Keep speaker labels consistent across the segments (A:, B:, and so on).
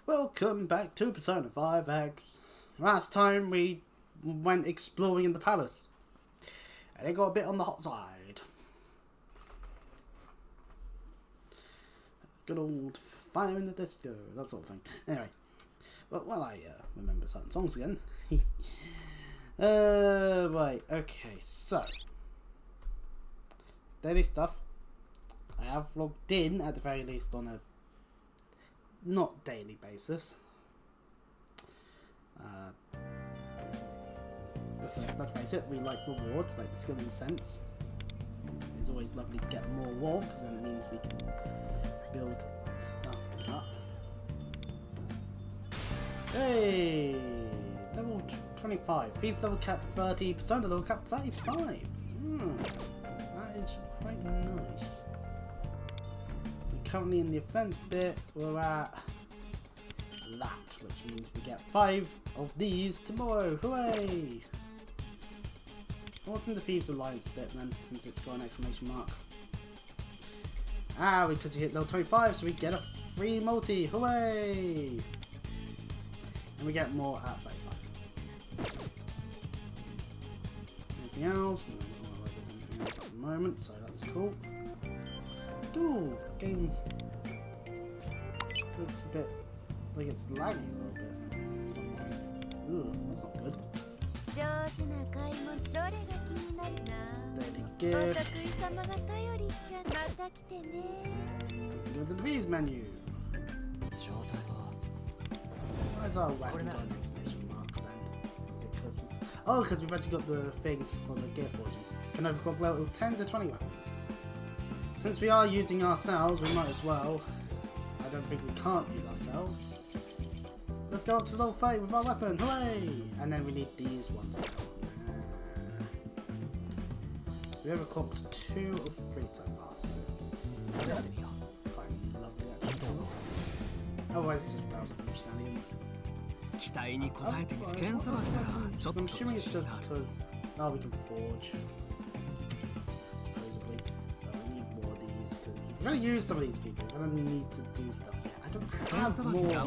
A: Welcome back to Persona 5X. Last time we went exploring in the palace, and it got a bit on the hot side. Good old fire in the disco, that sort of thing. Anyway, well I remember certain songs again. Right, okay, so daily stuff. I have logged in at the very least on a not daily basis. Because let's face it, we like rewards, like skill and sense. It's always lovely to get more of, because then it means we can build stuff up. Hey! Level 25. Thief level cap 30, Persona level cap 35. That is quite nice. We're currently in the offense bit. We're at that, which means we get 5 of these tomorrow. Hooray! What's in the Thieves Alliance bit then, since it's got an exclamation mark? Ah, because we hit level 25, so we get a free multi. Hooray! And we get more at 35. Anything else? No, I don't think there's anything else at the moment, so that's cool. Ooh, game looks a bit like it's lagging a little bit. Sometimes. Ooh, that's not good. Daily gift. Go to the V's menu. Where's our weapon got an exclamation mark then? Is it because we've actually got the thing for the gear forging. Can overclock level 10 to 20 weapons. Since we are using ourselves, we might as well. I don't think we can't use ourselves. Let's go up to level 5 with our weapon. Hooray! And then we need these ones now. We overclocked 2 of 3 so far, so quite lovely actually. Otherwise it's just about stallions. I'm assuming it's just because we can forge. Supposedly. But we need more of these because if we're gonna use some of these people, we're gonna need to do stuff yet. I don't have more.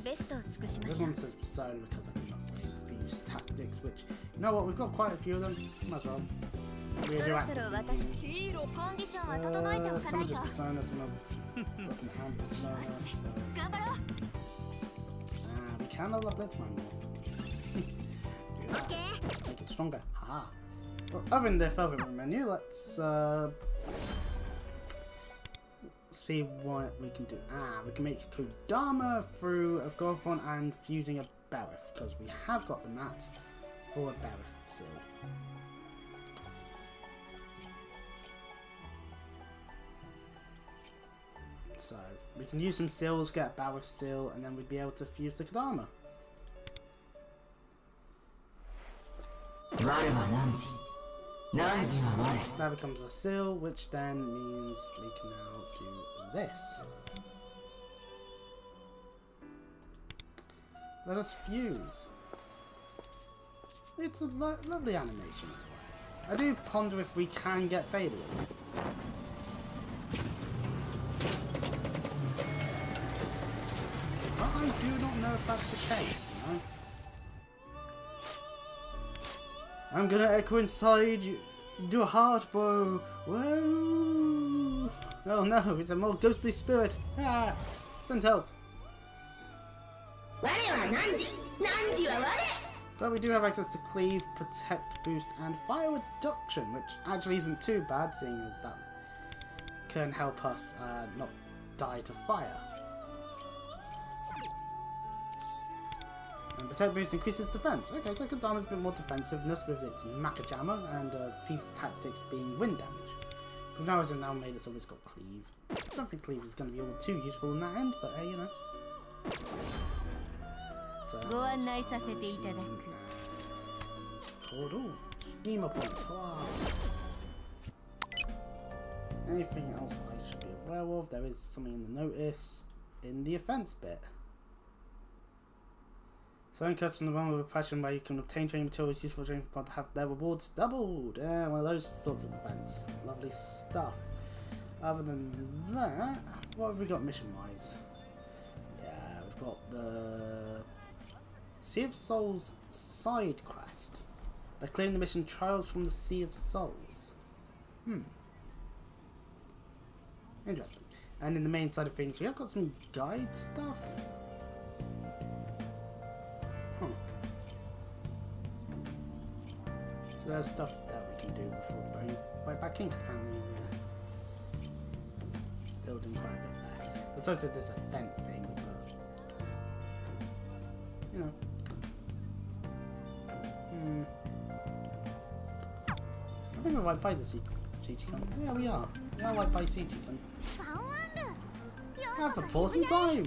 A: This one says Persona because I can upgrade Thieves Tactics, which, you know what, we've got quite a few of them. Might as well. We're doing some are just Persona, some are looking at Persona. So. We can level up Blitzman more. Make it stronger. Ha! Well, other than the further menu, let's see what we can do. We can make Kodama through a Gothron and fusing a Barith, because we have got the mat for a Barith seal. So we can use some seals, get a Barith seal, and then we'd be able to fuse the Kodama. That becomes a seal, which then means we can now do this. Let us fuse. It's a lovely animation. I do ponder if we can get failures. I do not know if that's the case, you know? I'm gonna echo inside you. Do a heart, bro. Whoa! Oh no, it's a more ghostly spirit. Send help. But we do have access to Cleave, Protect, Boost, and Fire Reduction, which actually isn't too bad, seeing as that can help us not die to fire. And Protect Boost increases defense. Okay, so Kodama's a bit more defensiveness with its Macajammer and Thief's Tactics being wind damage. We've now made it so it's got Cleave. I don't think Cleave is going to be all too useful in that end, but hey, you know. Schema points. Anything else I should be aware of? There is something in the notice in the offense bit. Selling cuts from the one with a passion where you can obtain training materials useful training for to have their rewards doubled. One of those sorts of events. Lovely stuff. Other than that, what have we got mission-wise? Yeah, we've got the Sea of Souls side quest. By clearing the mission Trials from the Sea of Souls. Interesting. And in the main side of things, we have got some guide stuff. So there's stuff that we can do before going right back in, because apparently we're still doing quite a bit there. There's also this event thing, but you know. I think we're right by the Siege-Con. Yeah, we are. We are right by Siege-Con. Have a pause in time!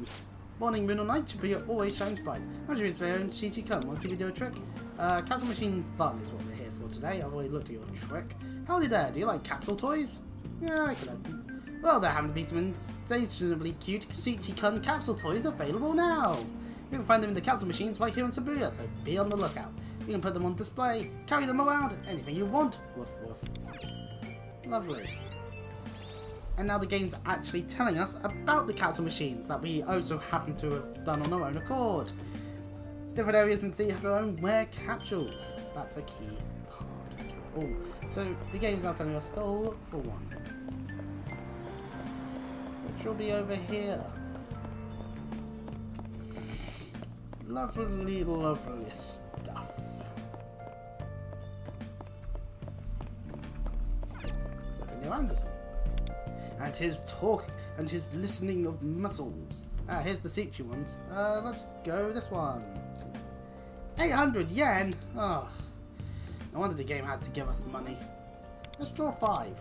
A: Morning, moon or night, Shibuya always shines bright. Imagine it's very own Shichi-Kun. Want to see me do a trick? Capsule machine fun is what we're here for today. I've already looked at your trick. Howdy there, do you like capsule toys? Yeah, I can help you. Well, there happen to be some sensationally cute Shichi-Kun capsule toys available now. You can find them in the capsule machines right here in Shibuya, so be on the lookout. You can put them on display, carry them around, anything you want. Woof woof. Lovely. And now the game's actually telling us about the capsule machines that we also happen to have done on our own accord. Different areas in the sea have their own rare capsules. That's a key part to it all. So the game's now telling us to look for one. Which will be over here. Lovely, lovely stuff. So Neil Anderson. And his talk and his listening of muscles. Here's the Sichi ones. Let's go this one. 800 yen? Oh, no wonder the game had to give us money. Let's draw 5.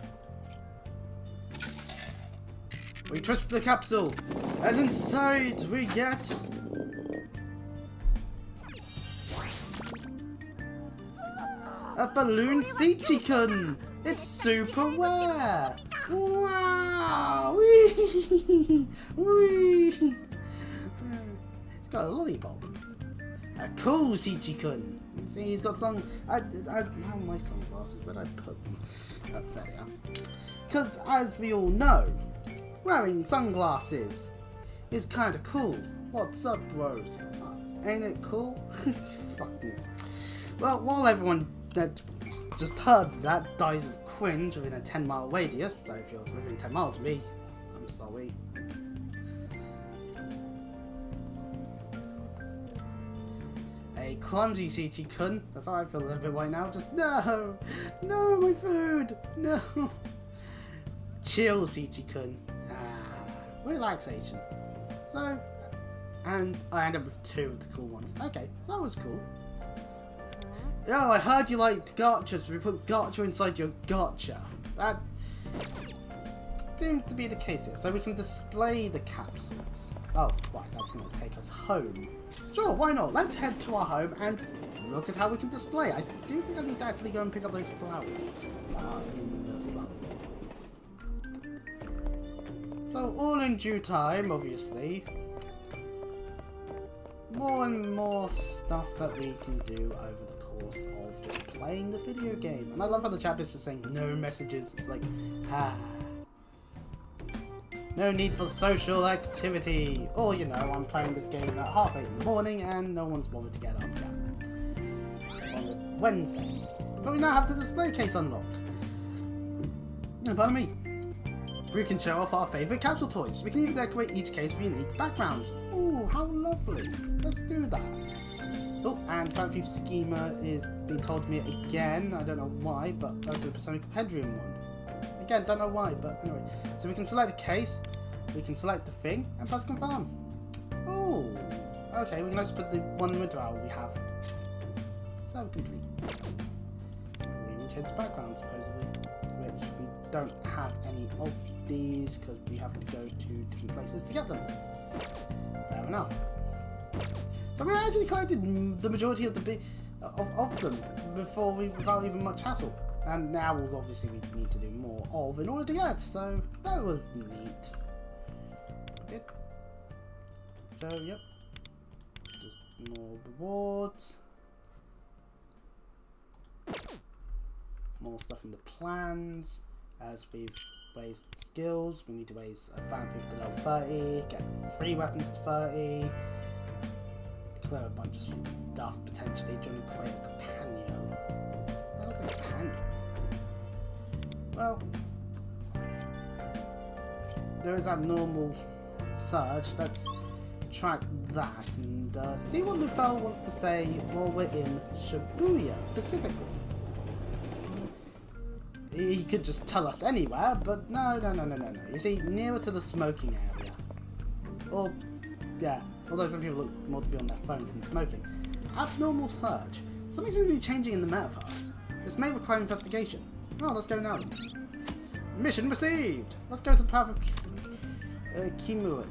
A: We twist the capsule, and inside we get a balloon Sichi-Kun. It's super rare. Wow! Whee! Whee! It's got a lollipop. A cool Sichi-Kun. See, he's got some. I have my sunglasses, but I put them up there. Because, as we all know, wearing sunglasses is kind of cool. What's up, bros? Ain't it cool? Fucking. Well, while everyone that just heard that dies of cringe within a 10-mile radius, so if you're within 10 miles of me, I'm sorry. A clumsy Shichi-Kun, that's how I feel a little bit right now, just no! No, my food! No! Chill Shichi-Kun. Relaxation. So, and I end up with 2 of the cool ones. Okay, so that was cool. Oh, I heard you liked gotcha, so we put gotcha inside your gotcha. That seems to be the case here. So we can display the capsules. Oh, right, that's going to take us home. Sure, why not? Let's head to our home and look at how we can display. I do think I need to actually go and pick up those flowers in the flower. So all in due time, obviously. More and more stuff that we can do over the course of just playing the video game. And I love how the chat is just saying no messages. It's like, no need for social activity. Or, you know, I'm playing this game at 8:30 in the morning and no one's bothered to get up yet. On a Wednesday. But we now have the display case unlocked. No, pardon me. We can show off our favourite capsule toys. We can even decorate each case with unique backgrounds. Ooh, how lovely. Let's do that. Oh, and Time Thief Schema is being told to me again. I don't know why, but that's a Sonic Compendium one. Again, don't know why, but anyway. So we can select a case, we can select the thing, and press confirm. Oh, okay, we can also put the one winter owl we have. So complete. We even change the background, supposedly, which we don't have any of these because we have to go to different places to get them. Fair enough. So we actually collected the majority of the of them before without even much hassle. And now obviously we need to do more of in order to get. So that was neat. Okay. So yep. Just more rewards. More stuff in the plans as we've raised skills. We need to raise a fan figure to level 30, get 3 weapons to 30, clear a bunch of stuff potentially, join a create a companion. That was a companion. Well, there is abnormal surge. Let's track that and see what Lufel wants to say while we're in Shibuya, specifically. He could just tell us anywhere, but no. You see, nearer to the smoking area. Or, yeah, although some people look more to be on their phones than smoking. Abnormal surge. Something seems to be changing in the metaverse. This may require investigation. Oh, let's go now. Mission received! Let's go to the path of Kimura.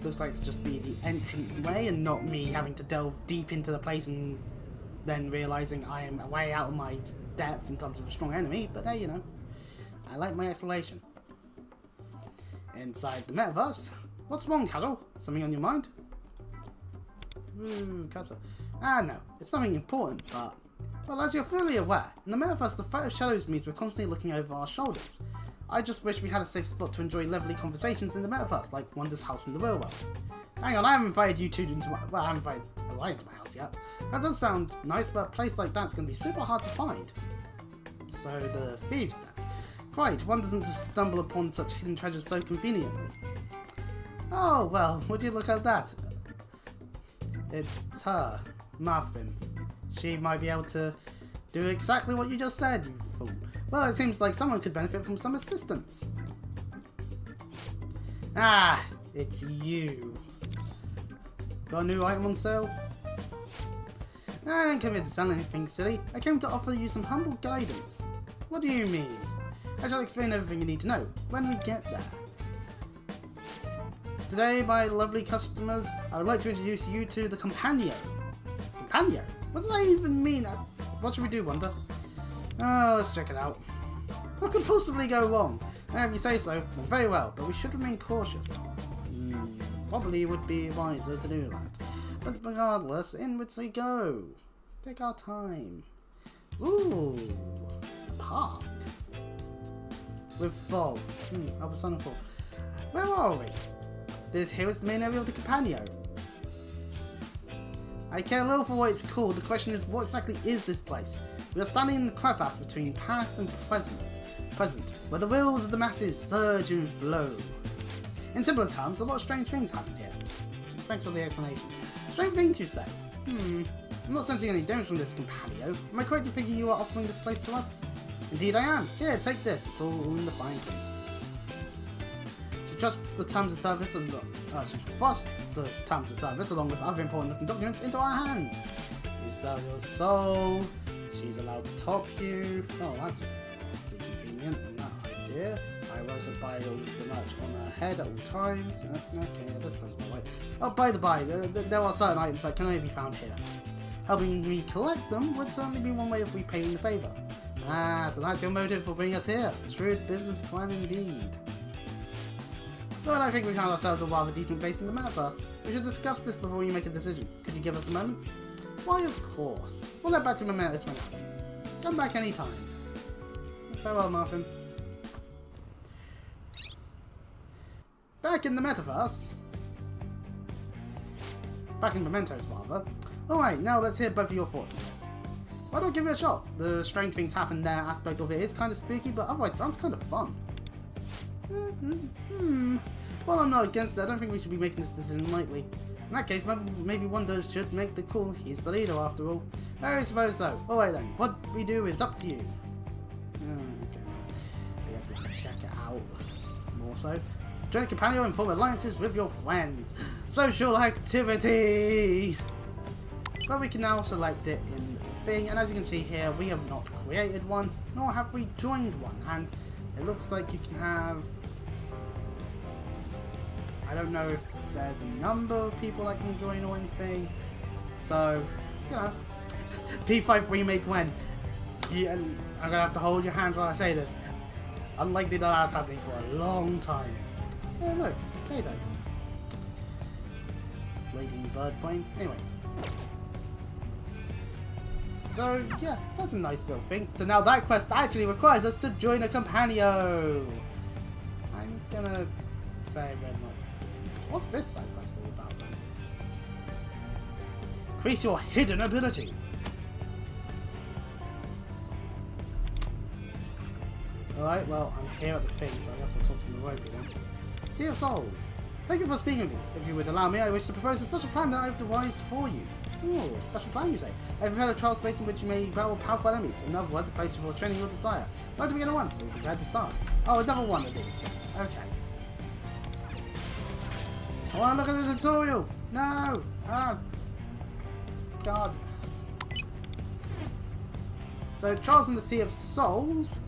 A: Looks like it's just be the entrance way and not me having to delve deep into the place and then realising I am way out of my depth in terms of a strong enemy, but hey, you know, I like my exploration. Inside the metaverse, what's wrong, Casual? Something on your mind? Ooh, Casa. Ah, no, it's nothing important, but... Well, as you're fully aware, in the metaverse, the fight of shadows means we're constantly looking over our shoulders. I just wish we had a safe spot to enjoy lovely conversations in the metaverse, like Wonder's house in the real world. Hang on, I haven't invited you two into my... Well, I haven't invited Orion into my house yet. That does sound nice, but a place like that's going to be super hard to find. So, the thieves then. Quite, one doesn't just stumble upon such hidden treasures so conveniently. Oh, well, would you look at that? It's her, Muffin. She might be able to do exactly what you just said, you fool. Well, it seems like someone could benefit from some assistance. Ah, it's you. Got a new item on sale? I didn't come here to sell anything, silly. I came to offer you some humble guidance. What do you mean? I shall explain everything you need to know when we get there. Today, my lovely customers, I would like to introduce you to the Companion. Companion? What does that even mean? What should we do, Wonder? Oh, let's check it out. What could possibly go wrong? If you say so, then very well, but we should remain cautious. Probably would be wiser to do that. But regardless, inwards we go. Take our time. Ooh, a park. With fog. I was on fall. Where are we? This here is the main area of the Companion. I care little for what it's called, the question is, what exactly is this place? We are standing in the crevasse between past and present, where the wills of the masses surge and flow. In simpler terms, a lot of strange things happen here. Thanks for the explanation. Strange things, you say? I'm not sensing any damage from this Companion. Am I correct in thinking you are offering this place to us? Indeed I am. Here, take this. It's all in the fine print. She trusts the terms of service and she thrusts the terms of service along with other important looking documents into our hands. You sell your soul. She's allowed to top you. Oh, that's pretty convenient. No idea. I will also buy all the merch on her head at all times. Okay, that sounds about right. Oh, by the by, there are certain items that can only be found here. Helping me collect them would certainly be one way of repaying the favour. Ah, so that's your motive for bringing us here. Shrewd business plan indeed. But I think we found ourselves a rather decent base in the metaverse. We should discuss this before you make a decision. Could you give us a moment? Why, of course. We'll head back to Mementos for now. Come back anytime. Farewell, Marvin. Back in the metaverse. Back in Mementos, rather. Alright, now let's hear both of your thoughts on this. Why don't give it a shot? The strange things happen there aspect of it is kind of spooky, but otherwise sounds kind of fun. Well, I'm not against it. I don't think we should be making this decision lightly. In that case, maybe Wonder should make the call. He's the leader after all. I suppose so. Alright then, what we do is up to you. Okay. We have to check it out more so. Join a Companion and form alliances with your friends. Social activity! But we can now select it in the thing, and as you can see here, we have not created one, nor have we joined one, and it looks like you can have... I don't know if there's a number of people that can join or anything, so, you know, P5 remake when? I'm gonna have to hold your hand while I say this. Unlikely that that's happening for a long time. Oh look, potato. Bleeding bird brain. Anyway. So yeah, that's a nice little thing. So now that quest actually requires us to join a companio. I'm gonna say we're not. What's this side quest all about then? Increase your hidden ability. Alright, well, I'm here at the thing, so I guess we'll talk to Mirobi then. Sea of Souls. Thank you for speaking with me. If you would allow me, I wish to propose a special plan that I've devised for you. Ooh, a special plan, you say? I've prepared a trial space in which you may battle powerful enemies. In other words, a place for training your desire. I'd like to begin at once, so we're prepared to start. Oh, another one of these. Okay. I want to look at the tutorial! No! Ah! God. So, Trials in the Sea of Souls.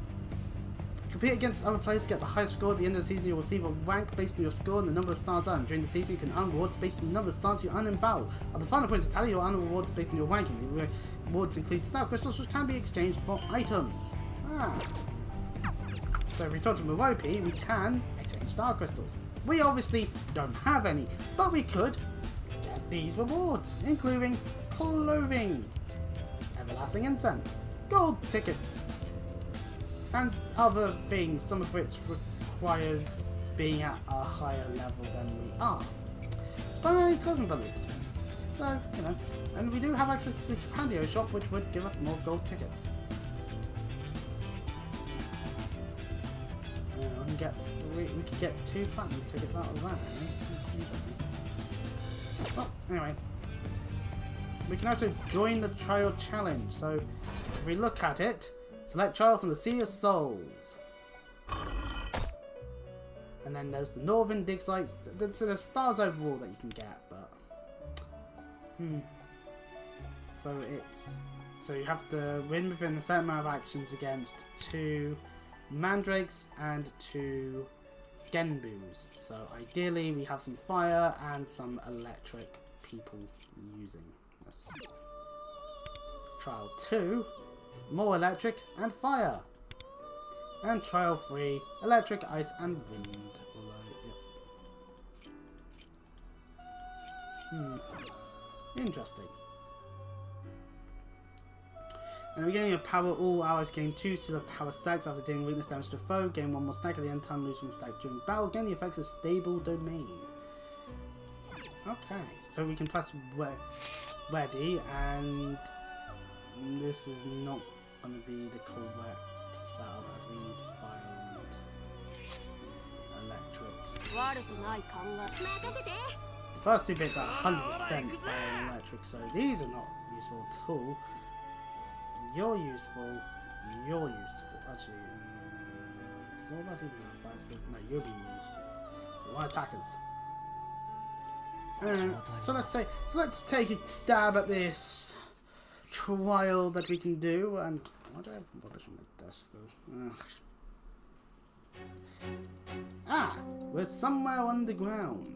A: Compete against other players to get the highest score. At the end of the season, you'll receive a rank based on your score and the number of stars earned. During the season, you can earn rewards based on the number of stars you earn in battle. At the final points of tally, you'll earn rewards based on your ranking. The rewards include star crystals, which can be exchanged for items. Ah. So if we talk to Mirobi, we can exchange star crystals. We obviously don't have any, but we could get these rewards, including clothing, everlasting incense, gold tickets, and other things, some of which requires being at a higher level than we are. It's primarily clothing bundles. So, you know, and we do have access to the companio shop, which would give us more gold tickets. We could get 2 platinum tickets out of that, eh? Well, anyway. We can also join the trial challenge. So, if we look at it, select trial from the Sea of Souls. And then there's the Northern Dig Sites. So there's stars overall that you can get, but... So you have to win within a certain amount of actions against 2 Mandrakes and 2 Genbus. So ideally we have some fire and some electric people using this. Trial 2, more electric and fire. And trial 3, electric, ice and wind. Although, interesting. In the beginning of power, all allies gain 2 silver power stacks after dealing weakness damage to a foe. Gain 1 more stack at the end of time, lose 1 stack during battle. Gain the effects of stable domain. Okay, so we can press ready, and this is not going to be the correct setup as we need fire and electric. The first 2 bits are 100% fire and electric, so these are not useful at all. You're useful. You're useful. Actually, does all of us even have fire skills? No, you're being useful. We're attackers. So let's take a stab at this trial that we can do. And why do I have rubbish on my desk though? Ah, we're somewhere underground.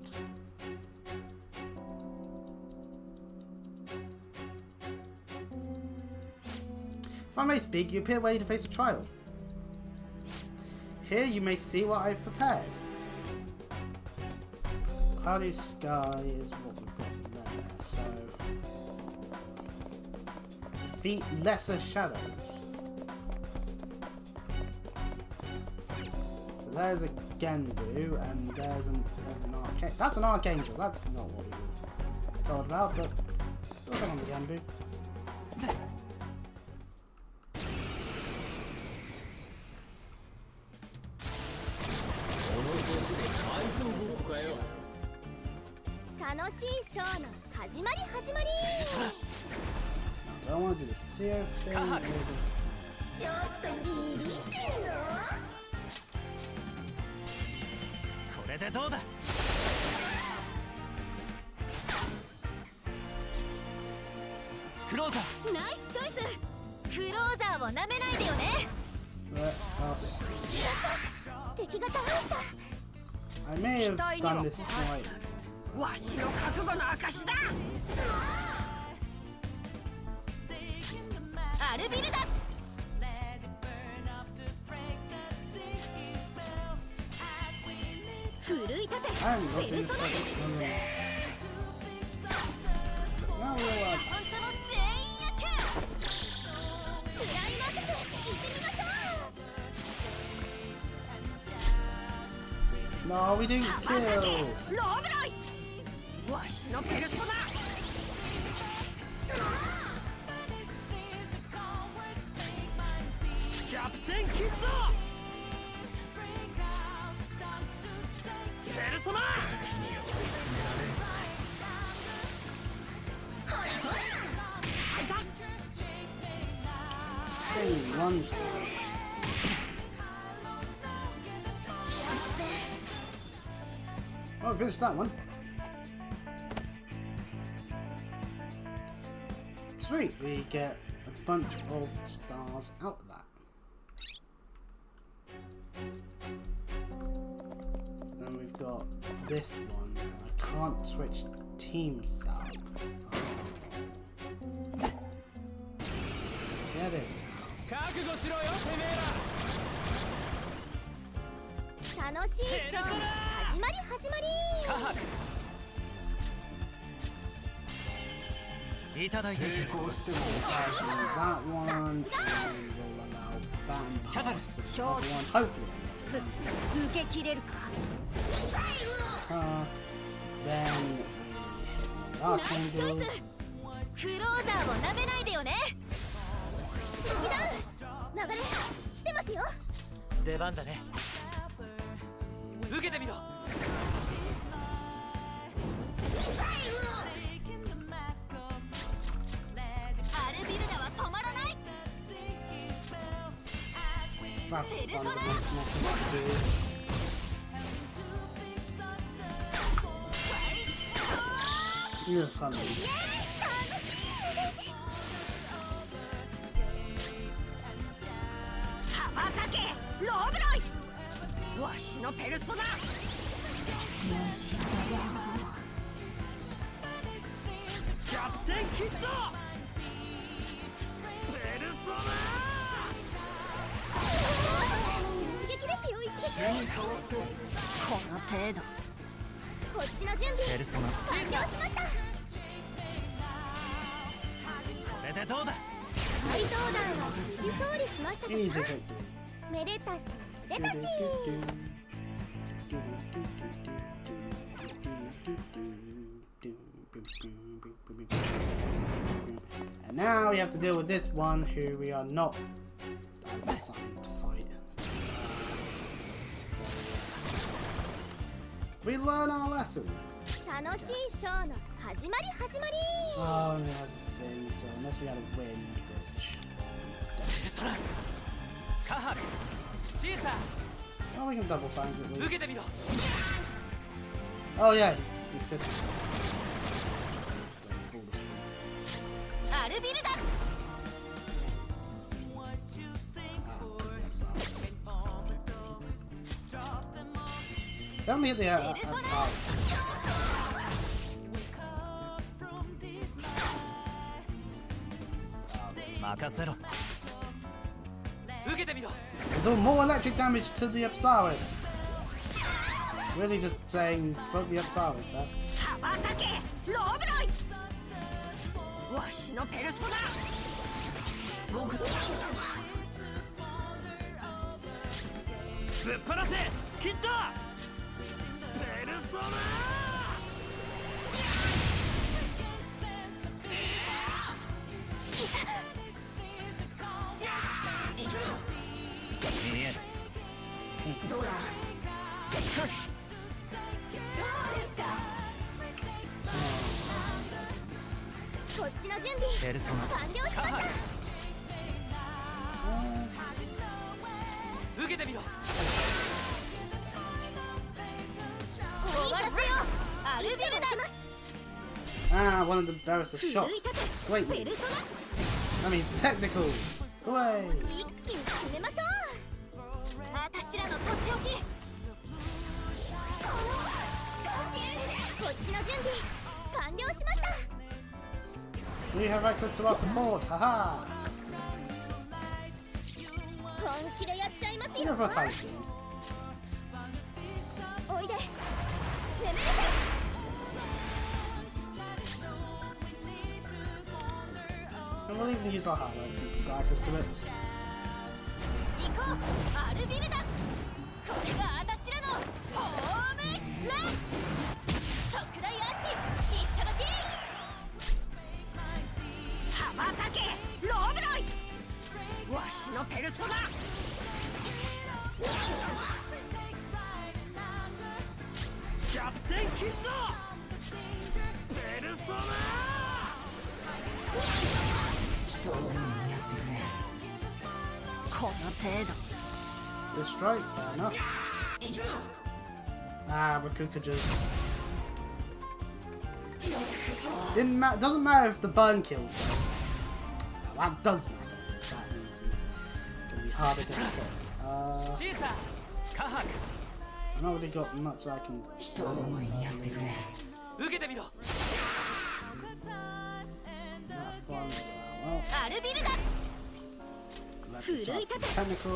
A: If I may speak, you appear ready to face a trial. Here you may see what I've prepared. Cloudy sky is what we've got there, so... Defeat lesser shadows. So there's a Genbu, and there's an Archangel. That's an Archangel, that's not what we were told about, but... We'll take on the Genbu. I don't want to do the CF thing. I may have done this slightly. I'm looking this like now we'll No, we didn't kill. Hey, one. Oh, finished that one. Sweet, we get a bunch of stars out of that. Then we've got this one, and I can't switch teams out. Get it. That one, and we'll allow vampires. The other one, hopefully. Then we hit archangels.
B: クローザーをなめないでよね。敵だ。流れ来てますよ。出番だね。受けてみろ。アルビルダは止まらない。ペルソナ。
A: You're funny.
B: ローブロイわしのペルソナキャプテンキッドペルソナ一撃ですよ一撃この程度こっちの準備ペルソナ完了しましたこれでどうだ怪盗団は無事勝利しましたかめでたしめでたし
A: And now we have to deal with this one who we are not as assigned to fight. We learn our lesson.
B: 楽しいショーの始まり始まり
A: Oh, and it has a thing, so unless we had a wind, oh, we can double find it. Oh yeah, he's sitting. Tell me the do more electric damage to the Apsaris. Really just saying, vote the Apsaris there. Ah, one of the barristers shot. Wait. That means technicals. Hooray! We have access to our support. Haha! You know what time seems. And we'll even use our highlights since we've got access to it. Good strike, fair enough. Ah, but Kuka just doesn't matter if the burn kills though. Well, that does matter. That means he's gonna be harder to hit. I've not really got much I can do. Not fun as well. Let's try technical.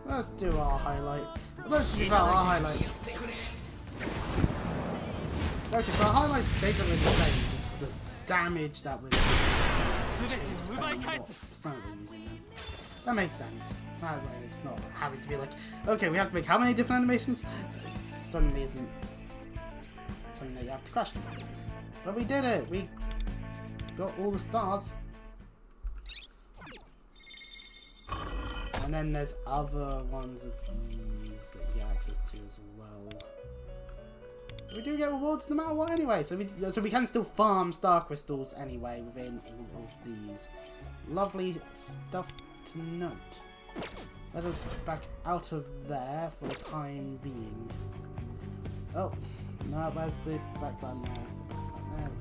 A: Let's do our highlight. Let's do our highlight. Okay, so our highlight's basically the same. It's the damage that we're using. That makes sense. That way it's not having to be like, okay, we have to make how many different animations? Suddenly isn't something that you have to question. But we did it! We got all the stars. And then there's other ones of these that you get access to as well. We do get rewards no matter what anyway, so we can still farm star crystals anyway within all of these. Lovely stuff to note. Let us back out of there for the time being. Oh, no, where's the back button there? There we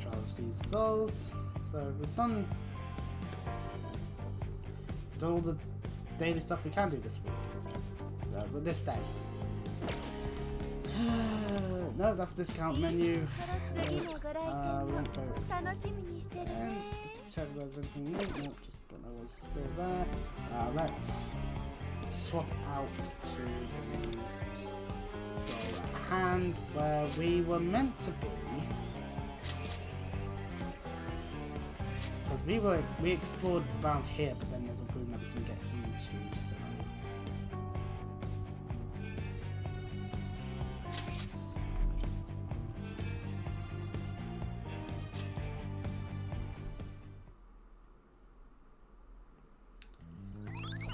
A: go. Try to see souls. So we've done all the daily stuff we can do this week. With this day. No, that's the discount menu. We won't go. And just check if there's anything new. No, just but that was still there. Let's swap out to the goal at hand where we were meant to be. Because we explored around here, but then there's a room that we can get into, so.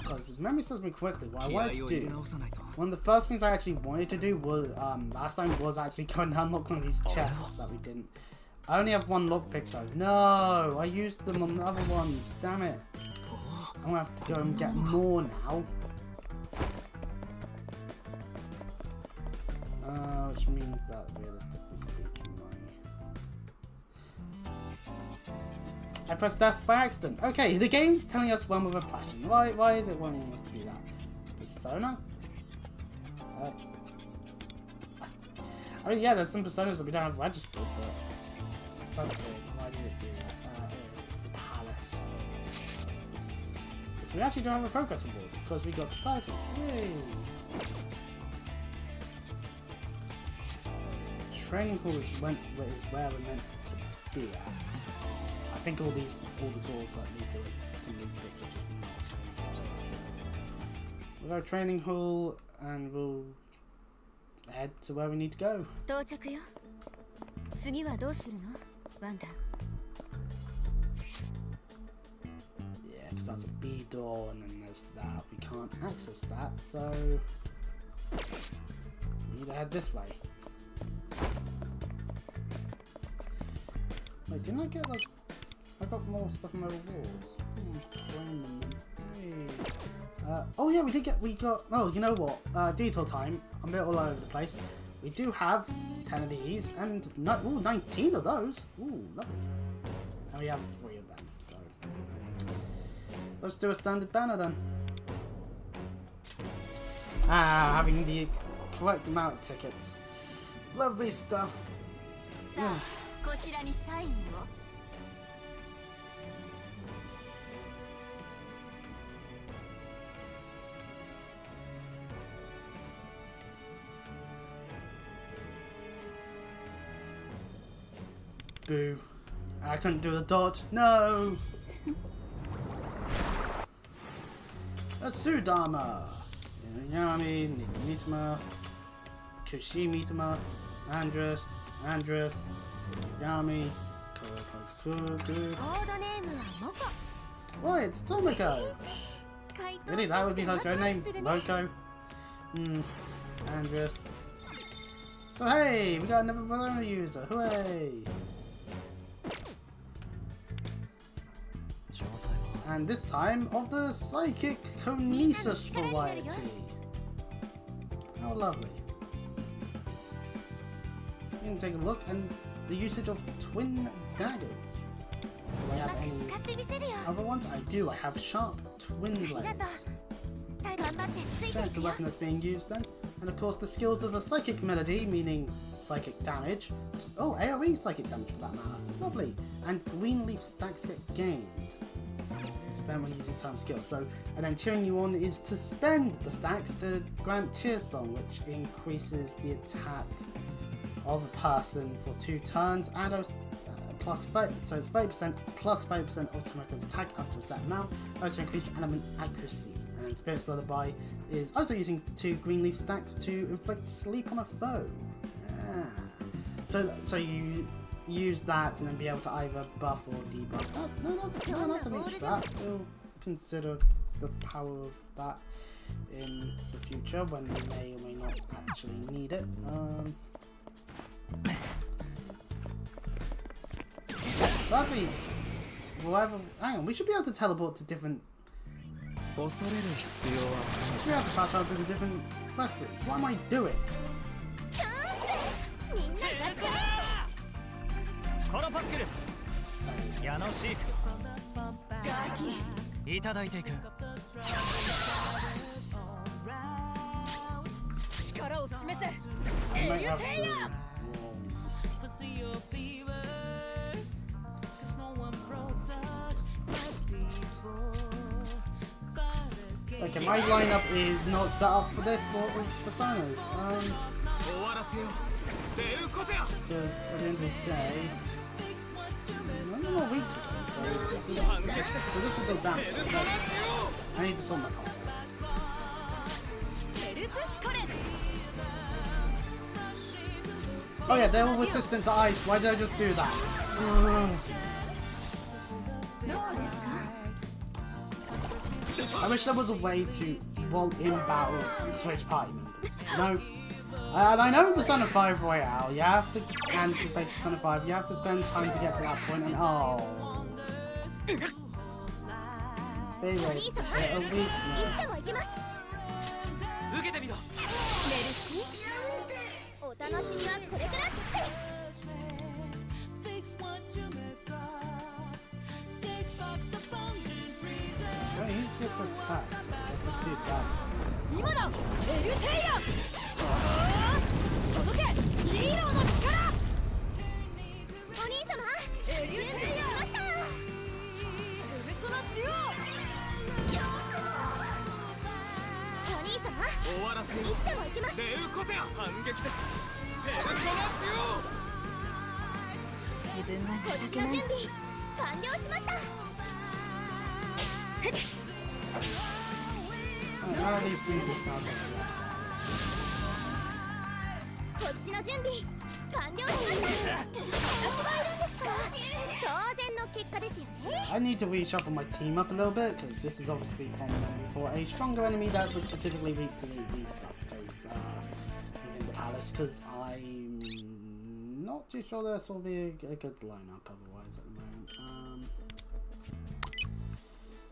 A: Because if memory serves me correctly, what I wanted to do, one of the first things I actually wanted to do was, last time was actually go and unlock one of these chests that we didn't. I only have one lockpick though. No, I used them on the other ones. Damn it. I'm gonna have to go and get more now. Which means that realistically speaking, I pressed Death by accident. Okay, the game's telling us when we're flashing. Why is it wanting us to do that? Persona? I mean, yeah, there's some personas that we don't have registered, but. That's weird. Why did it do that? The palace. We actually don't have a progress reward because we got 30. Yay! Training hall is where we're meant to be at. I think all the doors that lead to these bits are just not training. We'll go training hall and we'll head to where we need to go. Yeah, because that's a B door and then there's that. We can't access that, so we need to head this way. Wait, didn't I get like... I got more stuff in my rewards. Oh yeah, we got... Oh, you know what? Detour time. I'm a bit all over the place. We do have 10 of these and 19 of those. Ooh, lovely. And we have 3 of them, so... Let's do a standard banner then. Having the correct amount of tickets. Lovely stuff. Yeah. Boo. I couldn't do the dodge. No! Asudama! Yami, Mitama, Kushimitama, Andress, Yami, What? It's Tomoko! Really? That would be her code name? Moko? Andress. So hey, we got another Bologna user. Hooray! And this time of the Psychic Kinesis variety. How lovely. You can take a look and the usage of twin daggers. Do I have any other ones? I do. I have sharp twin blades. Change the weapon that's being used then. And of course the skills of a Psychic Melody, meaning psychic damage. Oh, AoE psychic damage for that matter. Lovely. And green leaf stacks get gained. Spend when using certain skills. So, and then cheering you on is to spend the stacks to grant cheer song, which increases the attack of a person for 2 turns and plus 30, so it's 30% plus 30% of Tomoko's attack up to a set amount. Also increase element accuracy. And then Spirit's Lullaby is also using 2 green leaf stacks to inflict sleep on a foe. Yeah. So you use that and then be able to either buff or debuff. No, that's an strat. We'll consider the power of that in the future when we may or may not actually need it. Sadly, hang on, we should be able to teleport to different. We should be able to pass out to the different quest groups. What am I doing? Okay, my lineup is not set up for this sort of personas. Because at the end of the day, I'm a more weak to them, so this will go down. I need to sort my combo. Oh yeah, they're all resistant to ice. Why did I just do that? I wish there was a way to, while in battle, switch party members. No. And I know Persona 5 Royale, you have to, and to face Persona 5, you have to spend time to get to that point, and oh. Anyway, it'll be... Well, he's here to attack, so let's do that. I need to reshuffle my team up a little bit because this is obviously for a stronger enemy that was specifically weak to these stuff. Because in the palace, because I'm not too sure this will be a good lineup otherwise at the moment.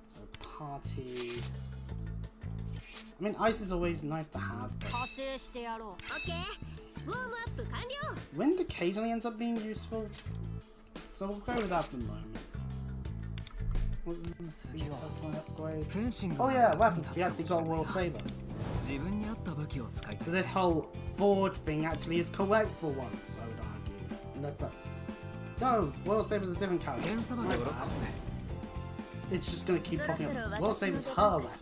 A: So party. I mean, ice is always nice to have. Wind occasionally ends up being useful, so we'll go with that for the moment. Oh yeah, weapons. We actually got a Royal Saber. So this whole forge thing actually is correct for once, I would argue. Unless that... No! Royal Saber's a different character. My bad. It's just gonna keep popping up. Royal Saber's her weapon.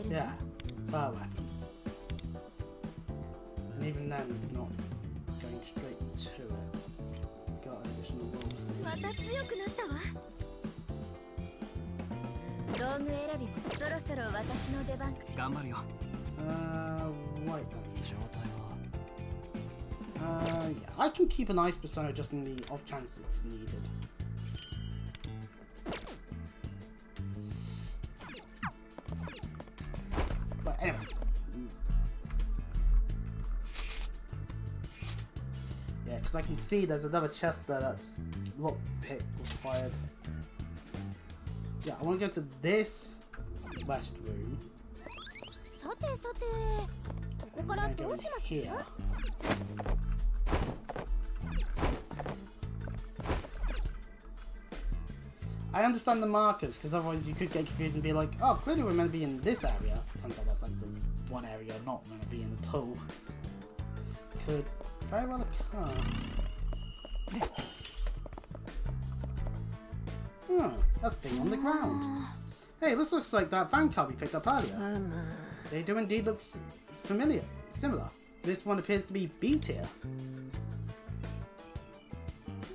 A: Yeah, it's her weapon. And even then, it's not going straight to it. Got an additional Royal Saber.
B: また強くなったわ。道具選びもそろそろ私の出番。頑張るよ。
A: Right then. Yeah, I can keep an ice persona just in the off chance it's needed. But anyway. Yeah, because I can see there's another chest there that's lockpick required. Yeah, I want to go to this west room. And then go in here. I understand the markers, because otherwise you could get confused and be like, oh, clearly we're meant to be in this area. Turns out that's like the one area not meant to be in at all. Could very well occur. Oh, a thing on the ground. Hey, this looks like that fan card we picked up earlier. They do indeed look familiar, similar. This one appears to be B tier.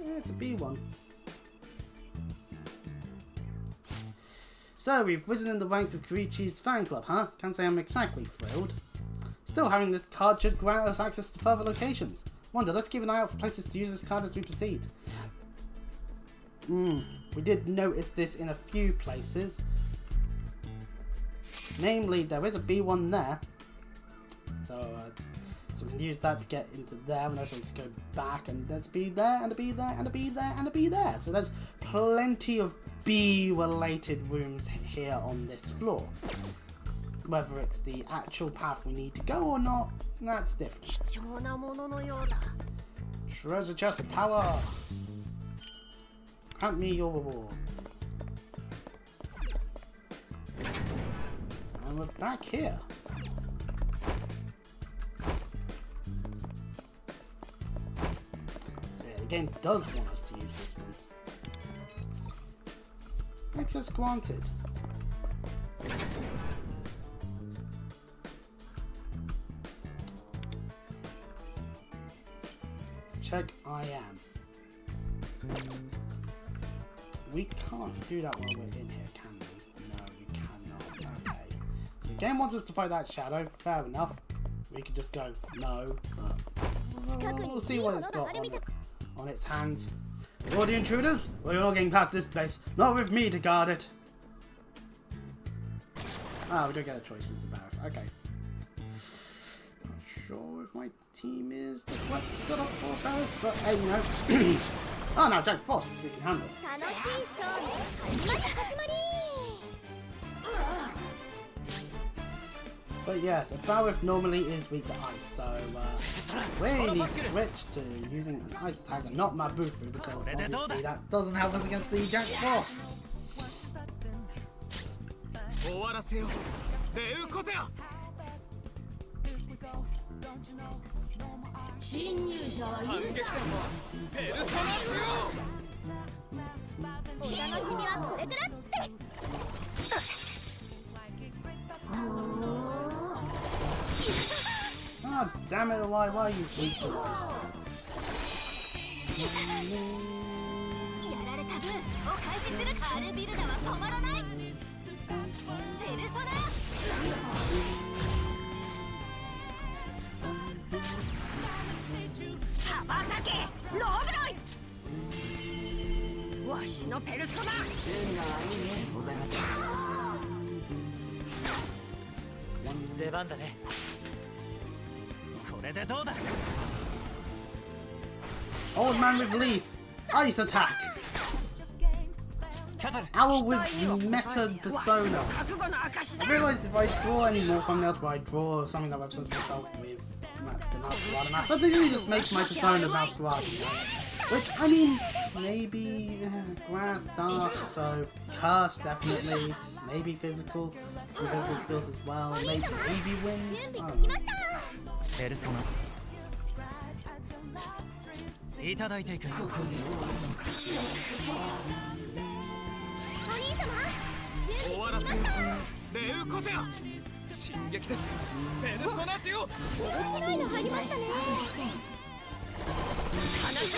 A: Yeah, it's a B one. So, we've risen in the ranks of Koichi's fan club, huh? Can't say I'm exactly thrilled. Still, having this card should grant us access to further locations. Wonder, let's keep an eye out for places to use this card as we proceed. We did notice this in a few places. Namely, there is a B1 there. So we can use that to get into there, and also to go back, and there's a B there, and a B there, and a B there, and a B there. So there's plenty of B-related rooms here on this floor. Whether it's the actual path we need to go or not, that's different. Treasure chest of power! Grant me your rewards. And we're back here. So yeah, the game does want us to use this one. Access granted. Check I am. We can't do that while we're in here, can we? No, we cannot. Okay. So the game wants us to fight that shadow. Fair enough. We could just go no, but we'll see what it's got on its hands. All the intruders, we're all getting past this space. Not with me to guard it. Ah, we don't get a choice. It's a barrier. Okay. Not sure if my team is the right setup for barrier, but hey, you know. Oh no, Jack Frost, we can handle it. But yes, a Barwith normally is weak to ice, so we need to switch to using an ice attack and not Mabufu, because obviously that doesn't help us against the Jack Frosts. Oh, damn it, why are you weak to this? Old man with leaf, ice attack. Owl with meta persona. I realise if I draw any more thumbnails where I draw something that represents myself with the Masquerade mask, that usually just makes my persona Masquerade. Which, I mean, maybe grass, dark, so curse definitely, maybe physical, some physical skills as well, maybe wind, I don't know.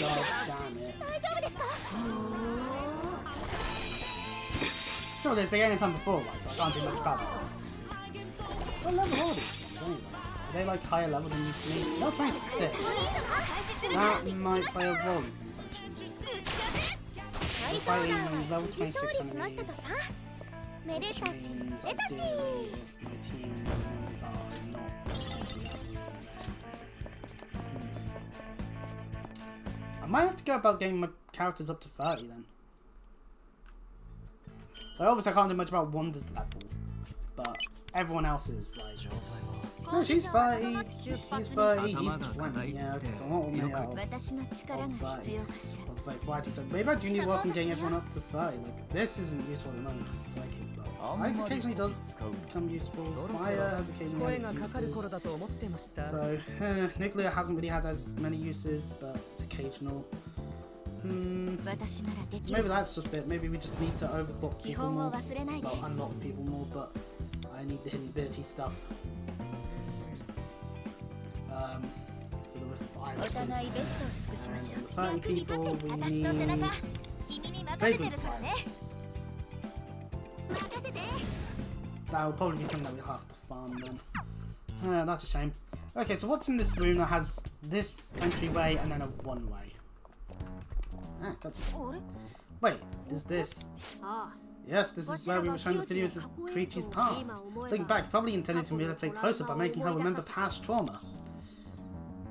A: God damn it. Sure, there's the game time before, right? So I can't do much about that. What level are these ones anyway? Are they like higher level than me? No, 26. That might play a role in things actually. We're fighting level 26 enemies. Which means I deal with my team members are not. I might have to go about getting my characters up to 30 then. So obviously I can't do much about Wanda's level, but everyone else is like, no, she's 30, he's 30, he's 20, yeah, okay, so I'm not made out of 30, so maybe I do need work on getting everyone up to 30, like, this isn't useful at the moment because it's psychic, but Ice occasionally does become useful, Fire has occasionally had uses, so, Nuclear hasn't really had as many uses, but it's occasional. Maybe that's just it. Maybe we just need to overclock people more. Well, unlock people more, but I need the hidden ability stuff. So there were 5 uses. 30 people, we need fragrance fires. That will probably be something that we'll have to farm then. That's a shame. Okay, so what's in this room that has this entryway and then a one-way? Ah, that's it. Wait, is this... Yes, this is where we were showing the videos of Koichi's past. Looking back, probably intended to really play closer by making her remember past trauma.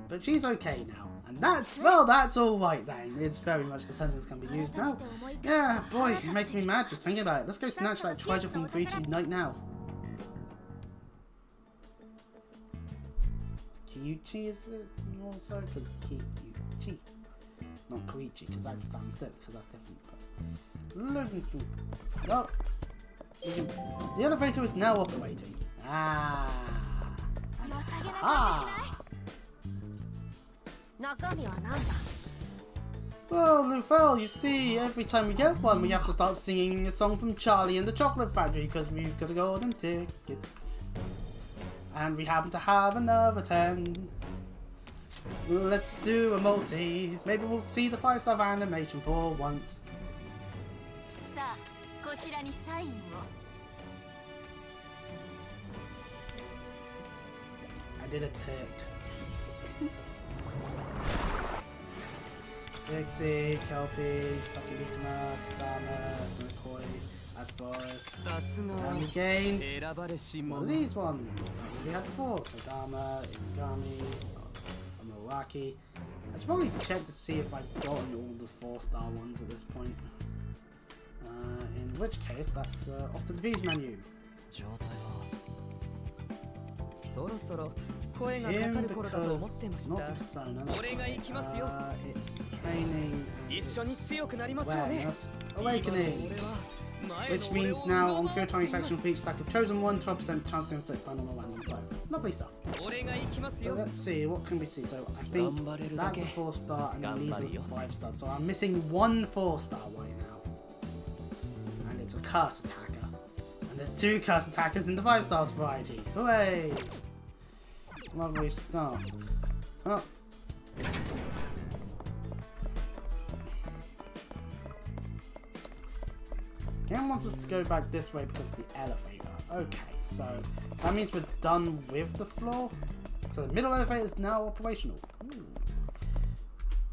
A: But she's okay now. And that's, well, that's alright then. It's very much the sentence can be used now. Yeah, boy, it makes me mad just thinking about it. Let's go snatch that treasure from Koichi right now. Kyuchi is it also? Because Kyuchi. Not Koichi, because that sounds good, because that's different. But... Oh. The elevator is now operating. Ah. Well, Lufel, you see, every time we get one, we have to start singing a song from Charlie and the Chocolate Factory, because we've got a golden ticket. And we happen to have another 10. Let's do a multi. Maybe we'll see the 5-star animation for once. I did a tick. Dixie, Kelpie, Sakibitama, Sadama, McCoy, Asboris. And we gained one of these ones we had before. Kodama, Inugami, Milwaukee. I should probably check to see if I've gotten all the 4-star ones at this point. In which case, that's off to the V's menu. Him because not the persona, that's right. It's training and awareness. Awakening! Which means now on pure timing section for each stack of chosen one, 12% chance to inflict one on a random blow. Lovely stuff. So let's see, what can we see? So I think that's a 4-star and then these are 5-stars. So I'm missing one 4-star right now. And it's a curse attacker. And there's 2 curse attackers in the 5-stars variety. Hooray! Lovely stuff. Oh. Game wants us to go back this way because of the elevator. Okay, so that means we're done with the floor. So the middle elevator is now operational. Ooh.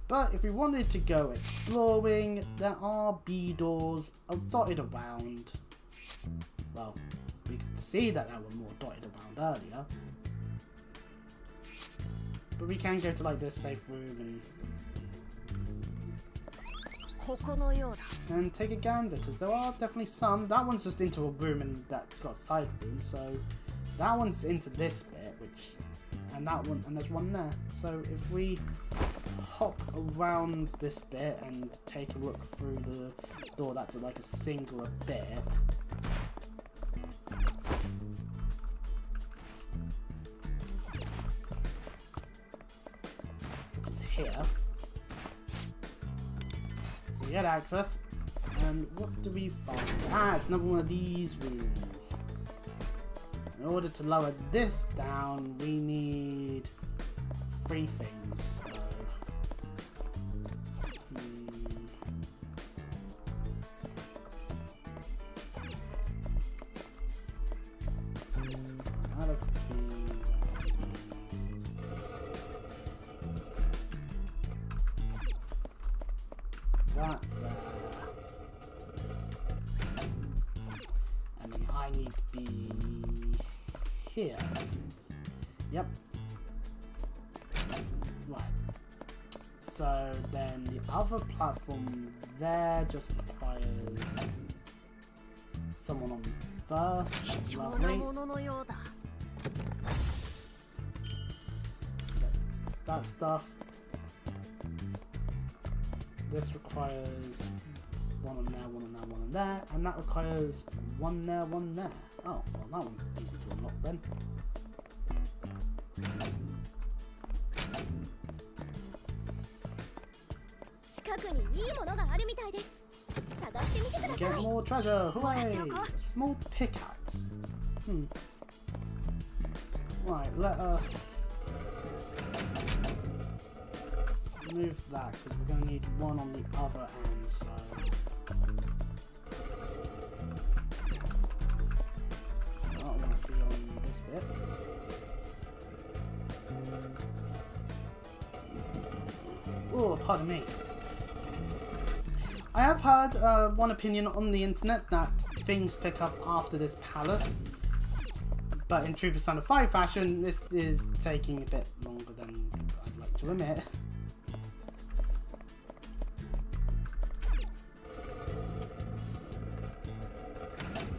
A: But if we wanted to go exploring, there are B doors dotted around. Well, we could see that there were more dotted around earlier. But we can go to like this safe room and take a gander, because there are definitely some. That one's just into a room and that's got a side room, so that one's into this bit, and that one, and there's one there. So if we hop around this bit and take a look through the door that's like a singular bit. It's here. So we get access. And what do we find? Ah, it's another one of these rooms. In order to lower this down, we need 3 things. So I need to be here. Yep. Right. So then the other platform there just requires someone on first. Lovely. That stuff. This requires one on there, one on there, one on there, and that requires one there, one there. Oh, well that one's easy to unlock then. Get more treasure! Hooray! A small pickaxe. Right, let us move that because we're going to need one on the other end. So that won't be on this bit. Oh, pardon me. I have heard one opinion on the internet that things pick up after this palace, but in true Persona 5 fashion, this is taking a bit longer than I'd like to admit.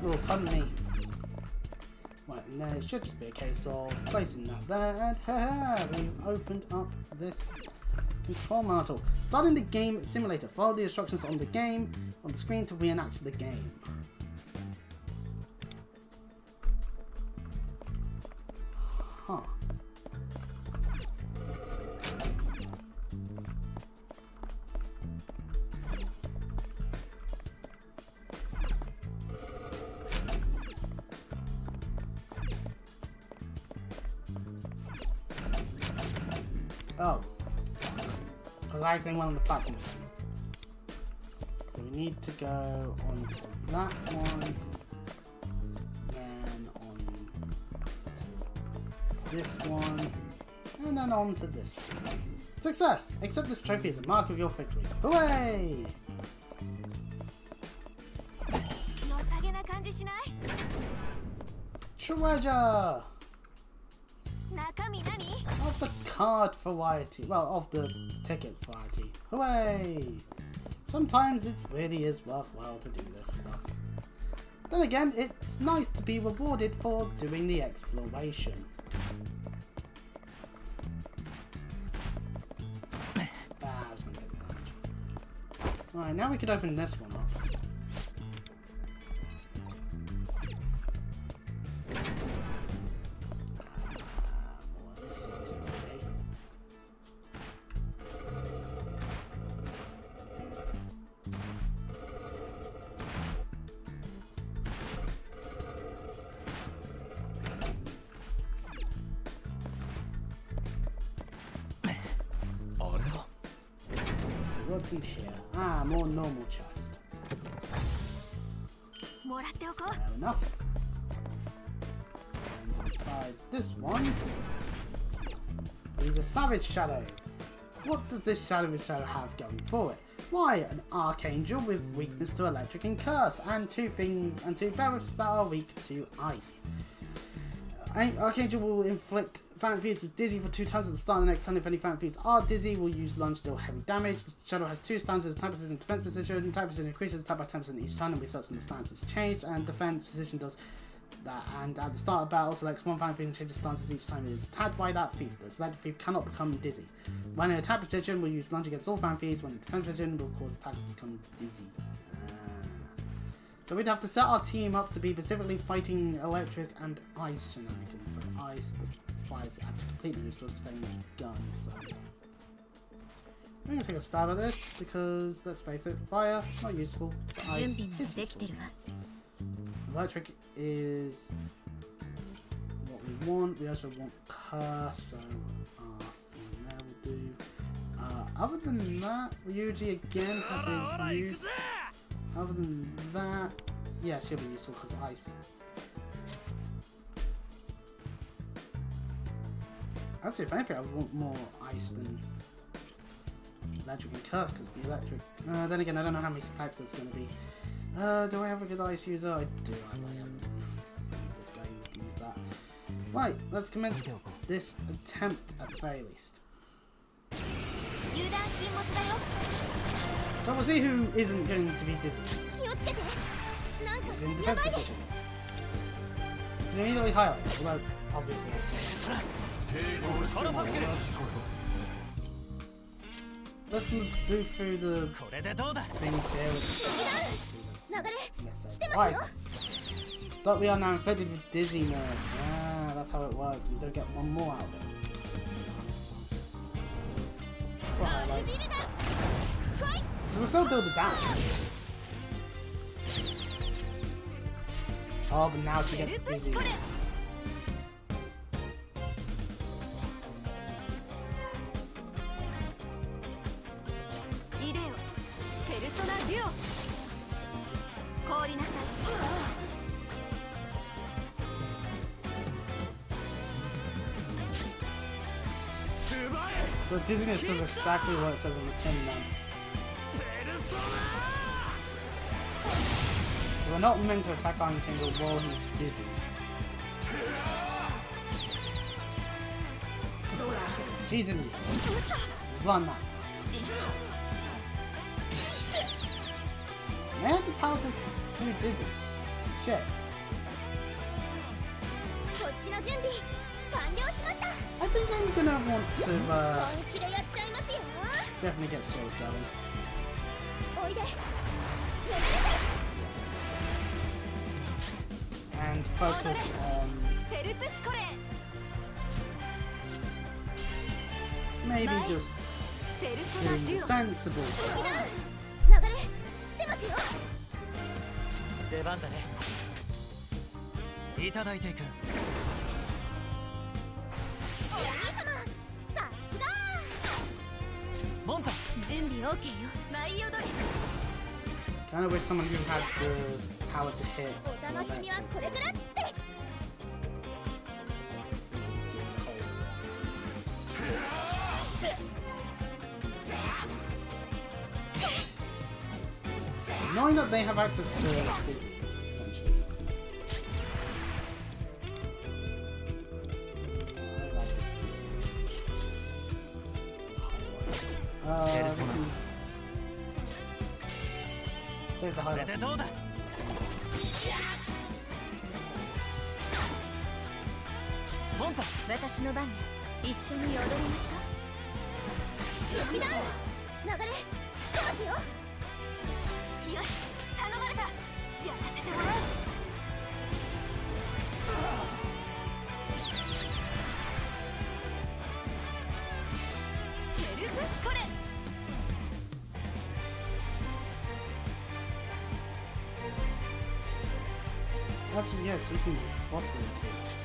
A: Oh, pardon me. Right, and then it should just be a case of placing that there, and we've opened up this control module. Starting the game simulator. Follow the instructions on the screen to reenact the game. Huh. Oh. Because I think one of the platforms. So we need to go on to that one, then on to this one, and then on to this one. Success! Accept this trophy as a mark of your victory. Hooray! Treasure! Of the card variety. Well, of the ticket variety. Hooray! Sometimes it really is worthwhile to do this stuff. Then again, it's nice to be rewarded for doing the exploration. I was going to take the damage. Alright, now we could open this one up. What's in here? Ah, more normal chest. Fair enough. And inside this one is a Savage Shadow. What does this Shadow have going for it? Why, an Archangel with weakness to electric and curse, and two Ferriths that are weak to ice. Archangel will inflict Phantom Thieves with Dizzy for 2 turns at the start of the next turn. If any Phantom Thieves are dizzy, will use lunge to deal heavy damage. The Shadow has 2 stances: attack position, defense position. Attack position increases attack by 10% each turn and resets when the stance is changed, and defense position does that. And at the start of battle, selects one Phantom Thief and changes stances each time it is tagged by that thief. The selected thief cannot become dizzy. When in attack position, will use lunge against all Phantom Thieves. When in defense position, will cause attackers to become dizzy. So we'd have to set our team up to be specifically fighting electric and ice shenanigans. So ice fires actually completely useless thing gun. So I'm gonna take a stab at this because let's face it, fire not useful. Ice is useful. Electric is what we want. We also want curse, so from there will do. Other than that, Ryuji again has his use. Other than that, yeah, she'll be useful because of ice. Actually, if anything, I would want more ice than electric and curse because the electric. Then again, I don't know how many stacks there's going to be. Do I have a good ice user? I do. I am. that. Right, let's commence this attempt at the very least. So we'll see who isn't going to be dizzy. He's in defense position. You can immediately highlight, although obviously let's move through the things here with twice. But we are now infected with dizziness. Ah, that's how it works. We don't get one more out of it. We'll still do the dash. Oh, but now she gets dizzy. So dizziness does exactly what it says on the tin then. So we're not meant to attack Iron Tingle while he's dizzy. She's in you. Run that. They have the power to do dizzy. Shit. I think I'm gonna want to definitely get Shield going. And focus on maybe just doing sensible stuff. Kind of wish someone who had the power to hit. Knowing that they have access to Disney, essentially. Save the highlight. Actually, yes, you can boss them in case.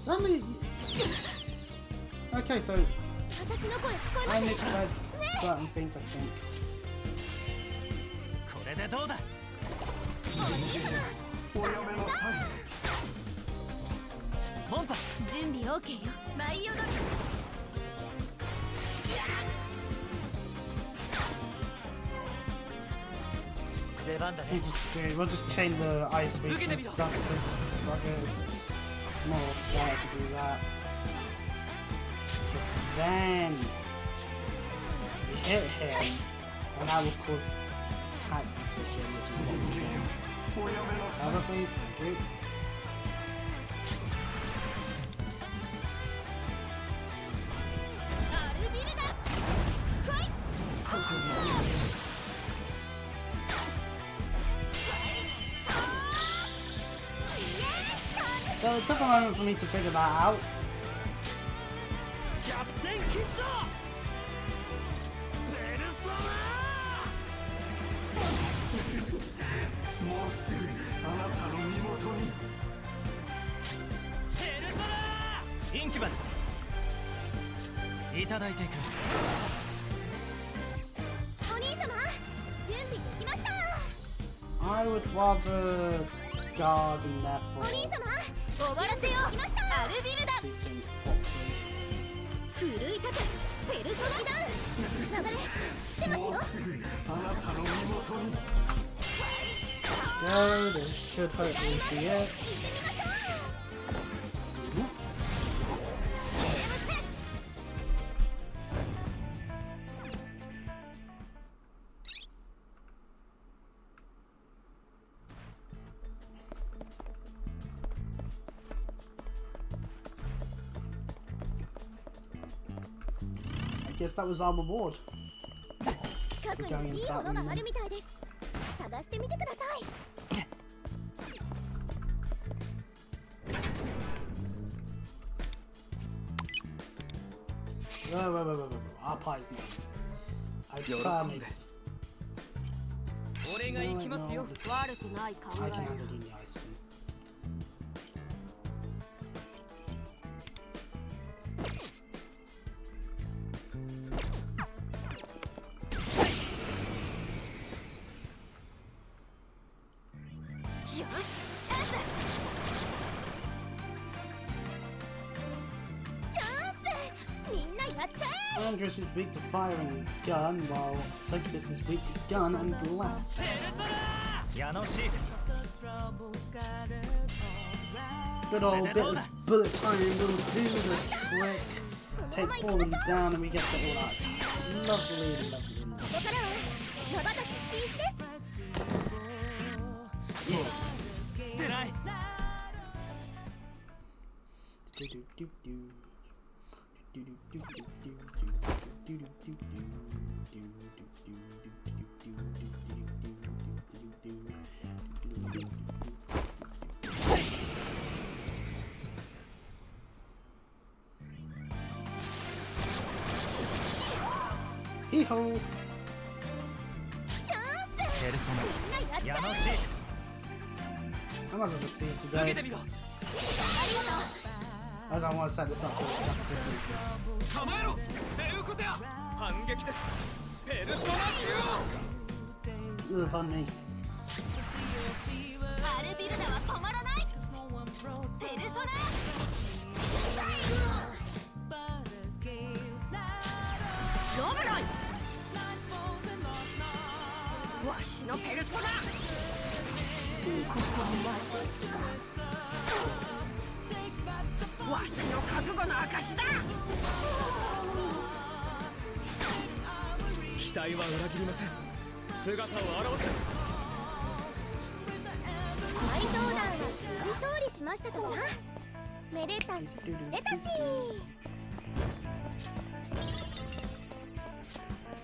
A: Suddenly... Okay, so... I misread certain things, I think. We'll just chain the ice weakness stuff because it's more fair to do that. But then we hit him, and that will cause attack decision, which is what we want. Cover please, thank you. So it took a moment for me to figure that out. I would rather guard and therefore
B: お兄様終わらせよう。来ました。アルビルダ
A: do things properly.
B: 奮い立てペルソナダウン流れ来てますよ。
A: Go, this should hopefully be it. I guess that was our reward.
B: 近くにいいものがあるみたいです。探してみてください。
A: Wait. Our pie's nice. I promise. No, no, I can handle the ice cream. Andrus is weak to firing gun, while Succubus is weak to gun and blast. Good old bit of bullet time will do the trick. Takes all of them down and we get the all out. Lovely, lovely. Hee-ho! I might as well just seize the day. I don't want to set this up so it's pardon me.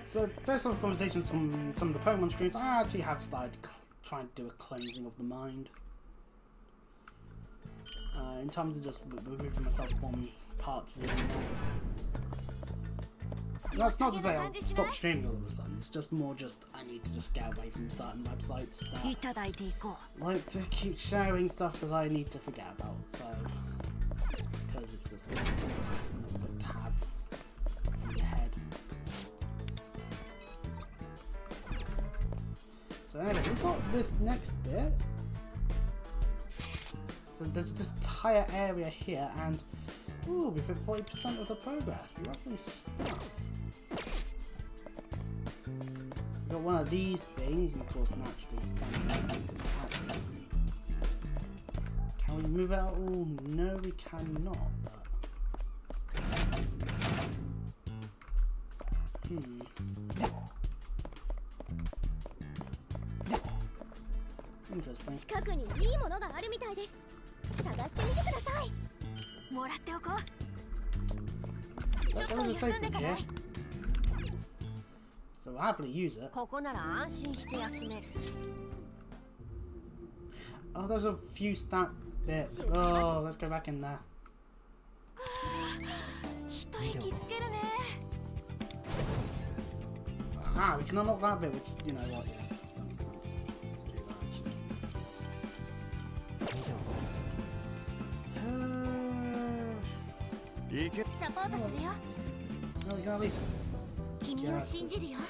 A: So, based on conversations from some of the Pokemon streams, I actually have started trying to do a cleansing of the mind. In terms of just removing myself from parts of it. That's not to say I'll stop streaming all of a sudden, it's just more just I need to just get away from certain websites that like to keep sharing stuff that I need to forget about, so because it's just not good to have in your head. So anyway, we've got this next bit. So there's this entire area here, and ooh, we've hit 40% of the progress. Lovely stuff. We've got one of these things, and of course, naturally, standing. Can we move it out? Oh no, we cannot. But... Interesting. That's always a safe thing here. So we'll happily use it. Oh, there's a few stat bits. Oh, let's go back in there. Ah, we can unlock that bit, which, you know what, yeah. No, we can at least just 10.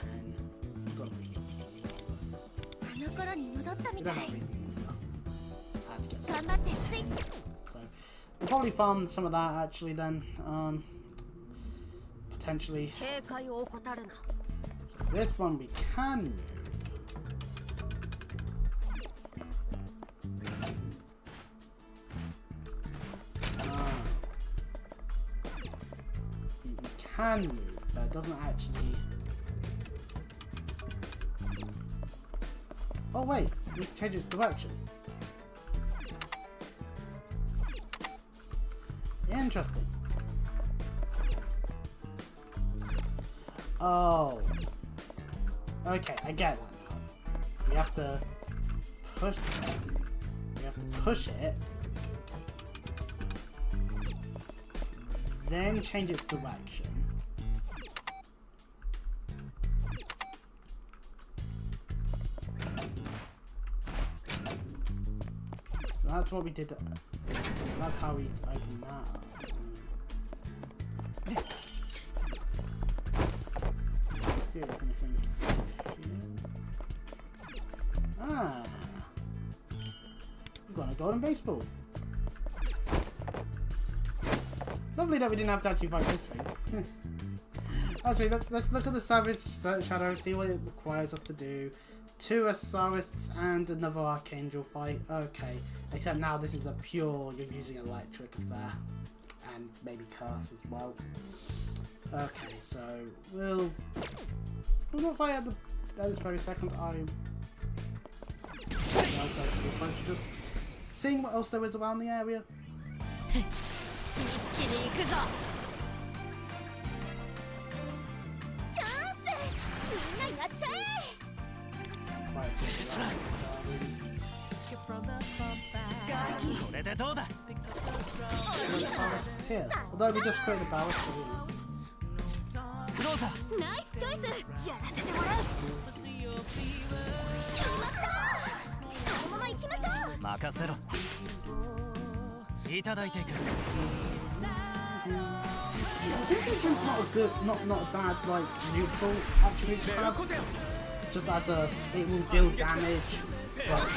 A: You don't have anything enough. I had to get some. So we'll probably farm some of that actually then. Potentially. So this one we can move. Can move, but it doesn't actually. Oh wait, we can change its direction. Interesting. Oh. Okay, I get that now. We have to push it. We have to push it. Then change its direction. So that's what we did. So that's how we open that up. See if there's anything here. Ah, we've got a golden baseball. Lovely that we didn't have to actually fight this thing. Actually, let's look at the Savage Shadow, see what it requires us to do. 2 Asarists and another Archangel fight. Okay, except now this is a pure, you're using electric affair. And maybe curse as well. Okay, so we'll not fight at this very second. Just seeing what else there is around the area. Here. Although we just created a ballast.
B: Nice choice.
A: It's not a good, not a bad like neutral attribute to have. Just as it will deal damage. But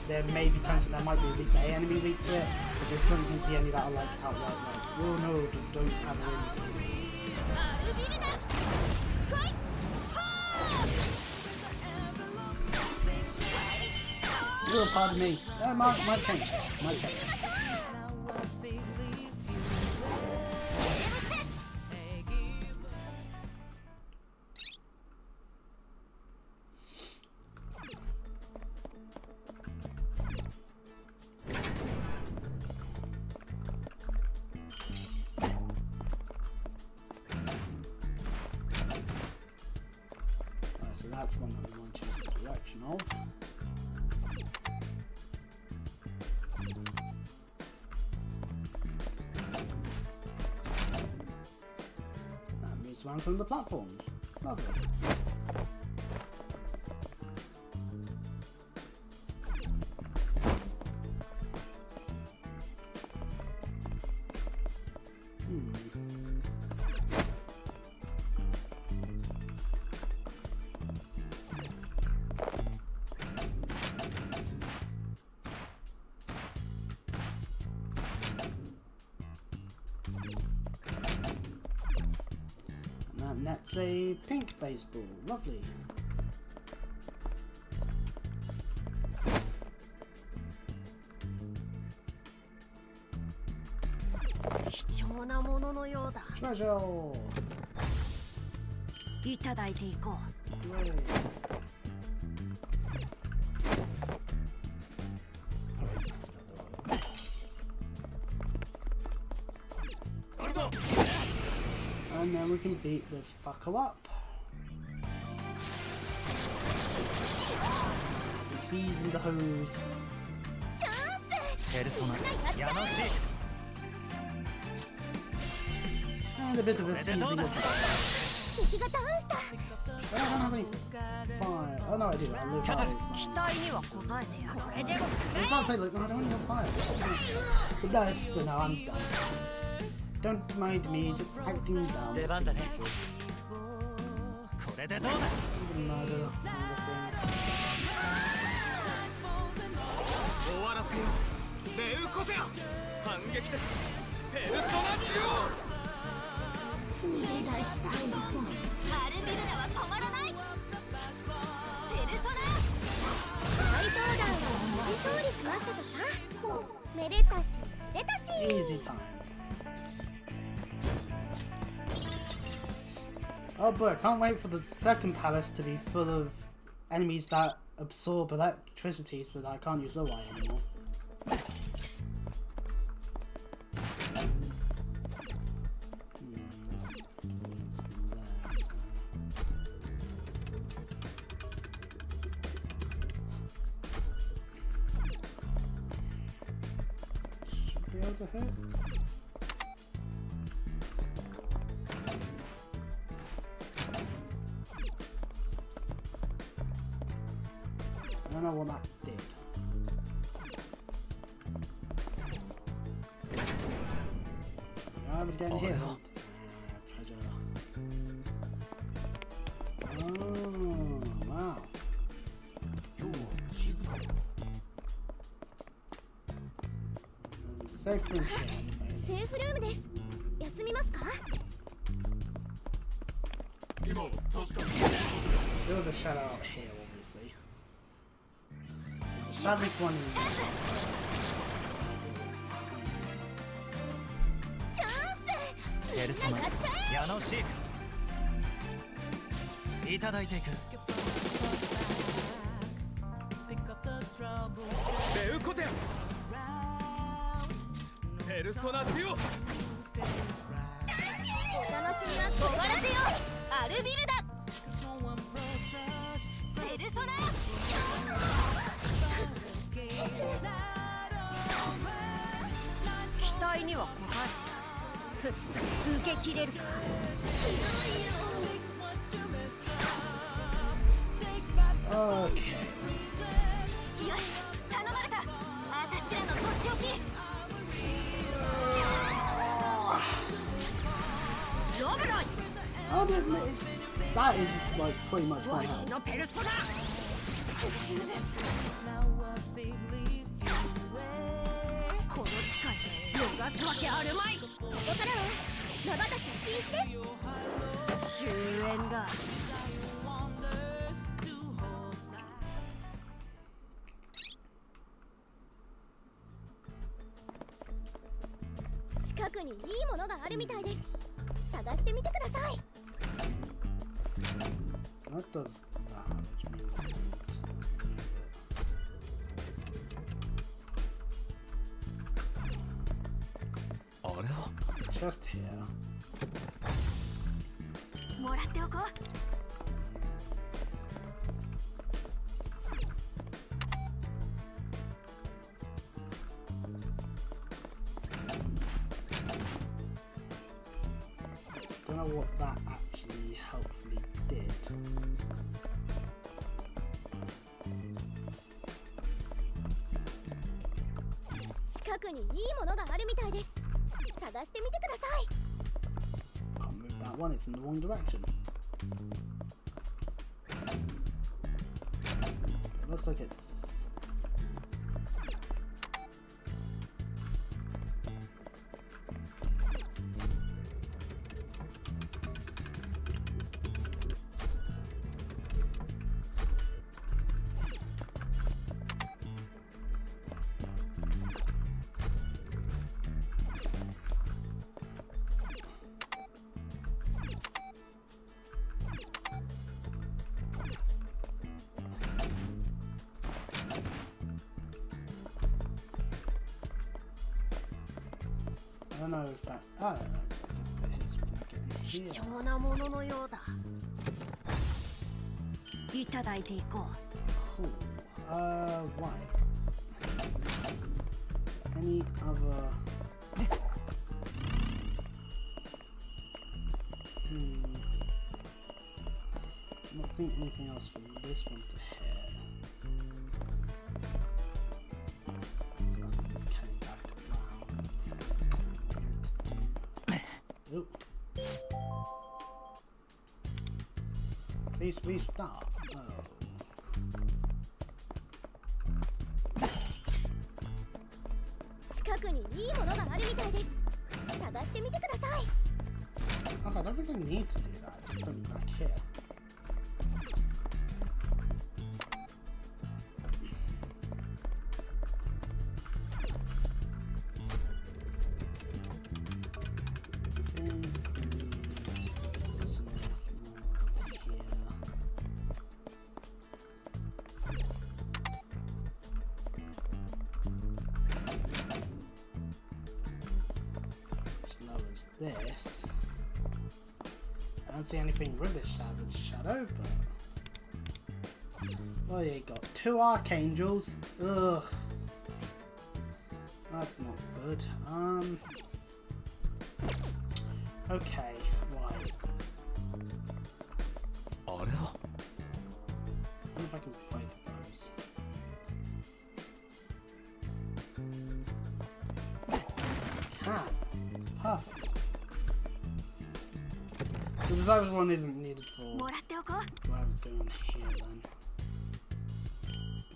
A: there may be times that there might be at least an enemy weak to it, but there doesn't seem to be any that are like outright like, oh no, don't have it in. Oh, pardon me. Might change. Might change. That's one that we want to change the direction of. That moves around some of the platforms. Lovely. That's a pink baseball. Lovely. Treasure. Yay. And then we can beat this fucker up. Some bees in the hose. And a bit of a seizing of the I don't have any fire. Oh no, I do. I live fire. I was about to say, like, no, I don't have fire. But no, I'm done. Don't mind me, just acting down.
C: こてよ反撃ですペルソナデュ
B: 逃げ出したいのアルビルダは止まらないペルソナ怪盗団は無事勝利しましたとさめでたしめでたし
A: Easy time. Oh boy, I can't wait for the second palace to be full of enemies that absorb electricity so that I can't use the wire anymore. Should be able to hit. I don't know what that did. I'm getting hit. Treasure. Oh, wow. There's a safe room here.
B: セーフルームです休みますか
A: Build a shadow out here, obviously. There's a savage one in there.
B: チャンス
C: ペルソナ
B: みんなやっちゃえ
C: 矢野シークいただいていくベウコテンペルソナデュオ
B: お楽しみは終わらせよアルビルダペルソナ期待には応える受け切れるかひどいよ
A: Okay.
B: よし頼まれた私らのとっておきロブロイ
A: I'll admit, that is like pretty much my
B: 私
A: health.
B: のペルソナ普通ですこの機会逃すわけあるまいここからは瞬き禁止です終焉だ近くにいいものがあるみたいです探してみてください
A: That does damage me. Just here.
B: もらっておこう
A: Don't know what that actually helpfully did.
B: 近くにいいものがあるみたいです探してみてください
A: Can't move that one, it's in the wrong direction. It looks like it's... I don't know if that... Ah, this bit here, so we can get in
B: 貴
A: here.
B: 重なもののようだいただいていこう
A: Cool. Why? Any other... Not seeing anything else from this one to here. So it's coming back around. Oop. Please restart. Oh.
B: 近くにいいものがあるみたいです。探してみてください。
A: Okay, I don't think I need to do that. Just put it back here. This. I don't see anything with this shadow, but oh yeah, got 2 archangels. Ugh, that's not good. Okay, right. I wonder if I can break those. Can. Perfect. So the Zyrus one isn't needed for whatever's going on here then.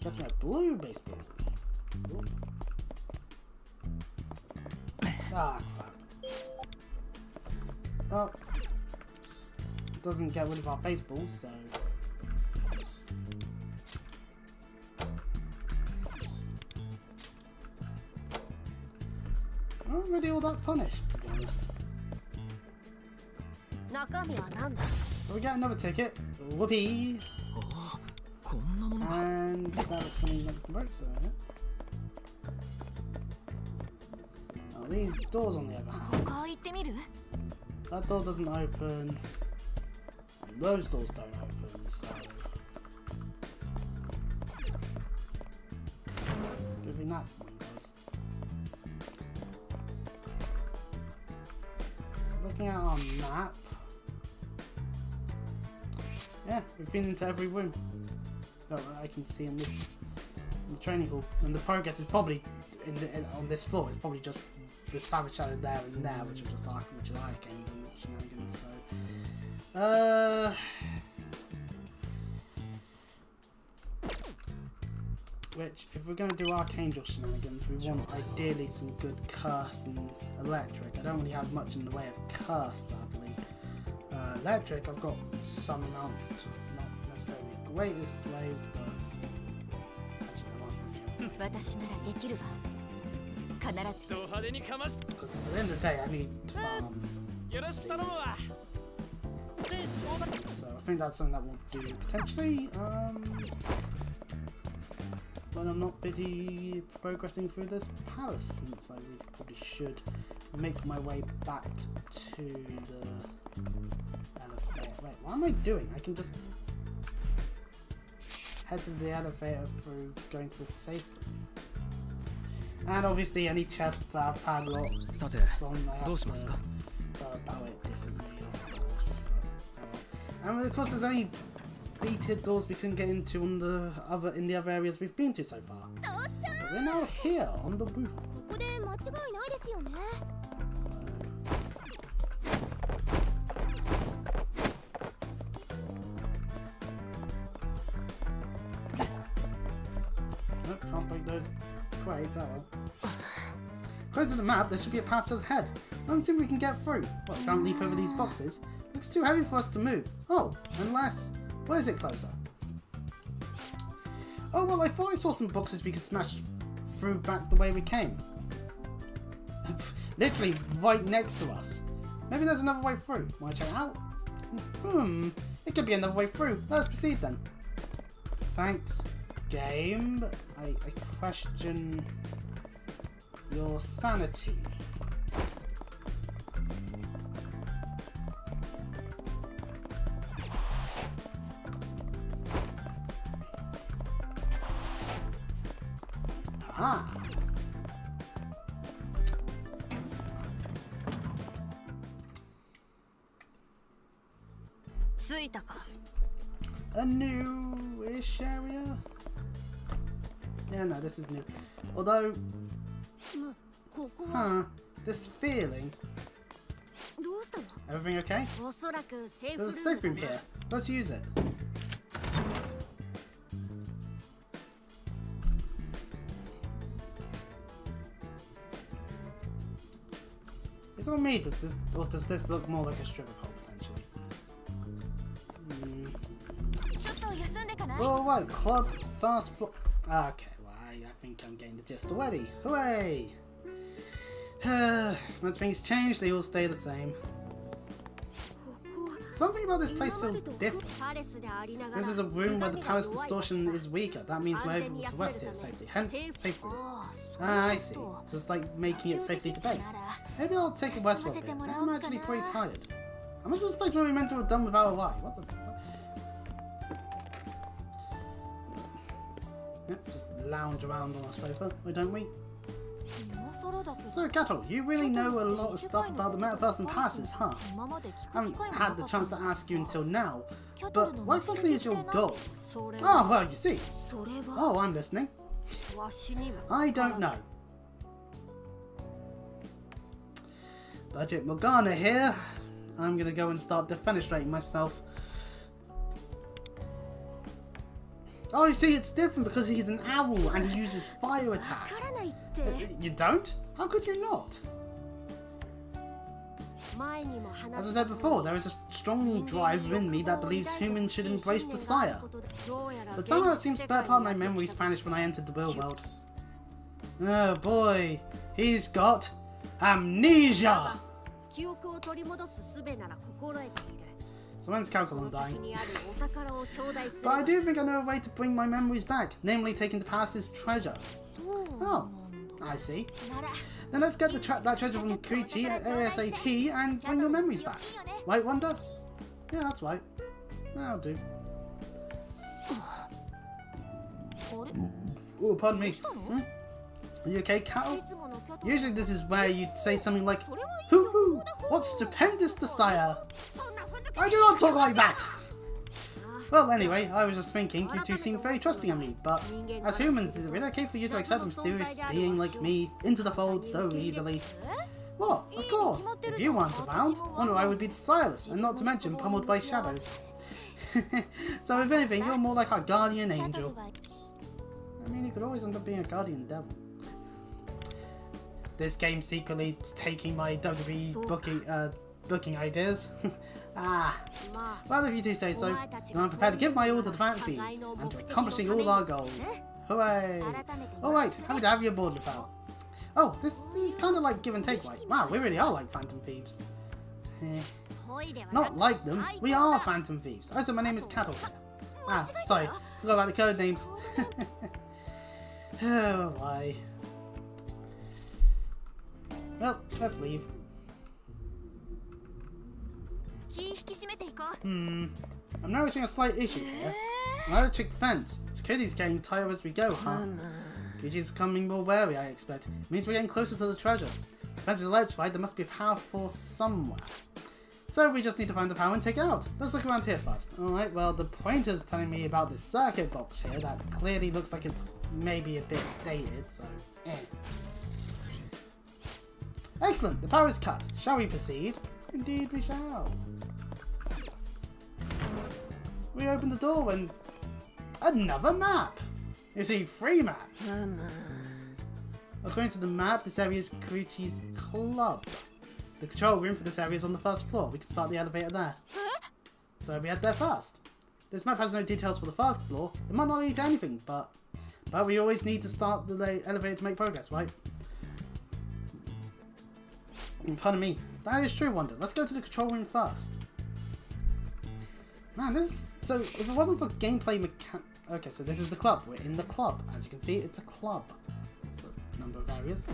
A: Guess my blue baseball. Ooh. Ah, crap. Well, it doesn't get rid of our baseballs, so... I'm not really all that punished, to be honest. So we get another ticket. Whoopee! And that was something that can break, so... Now these doors on the other hand. That door doesn't open. And those doors don't open, so... Good thing that one does. Looking at our map... Yeah, we've been into every room that I can see in this the training hall, and the progress is probably on this floor. It's probably just the Savage Shadow there and there, which are just arcane shenanigans. So, which if we're going to do Archangel shenanigans, we want ideally some good curse and electric. I don't really have much in the way of curse, sadly. Electric, I've got some amount of not necessarily greatest ways, but actually I want because at the end of the day I need to farm. So I think that's something that we'll do potentially when I'm not busy progressing through this palace, since I really probably should make my way back to the elevator. Wait, what am I doing? I can just head to the elevator through going to the safe room. And obviously any chests that have padlocks on, I have to go about it differently, of course. And of course there's only beated doors we couldn't get into on the in the other areas we've been to so far. But we're now here on the roof. Nope, can't break those crates at all. According to the map, there should be a path just ahead. Let's see if we can get through. What, can't leap over these boxes? Looks too heavy for us to move. Oh, unless... Where is it closer? Oh, well, I thought I saw some boxes we could smash through back the way we came. Literally right next to us. Maybe there's another way through. Want to check it out? It could be another way through. Let's proceed then. Thanks, game. I question your sanity. Ah. A new-ish area? Yeah, no, this is new. Although, this feeling. Everything okay? There's a safe room here. Let's use it. Is it on me? Does this look more like a stripper pole potentially? Oh, right, club fast floor. Okay, well, I think I'm getting the gist already. Hooray! Much things change, they all stay the same. Something about this place feels different. This is a room where the power's distortion is weaker. That means we're able to rest here safely. Hence, safe room. Ah, I see. So it's like making it safely to base. Maybe I'll take a rest for a bit. I'm actually pretty tired. How much of this place were we meant to have done without a lie? What the fuck? Yeah, just lounge around on our sofa, why don't we? So, Kato, you really know a lot of stuff about the metaverse and passes, huh? I haven't had the chance to ask you until now, but what exactly is your goal? Ah, well, you see. Oh, I'm listening. I don't know. Budget Morgana here. I'm gonna go and start defenestrating myself. Oh, you see, it's different because he's an owl and he uses fire attack. You don't? How could you not? As I said before, there is a strong drive within me that believes humans should embrace the Sire. But somehow it seems that part of my memories vanished when I entered the real world. Oh boy, he's got amnesia! So when's Calculon dying? But I do think I know a way to bring my memories back, namely taking the past's treasure. Oh, I see. Then let's get that treasure from Koichi ASAP and bring your memories back. Right, Wonder? Yeah, that's right. That'll do. Oh, pardon me. Are you okay, Cal? Usually this is where you'd say something like, "Hoo hoo, what's stupendous, the Sire?" I do not talk like that! Well, anyway, I was just thinking, you two seem very trusting of me, but as humans, is it really okay for you to accept a mysterious being like me into the fold so easily? Well, of course, if you weren't around, wonder I would be desireless, and not to mention pummeled by shadows. So if anything, you're more like our guardian angel. I mean, you could always end up being a guardian devil. This game secretly taking my WWE booking ideas. Ah, well, if you do say so, then I'm prepared to give my all to the fancies and to accomplishing all our goals. Hooray! Oh wait, happy to have you aboard, Lefel. Oh, this is kind of like give and take, right? Wow, we really are like Phantom Thieves. Not like them, we are Phantom Thieves. Also, my name is Cattle. Ah, sorry, forgot about the code names. Oh, why? Well, let's leave. I'm noticing a slight issue here. An electric fence. Security's getting tighter as we go, huh? Koichi's becoming more wary, I expect. It means we're getting closer to the treasure. The fence is electrified, there must be a power force somewhere. So we just need to find the power and take it out. Let's look around here first. Alright, well, the pointer's telling me about this circuit box here that clearly looks like it's maybe a bit dated, so Excellent, the power is cut. Shall we proceed? Indeed we shall. We opened the door and another map! You see, 3 maps. According to the map, this area is Koichi's club. The control room for this area is on the 1st floor. We can start the elevator there. So we head there first. This map has no details for the 1st floor. It might not lead to anything, but we always need to start the elevator to make progress, right? Pardon me. That is true, Wonder. Let's go to the control room first. Man, so if it wasn't for gameplay okay, so this is the club. We're in the club. As you can see, it's a club. So, number of areas.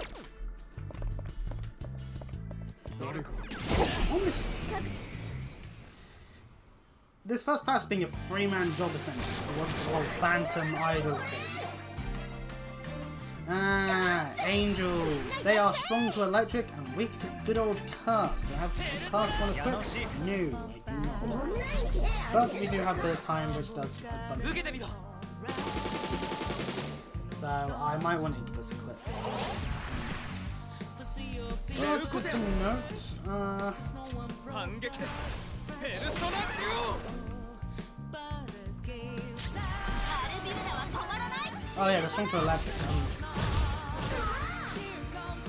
A: This first pass being a 3-man job essentially. It wasn't the whole Phantom Idol thing. Ah, angels. They are strong to electric and weak to good old cast. Do I have cast one equipped? No, I do not. But we do have the time, which does have bunch. So I might want Incubus equipped. Well, let's get some notes. Oh yeah, the strength to electric.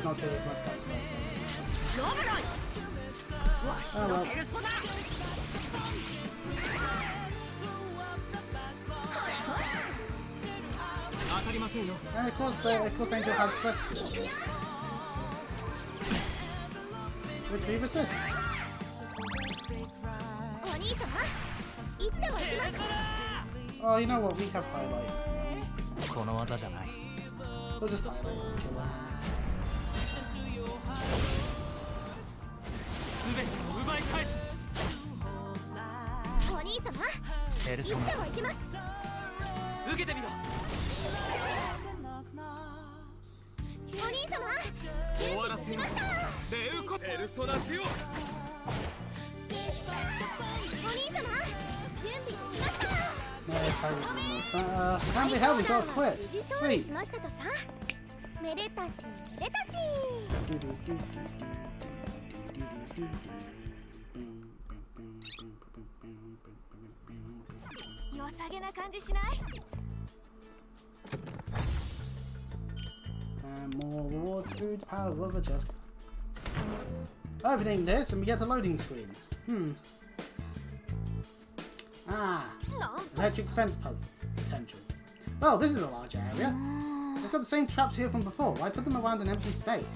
A: Not doing as much damage. Oh well. And of course Angel has press. Retrieve assist.
B: お兄様いつでも行きます
A: Oh, you know what? We have highlight.
C: この技じゃない
A: We'll just highlight. Kill that.
C: 全てを奪い返す
B: お兄様
C: ペルソ
B: いつでも行きます
C: ナ受けてみろ
B: お兄様
C: 終わらせにレウコペルソナデュオ
B: お兄様準備できました
A: No, how the hell we got quit?
B: 無事勝利
A: Sweet.
B: しましたとさめでたしめでたし 良さげな感じしない
A: And more rewards through the power of a chest. Opening this and we get the loading screen. Ah,
B: なん
A: electric fence puzzle potential. Oh, this is a large area. They've got the same traps here from before. Why put them around an empty space?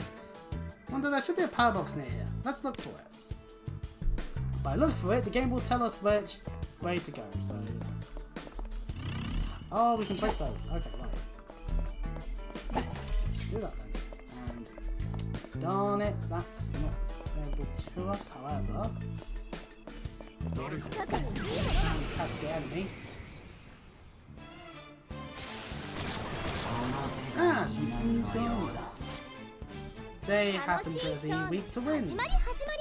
A: Wonder there should be a power box near here. Let's look for it. If I look for it, the game will tell us which way to go. So, oh, we can break those. Okay, right. Do that then. And darn it, that's not available to us. However, we
B: 近くにジー
A: can attack the enemy. Ah, some ungons. They
B: ム
A: happen
B: 楽しい
A: to be
B: 勝負
A: weak to
B: 始
A: wind
B: まり始まり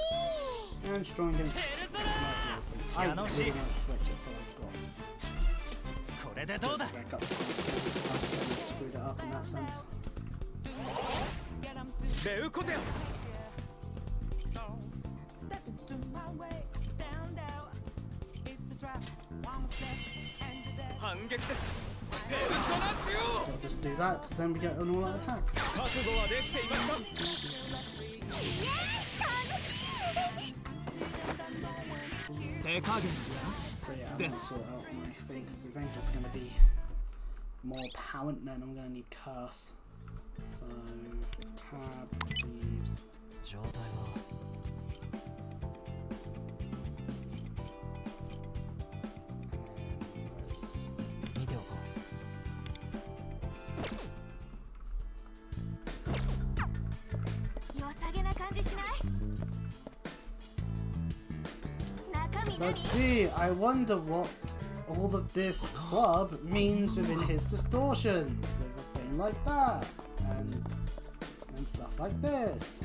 A: and strong against. I really want to switch it, so I've got
C: これでどうだ
A: this back up. I've screwed it up in that sense.
C: レウコテオ反撃ですペルソナデュ
A: I'll just do that because then we get an all-out attack.
C: オ覚悟はできていますか手加減なし
A: So yeah, I'm gonna
C: This.
A: sort out my thing because eventually it's gonna be more power and then I'm gonna need curse. So tab thieves.
C: 状態は 見ておこ
B: 良さげな感じしない中身
A: But
B: 何
A: gee, I wonder what all of this club means within his distortions with a thing like that and stuff like this.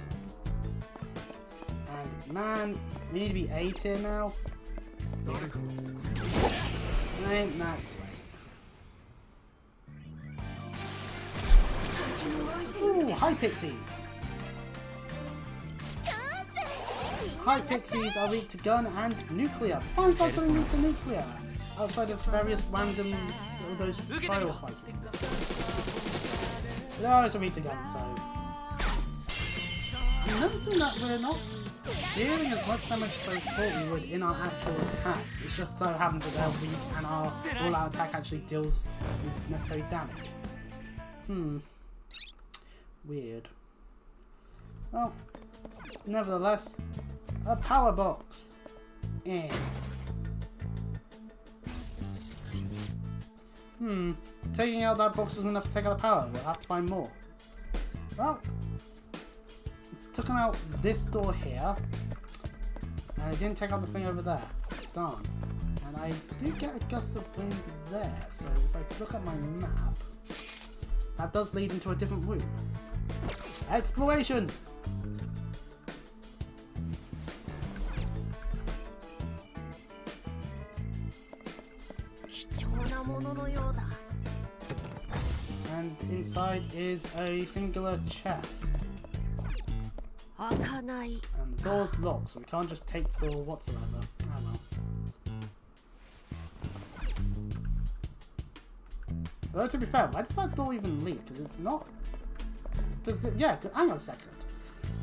A: And man, we need to be 8 here now. Ain't that great. Ooh, hi pixies. Hi pixies are weak to gun and nuclear. Fine, got something weak to nuclear. Outside of various random those trial fights. They are also weak to gun, so I'm noticing that we're not dealing as much damage as I thought we would in our actual attacks. It just so happens that they're weak and our all-out attack actually deals necessary damage. Weird. Well, nevertheless, a power box. Taking out that box was enough to take out the power. We'll have to find more. Well, it's taken out this door here, and it didn't take out the thing over there. Darn. And I did get a gust of wind there, so if I look at my map, that does lead into a different route. Exploration! And inside is a singular chest. And the door's locked, so we can't just take the door whatsoever. Oh well. Although to be fair, why does that door even lead? Because it's not... yeah, hang on a second.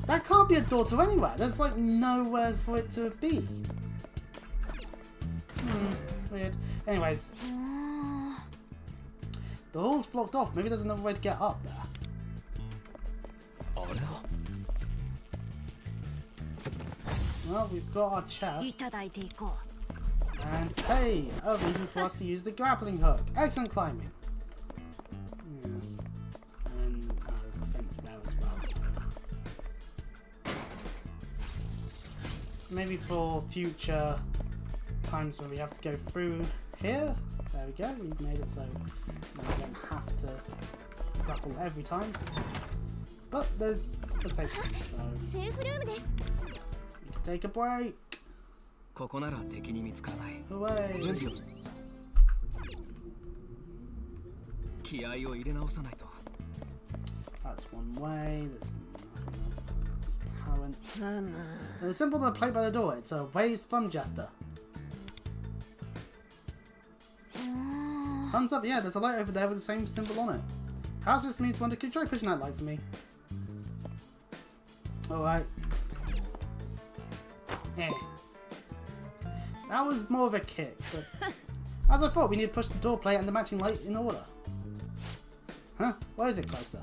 A: That can't be a door to anywhere. There's like nowhere for it to be. Weird. Anyways. The hall's blocked off. Maybe there's another way to get up there. Well, we've got our chest. And hey, a reason for us to use the grappling hook. Excellent climbing. Yes. And there's a fence there as well. Maybe for future times when we have to go through here. There we go. We've made it so we don't have to grapple every time. But there's a safety, so we can take a break. Away. That's one way. There's nothing else that's apparent. There's a symbol on the plate by the door. It's a raised thumb gesture. Thumbs up, yeah, there's a light over there with the same symbol on it. How's this means wonder? Could you try pushing that light for me? Alright. Yeah. That was more of a kick, but as I thought, we need to push the door plate and the matching light in order. Huh? Why is it closer?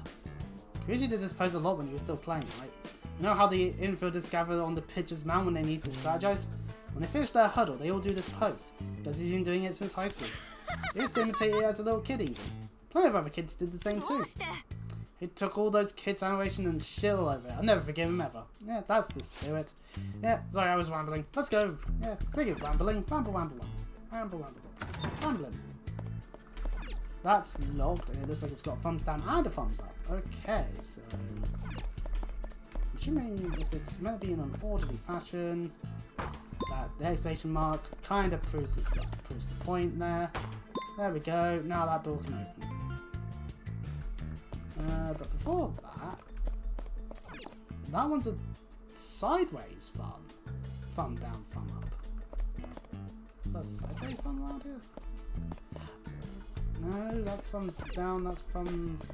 A: Koichi did this pose a lot when he was still playing, right? You know how the infielders gather on the pitcher's mound when they need to strategize? When they finish their huddle, they all do this pose, because he's been doing it since high school. He used to imitate it as a little kid even. Plenty of other kids did the same too. He took all those kids' animation and shit all over it. I'll never forgive him ever. Yeah, that's the spirit. Yeah, sorry, I was rambling. Let's go. Yeah, speaking of rambling, rambling. That's locked, and it looks like it's got a thumbs down and a thumbs up. Okay, so I'm assuming if it's meant to be in an orderly fashion, that the exclamation mark kind of proves the point there. There we go. Now that door can open. But before that one's a sideways thumb. Thumb down, thumb up. Is that a sideways thumb around here? No, that's thumbs down, that's thumbs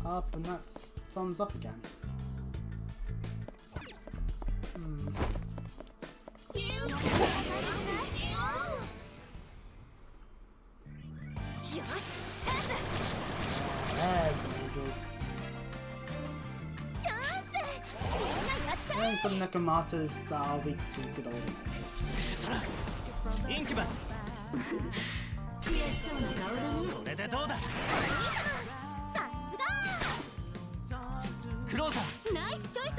A: up, and that's thumbs up again. There's some angels. And some Nekomatas that are weak to good old Incubus.
B: Nice choice.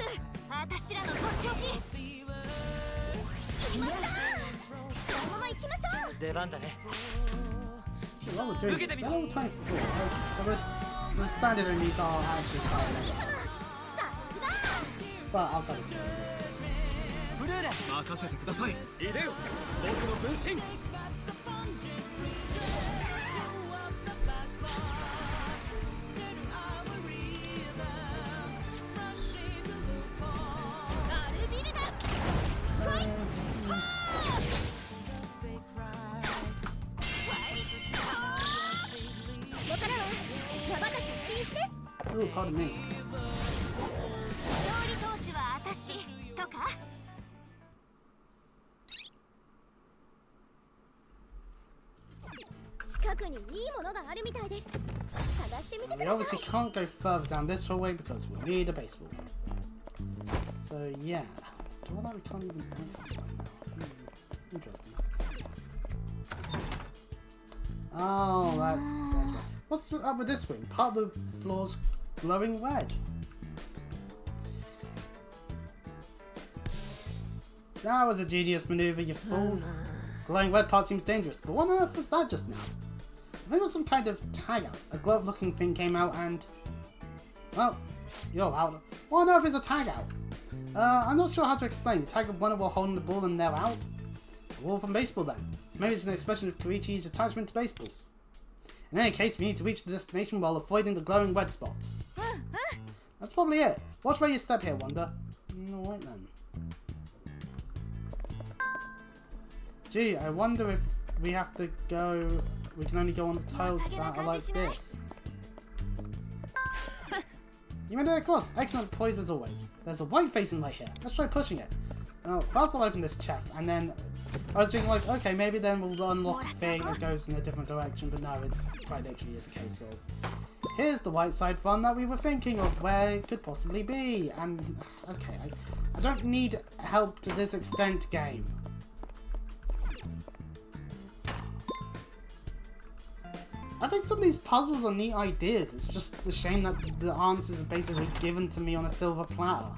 A: What we're doing is level 24. So the standard enemies are actually higher levels. But outside of the oh, pardon me. We obviously can't go further down this hallway because we need a baseball. So yeah, door that we can't even access right now. Interesting. Oh, that's right. What's up with this wing? Part of the floor's glowing red. That was a genius maneuver, you fool. Glowing red part seems dangerous, but what on earth was that just now? I think it was some kind of tag out. A glove-looking thing came out and... well, you're out. What on earth is a tag out? I'm not sure how to explain. The tag of one while holding the ball and they're out. A wall from baseball then. So maybe it's an expression of Koichi's attachment to baseball. In any case, we need to reach the destination while avoiding the glowing red spots. That's probably it. Watch where you step here, Wanda. Alright then. Gee, I wonder if we have to go... we can only go on the tiles that are like this. You made it across. Excellent poise as always. There's a white facing light here. Let's try pushing it. Now, first I'll open this chest, and then I was thinking like, okay, maybe then we'll unlock the thing and it goes in a different direction, but no, it quite literally is a case of, here's the white side fun that we were thinking of where it could possibly be. And, okay, I don't need help to this extent, game. I think some of these puzzles are neat ideas. It's just a shame that the answers are basically given to me on a silver platter.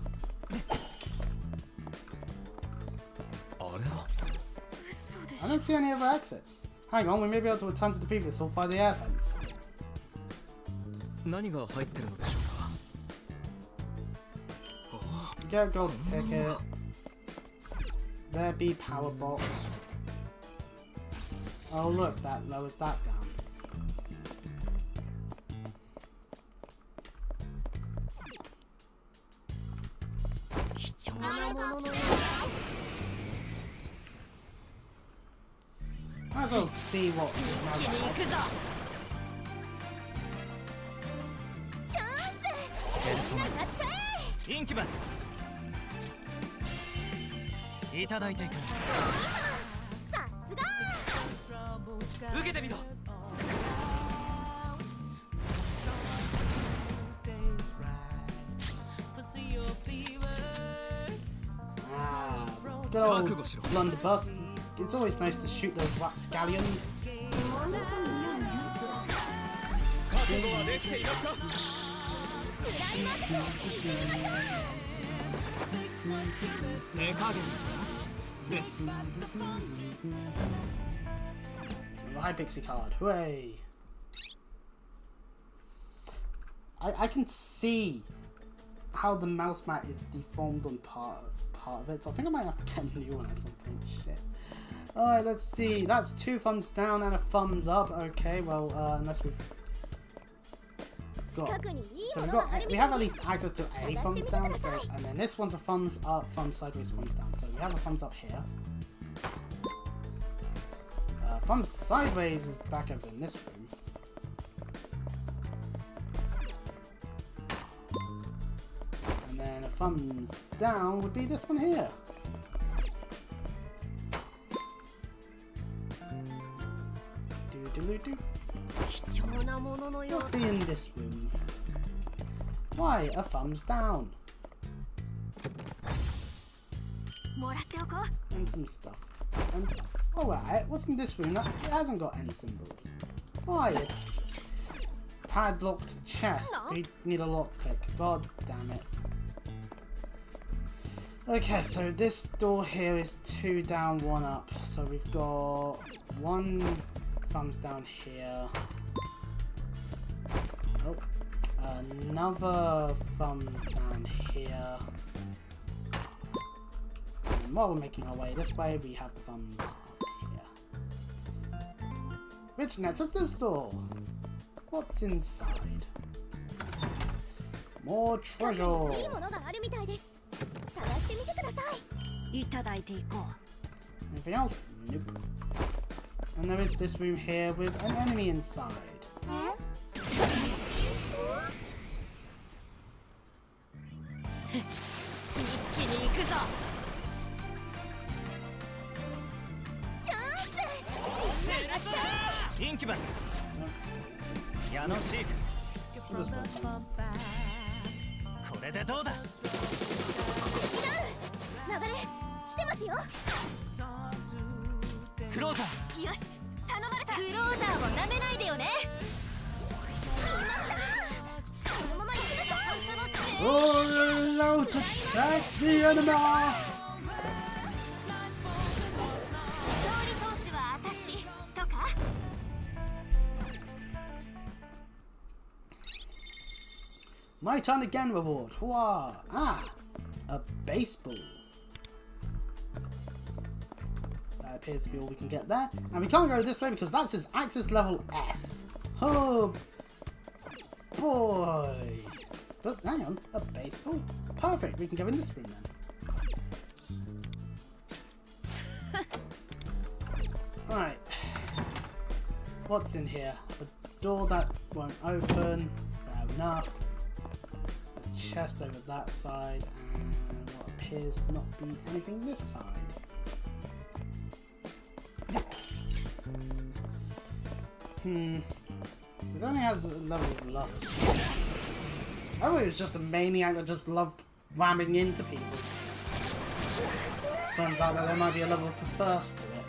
A: I don't see any other exits. Hang on, we may be able to return to the previous hall via the air vents. Get a gold ticket. There be power box. Oh look, that lowers that down. Might as well see what good old blunderbuss. It's always nice to shoot those rapscallions. A high pixie card, hooray! I can see how the mouse mat is deformed on part of it, so I think I might have to get a new one at some point. Shit. Alright, let's see. That's 2 thumbs down and a thumbs up. Okay, well, unless we've got... So we have at least access to a thumbs down, so, and then this one's a thumbs up, thumbs sideways, thumbs down. So we have a thumbs up here. Thumbs sideways is back over in this room. And then a thumbs down would be this one here. What'll be in this room? Why, a thumbs down. And some stuff. And, alright, what's in this room? It hasn't got any symbols. Why? Padlocked chest. We need a lockpick. God damn it. Okay, so this door here is 2 down, 1 up. So we've got 1 thumbs down here. Oh, another thumbs down here. And while we're making our way this way, we have the thumbs up here. Which nets us this door? What's inside? More treasure! Anything else? Nope. And there is this room here with an enemy inside. Oh, out attack the enemy! My turn again reward. Hurrah! Ah! A baseball. That appears to be all we can get there. And we can't go this way because that's his access level S. Oh boy! But hang on, a baseball? Perfect, we can go in this room then. Alright. What's in here? A door that won't open. Fair enough. chest over that side and what appears to not be anything this side. So it only has a level of lust. I thought it was just a maniac that just loved ramming into people. Turns out that there might be a level of thirst to it.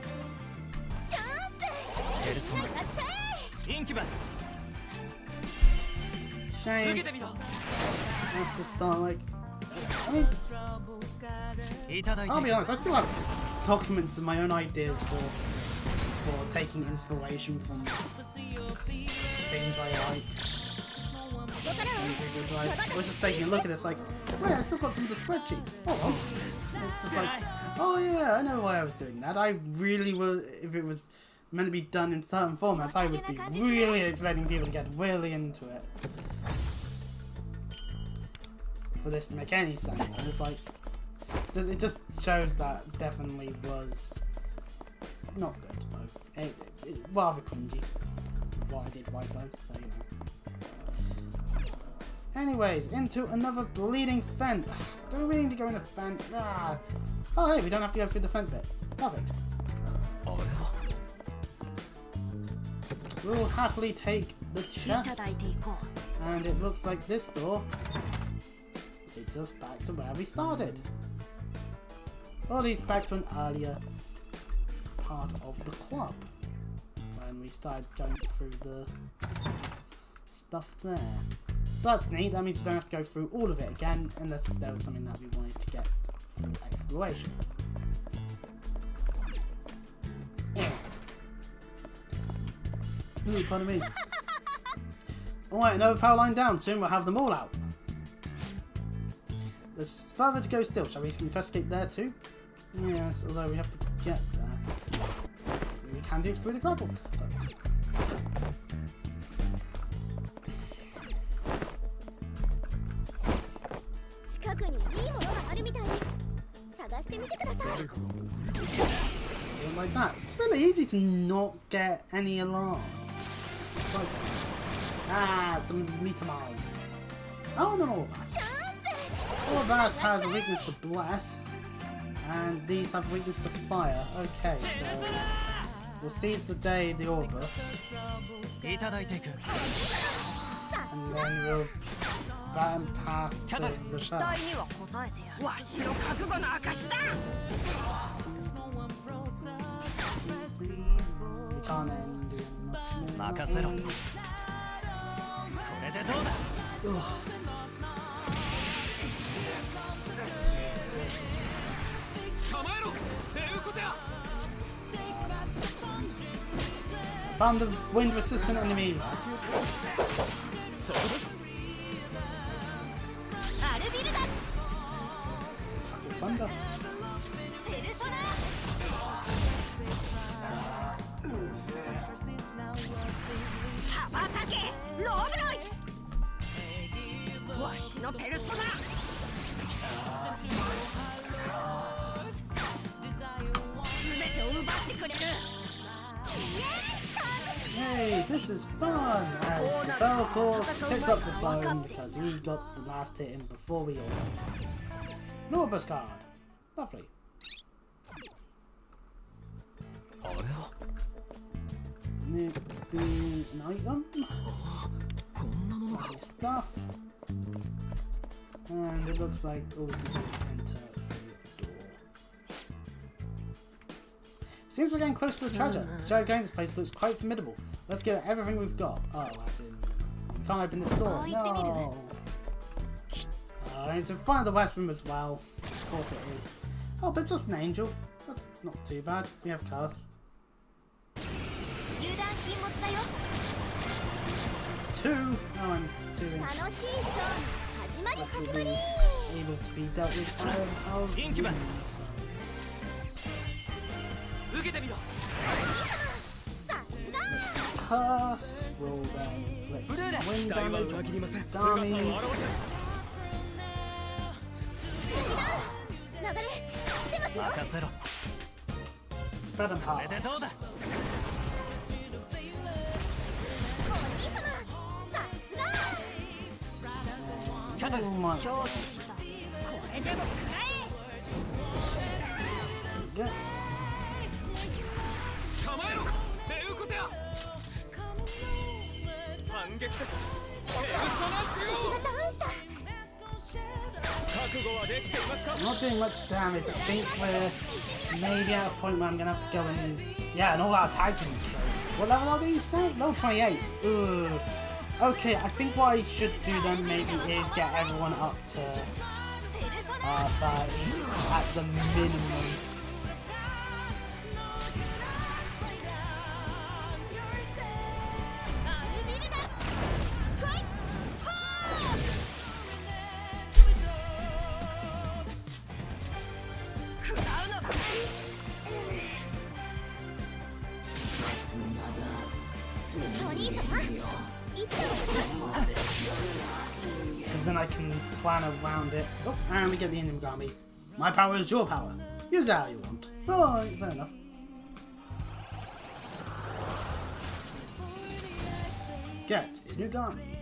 A: Shame. Has to start like. I mean, I'll be honest. I still have documents of my own ideas for taking inspiration from things I like. I was just taking a look at this, like, wait, I still got some of the spreadsheets. Oh, well. It's just like, oh yeah, I know why I was doing that. I really will. If it was meant to be done in certain formats, I would be really expecting people to get really into it. For this to make any sense, and it's like, it just shows that definitely was not good though. Rather cringy. What I did right though, so you know. Anyways, into another bleeding vent. Do we need to go in a vent? Ah. Oh hey, we don't have to go through the vent bit. Perfect. We'll happily take the chest. And it looks like this door leads us back to where we started. Or at least back to an earlier part of the club. When we started going through the stuff there. So that's neat, that means we don't have to go through all of it again, unless there was something that we wanted to get through exploration. Yeah. Ooh, pardon me. Alright, another power line down, soon we'll have them all out. There's further to go still, shall we investigate there too? Yes, although we have to get there. We can do it through the grapple. Like that. It's really easy to not get any alarm. Ah, some metamals. Oh no, all of us has a weakness to bless, and these have weakness to fire. Okay, so we'll seize the day the Orbus, and then we'll baton pass to the first. We can't end in much more. Found the wind resistant enemies. Thunder. Hey, this is fun! As the bell, of course, picks up the phone because he got the last hit in before we all went. Norbus card. Lovely. Be an item. Stuff. And it looks like all we can do is enter through a door. Seems we're getting close to the treasure. The treasure going this place looks quite formidable. Let's give it everything we've got. Oh, as in, we can't open this door. No. It's in front of the West Room as well. Of course it is. Oh, but it's just an angel. That's not too bad. We have cars. 2. Oh, I'm 2 inches. Able to be dealt with. Pass. Roll down. Flip. Wind damage. Dummies. Bread and pie. Oh my.
B: 承知したこれでも食らえ
A: Yeah.
C: 構えろレウコテア反撃ですペルソナ
B: 敵がダウンした
C: 覚悟はできていますか
A: I'm not doing much damage. I think we're maybe at a point where I'm gonna have to go and yeah, an all-out tag team show. What level are these now? Level 28. Ooh. Okay, I think what I should do then maybe is get everyone up to 30 at the minimum. Because then I can plan around it. Oh, and we get the Inugami. My power is your power. Use it how you want. Oh, fair enough. Get Inugami.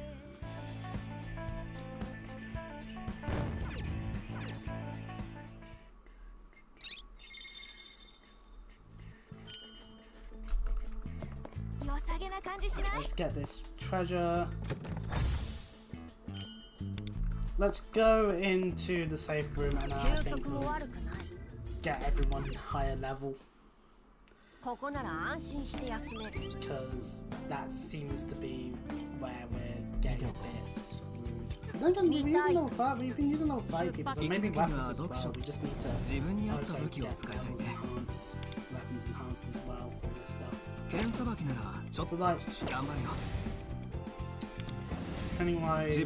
A: Let's get this treasure. Let's go into the safe room and I think we'll get everyone higher level. Because that seems to be where we're getting a bit screwed. Then again, we're using level 5, we've been using level 5 people, so maybe weapons as well. We just need to also get weapons enhanced as well for this stuff. So like, training wise, the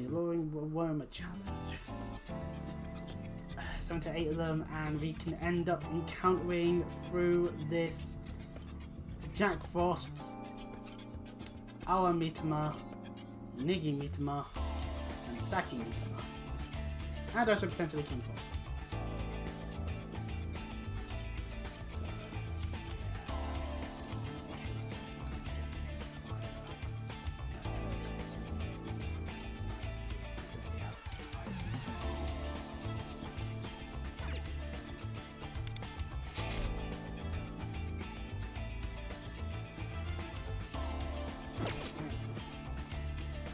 A: Alluring Wormer challenge. 7 to 8 of them, and we can end up encountering through this Jack Frost's Awa Mitama, Niggy Mitama, and Saki Mitama. And also potentially King Frost.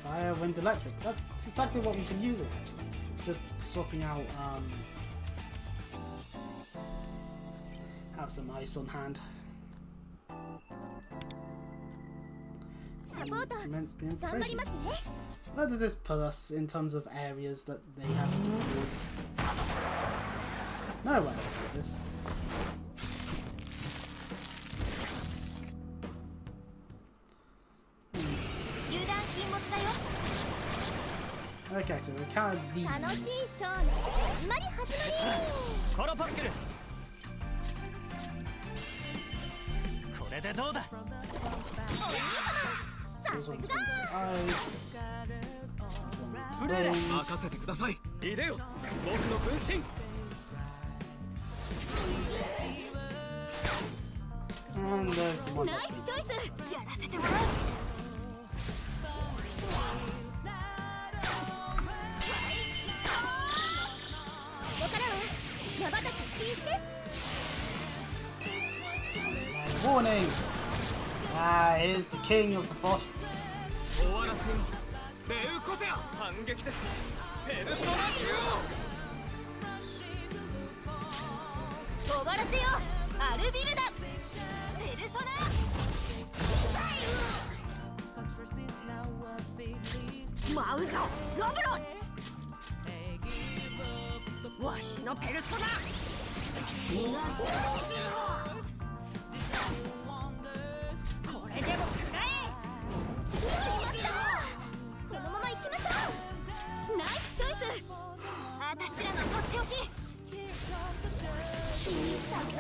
A: Fire, wind, electric. That's exactly what we can use it actually. Just swapping out, have some ice on hand. And commence the infiltration. Where does this put us in terms of areas that they have to do towards? Nowhere. This. Okay, so we can't leave. So this one's going to ice. And there's the one that's warning! Here's the king of the Frosts.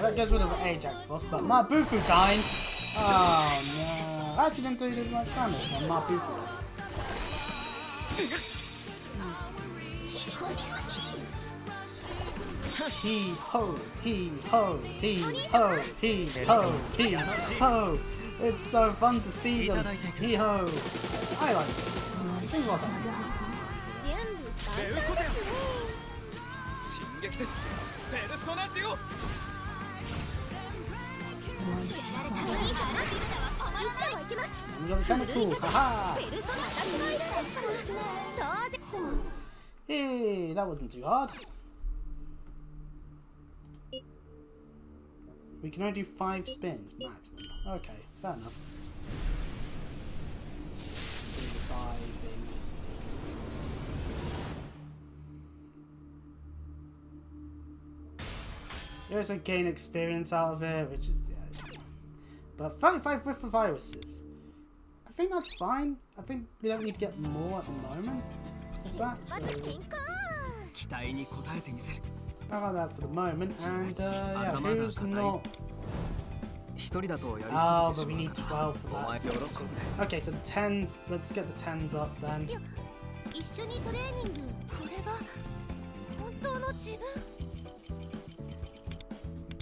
A: That gets rid of Ajax Frost, but Mabufu dying. Oh no. Actually didn't do much damage on Mabufu. He ho, he ho, he ho, he ho, he ho. It's so fun to see them. Hee-ho! I like it. Sing what I
B: 準備
C: レウコテア進撃ですペルソナデュオ
A: We got the center tool. Haha!
B: ペルソナ私の色ですから当然
A: Hey, that wasn't too hard. We can only do 5 spins maximum. Okay, fair enough. You also gain experience out of it, which is, yeah. But 35 with the viruses. I think that's fine. I think we don't need to get more at the moment. Is that? So,
C: 期待に応えてみせる
A: how about that for the moment? And yeah, who's not?
C: 一人だとやり
A: Oh,
C: す
A: but
C: ぎ
A: we
C: て
A: need
C: しまう
A: 12 for
C: お前
A: that.
C: 喜んで
A: Okay, so the 10s. Let's get the 10s up then.
B: 一緒にトレーニングこれが本当の自分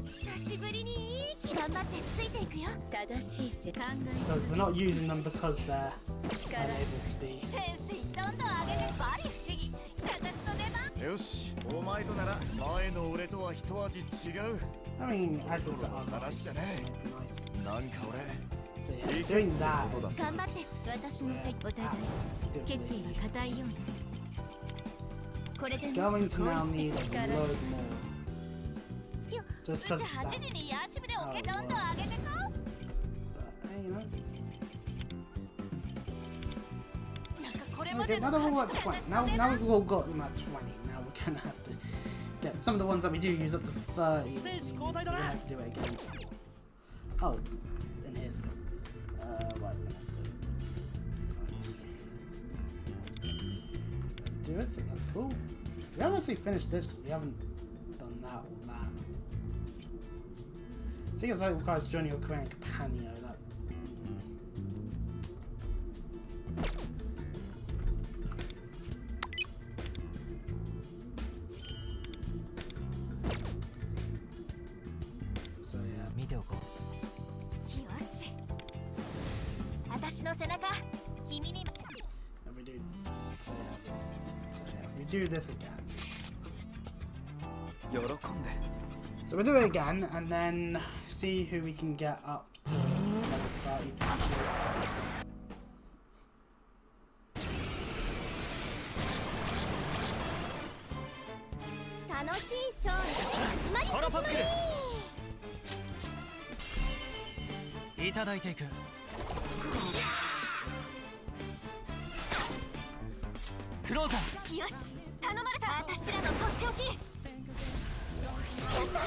B: 久しぶりにいい気頑張ってついていくよ正しい考
A: Because we're not using them because they're unable to be.
B: センスどんどん上げてバリ不思議私の出番
C: よしお前となら前の俺とは一味違う
A: I mean, adding to other
C: 話だね
A: nice.
C: なんか
A: So yeah, doing that
B: 頑張って私の手お互い
A: is
B: 決意
A: definitely
B: は固いようだこれで
A: going to now need a
B: 力
A: load more.
B: よ
A: Just because
B: 8時にヤシブでオケどんどん上げてこ
A: But, hey, you know.
B: なんかこれま
A: Okay,
B: で
A: now
B: の
A: that we're
B: 8
A: at
B: 時
A: 20. Now we've all got them at 20. Now we're gonna have to get some of the ones that we do use up to 30. So we're gonna have to do it again. Oh, and here's the. Right, we're gonna have to do it, so that's cool. We haven't actually finished this because we haven't done that or that. Seeing as that requires joining your Korean companion, that. So yeah.
C: 見ておこう
B: よし私の背中君に
A: If we do, so yeah, if we do this again.
C: 喜んで
A: So we'll do it again and then see who we can get up to level 30.
B: 楽しいショーの始まり
C: ハラパック
D: いただいていく。クローザー。
B: よし頼まれた私らのとっておきやった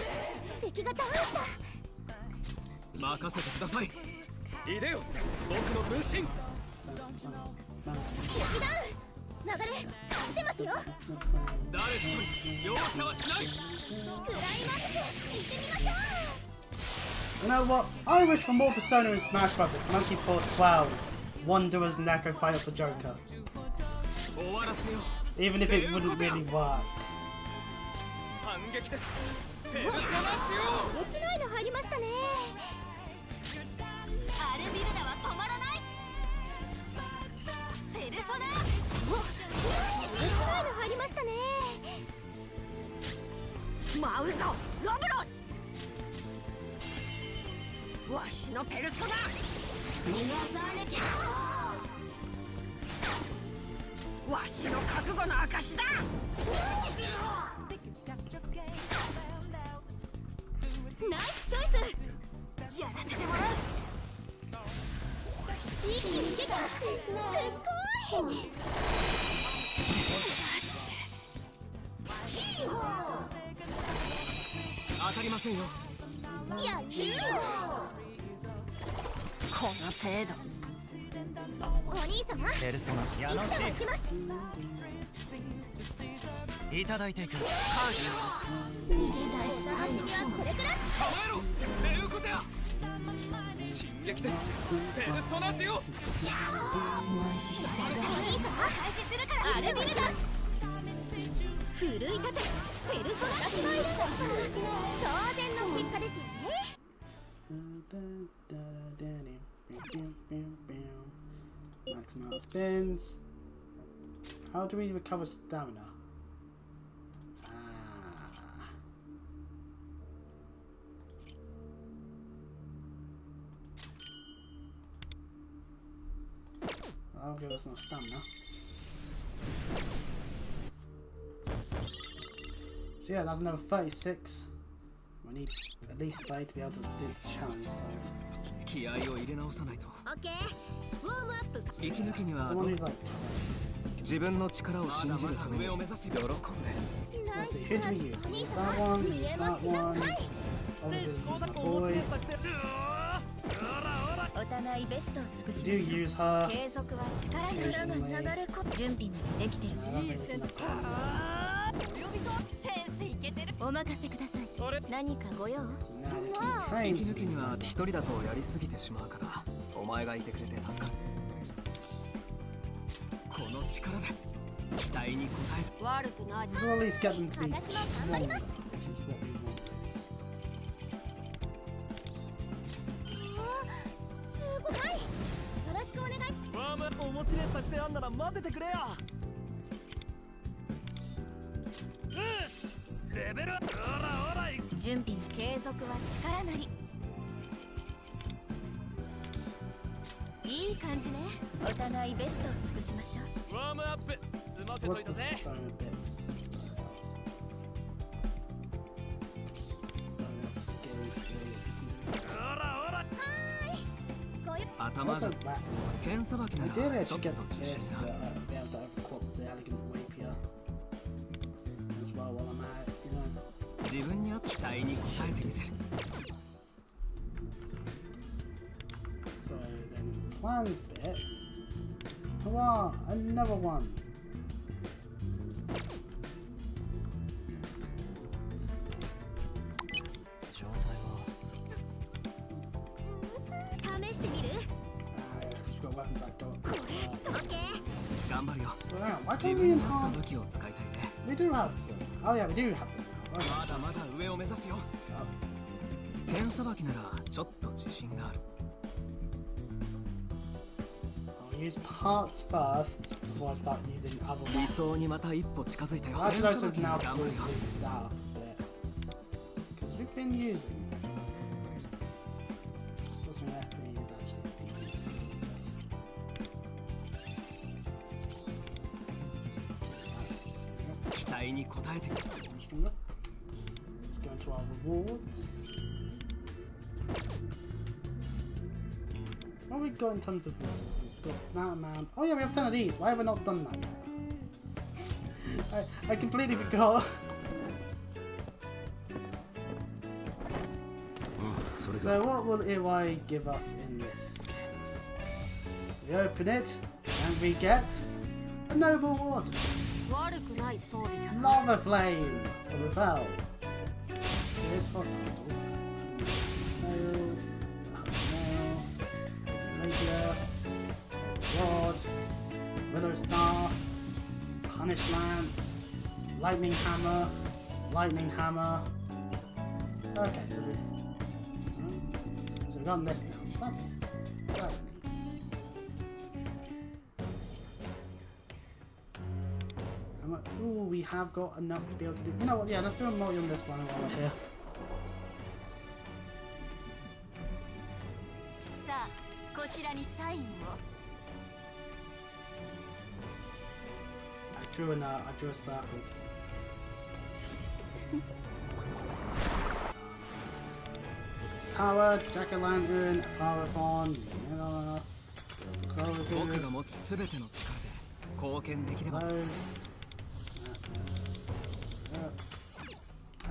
B: 敵がダウンした
C: 任せてくださいいでよ僕の分身
B: 敵ダウン流れ来てますよ
C: 誰一人容赦はしない
B: クライマックス行ってみましょう
A: You know what? I wish for more Persona in Smash Brothers. Monkey Paw 12s. Wanderers and Echo fight for Joker.
C: 終わらせよ
A: Even if it wouldn't really work.
C: 反撃ですペルソナってよ
B: 別の間入りましたねアルビルダは止まらないペルソナお別の間入りましたね舞うぞロブロンわしのペルソナ逃がされちゃうわしの覚悟の証だナイスチョイスやらせてもらう一気に出たすっごい
C: 当たりませんよ
B: やるこの程度お兄様
D: ペルソナ。やのし
B: 行きます
D: い。いただいていく。
B: 逃げ出した足にはこれくらい
C: 構えろレウコテア進撃ですペルソナってよ
B: お兄様開始するからアルビルダ奮い立てペルソナ私のいるんだ当然の結果ですよね
A: Max amount of spins. How do we recover stamina? I'll give us enough stamina. So yeah, that's another 36. We need at least 30 to be able to do the challenge, so...
C: 気合を入れ直さないと。
B: オッケー。ウォームアップ。
C: 息抜きには
A: Someone who's like...
C: 自分の力を信じるために喜んで。
A: Let's see, who do we use? Use that one, use that one. Obviously use my boy.
B: お互いベストを尽くし
A: Do
B: ましょう。
A: use her.
B: 継続は力になる流れこ準備ならできてる。
A: I don't think we can have
B: お任せください。何かご用？
A: So now we can train
C: 息抜
A: to
C: きに
A: use
C: は
A: that.
C: 一人だとやりすぎてしまうからお前がいてくれて助かる。この力で期待に応える。
B: 悪くない。
A: This will at least get them to be stronger, which is what we want.
B: すごい。よろしくお願い。
C: わあ、面白い作戦あんなら混ぜてくれよ。レベルオラオラ。
B: 準備の継続は力なり。いい感じね。お互いベストを尽くしましょう。
C: ワームアップ済ませと
A: What's
C: いた
A: the
C: ぜ。
A: so bits? Skills.
C: オラオラ。
B: ごよ。
C: 頭
A: Also,
C: が
A: back.
C: 剣さばきな
A: I
C: ら
A: did
C: ちょ
A: actually
C: っ
A: get
C: と自
A: this,
C: 信が。
A: be able to overclock the elegant rapier as well while I'm at it, you know.
C: 自分に合った期待に応えてみせる。
A: So then in the plans bit, hurrah, another one.
D: 状態は
B: 試してみる？
A: Because you've got weapons that go up.
B: オッケー。
C: 頑張るよ。
A: Well, hang on, why
C: 自
A: can't
C: 分
A: we
C: に合った武器
A: enhance?
C: を使いたいね。
A: We do have them. Oh yeah, we do have them now.
C: まだまだ上を目指すよ。剣さばきならちょっと自信がある。
A: I'll use parts first before I start using other
C: 理
A: weapons.
C: 想にまた一歩近づいたよ。
A: I
C: 剣
A: should
C: さば
A: also
C: き
A: now
C: なら頑張
A: boost
C: るよ。
A: that up a bit. Because we've been using. This one actually is actually.
C: 期待に応えてくれ。
A: Stronger. Let's go into our rewards. What have we got in terms of resources? We've got that amount. Oh yeah, we have 10 of these. Why have I not done that yet? I completely forgot. So what will EY give us in this case? We open it and we get a noble reward.
B: 悪くない装備だ。
A: Lava flame for the Vel. Here's first nail. Rapier. Rod. Willow staff. Punish lance. Lightning hammer. Lightning hammer. Okay, so we've got this now. So that's neat. Ooh, we have got enough to be able to do. You know what? Yeah, let's do a multi on this one while we're here.
B: さあ、こちらにサインを。
A: I drew a circle. Tower, jack-o'-lantern, parathon,
C: 僕が持つすべての力で貢献できれば。
A: those. Okay.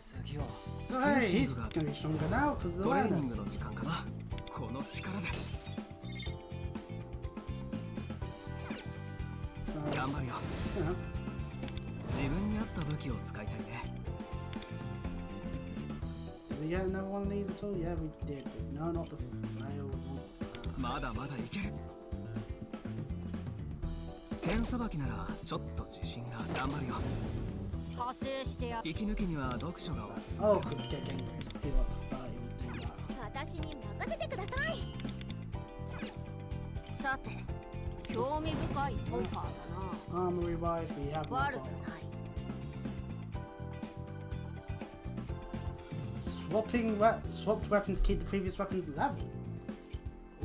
D: 次は
A: So hey, he's gonna be stronger now because of the
C: トレーニン
A: awareness.
C: グの時間かな。この力で
A: So,
C: 頑張るよ。
A: you know,
C: 自分に合った武器を使いたいね。
A: did we get another one of these at all? Yeah, we did. But no, not the fail one.
C: まだまだいける。剣さばきならちょっと自信が。頑張るよ。
B: 派生してやる。
C: 息抜きには読書がおすすめ。
A: Oh, because get angry. If you want to fight, you do that.
B: 私に任せてください。さて、興味深いトンファーだ
A: Armory wise, we have
B: な。
A: no
B: 悪く
A: problem.
B: ない。
A: Swapped weapons keep the previous weapons level.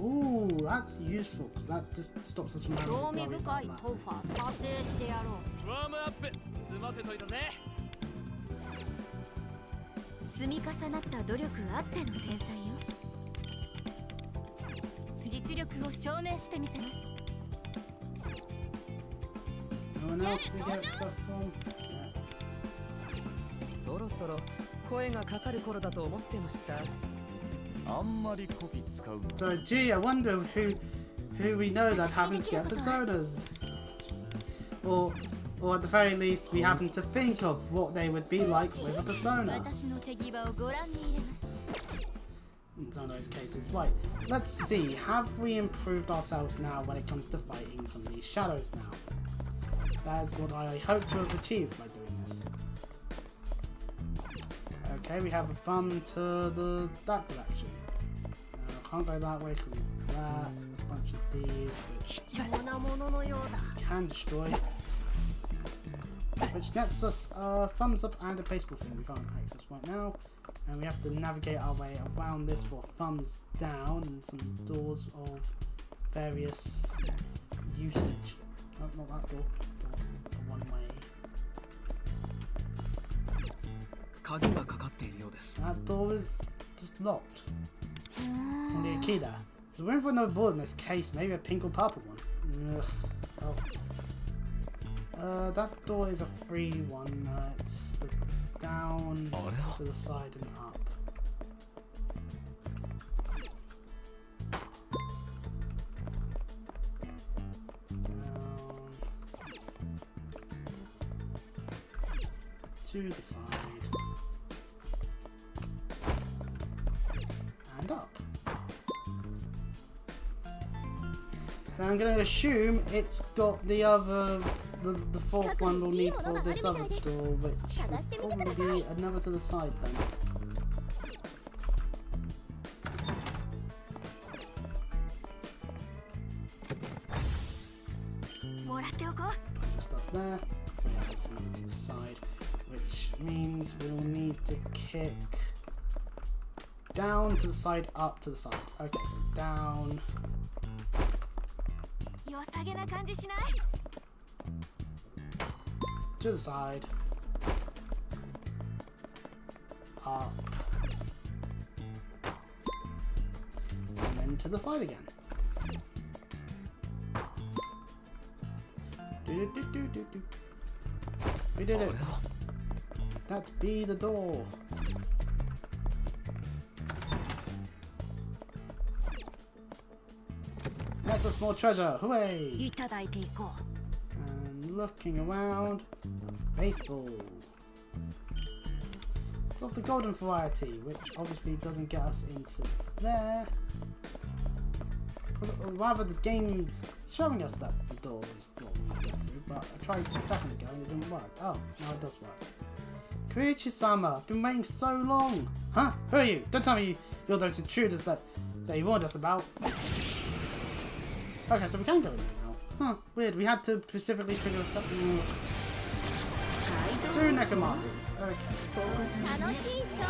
A: Ooh, that's useful because that just stops us from having to
B: 興味
A: worry
B: 深
A: about
B: い
A: that.
B: トンファー派生してやろう。
C: ウォームアップ済ませといたぜ。
B: 積み重なった努力あっての天才よ。実力を証明してみせます。
A: No one else we get stuff from? Yeah.
E: そろそろ声がかかる頃だと思ってました。
D: あんまりコピ使うの
A: So, gee, I wonder who we know that happens to get personas. Or at the very least, we happen to think of what they would be like with a persona.
B: 私の手際をご覧に入れます。
A: In some of those cases. Right, let's see. Have we improved ourselves now when it comes to fighting some of these shadows now? That is what I hope to have achieved by doing this. Okay, we have a thumb to that direction. Can't go that way because that. There's a bunch of these which
B: 貴重なもののようだ。
A: can destroy. Which gets us a thumbs up and a baseball thing we can't access right now. And we have to navigate our way around this for thumbs down and some doors of various usage. Oh, not that door. Door's a one way.
C: 鍵がかかっているようです。
A: That door is just locked. Only a key there. So we're in for another bullet in this case. Maybe a pink or purple one. Ugh. Oh. That door is a free one. It's the down to the side and up. Down to the side and up. So I'm going to assume it's got the other, the fourth one we'll need for this other door, which will probably be another to the side then. Put your stuff there, so that's another to the side, which means we'll need to kick down to the side, up to the side. Okay, so down.
B: 良さげな感じしない？
A: To the side, up, and then to the side again. Do. We did it. That be the door. That's a small treasure. Hooray!
B: いただいていこう。
A: And looking around, baseball. It's of the golden variety, which obviously doesn't get us into there. Or rather, the game's showing us that the door is not going through, but I tried a second ago and it didn't work. Oh, now it does work. Koichi-sama, I've been waiting so long. Huh? Who are you? Don't tell me you're those intruders that you warned us about. Okay, so we can go in now. Huh, weird. We had to specifically trigger a couple. Two Necromartins. Okay.
B: 楽しいショーの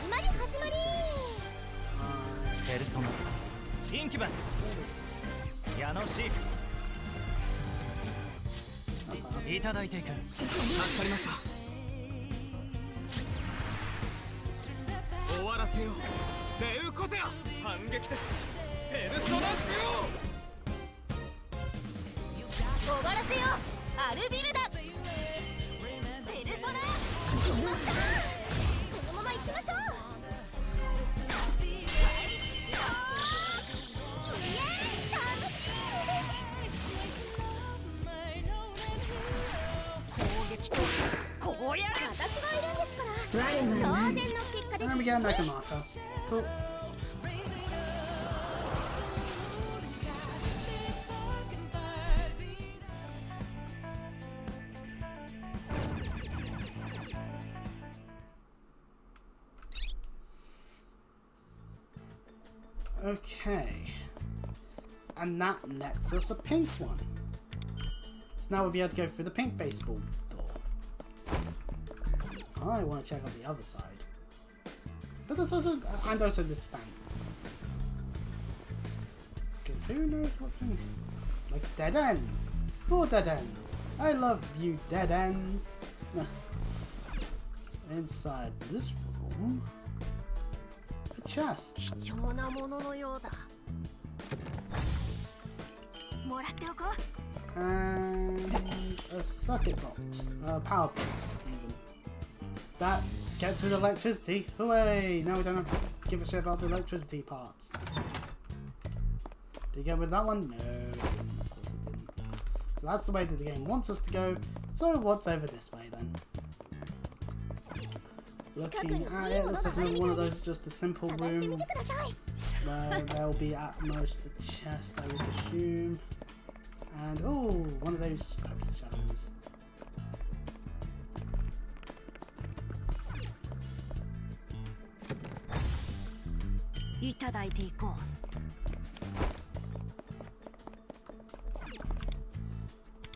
B: 始まり始まり。
D: ペルソナインキュバス矢野シークいただいていく。
C: 助かりました。終わらせよう。デウコテア反撃です。ペルソナスよ。
B: 終わらせよアルビルダ。ペルソナ。決まった。このまま行きましょう。イエーイ楽しい。攻撃とこうやる。私がいるんですから。当然の結果です。
A: And then we get a Necromarter. Cool. Okay. And that nets us a pink one. So now we'll be able to go through the pink baseball door. I want to check out the other side. But there's also, and also this fan. Because who knows what's in here? Like dead ends. More dead ends. I love you dead ends. Inside this room, a chest.
B: 貴重なもののようだ。もらっておこう。
A: And a circuit box, a power box even. That gets rid of electricity. Hooray! Now we don't have to give a shit about the electricity parts. Did you get rid of that one? No, it didn't. Of course it didn't. So that's the way that the game wants us to go. So what's over this way then? Looking at it, looks like another one of those, just a simple room where there'll be at most a chest, I would assume. And oh, one of those types of shadows.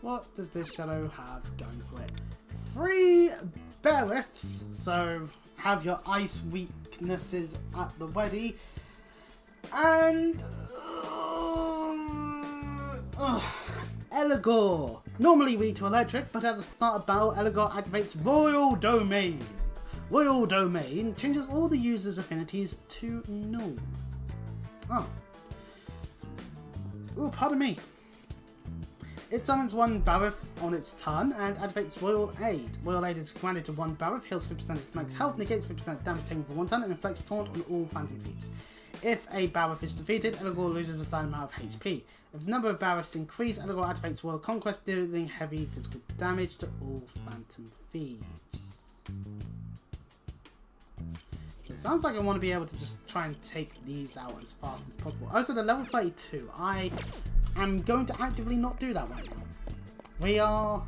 A: What does this shadow have going for it? 3 bear whiffs, so have your ice weaknesses at the ready. And Eligor. Normally weak to electric, but at the start of battle, Eligor activates Royal Domain. Royal Domain changes all the user's affinities to null. Oh, pardon me. It summons 1 Barif on its turn and activates Royal Aid. Royal Aid is granted to 1 Barif, heals 50% of its max health, negates 50% damage taken for 1 turn, and inflicts taunt on all Phantom Thieves. If a Barif is defeated, Eligor loses a certain amount of HP. If the number of Barifs increase, Eligor activates Royal Conquest, dealing heavy physical damage to all Phantom Thieves. So it sounds like I want to be able to just try and take these out as fast as possible. Also, the level 32, I'm going to actively not do that right now. We are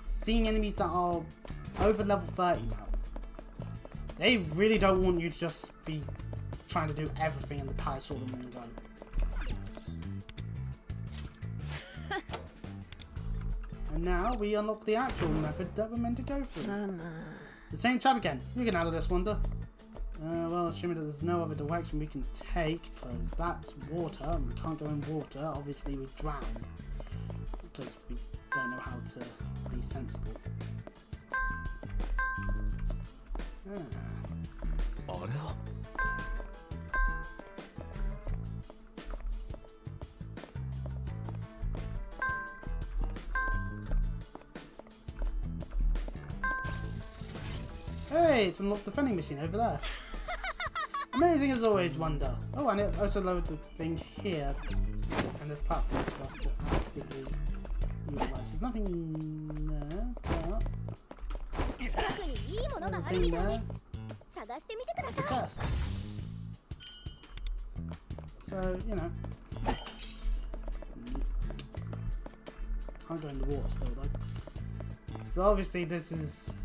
A: seeing enemies that are over level 30 now. They really don't want you to just be trying to do everything in the Palace all in one go. And now we unlock the actual method that we're meant to go through. The same trap again. You can handle this, Wonder. Well, assuming that there's no other direction we can take, because that's water, and we can't go in water, obviously we drown. Because we don't know how to be sensible. Hey, it's unlocked the vending machine over there. Amazing as always, Wonder. Oh, and it also lowered the thing here. And there's platforms for us to actively utilize. There's nothing there, but... Nothing there. It's a test. So, you know. Can't go in the water still, though. So obviously this is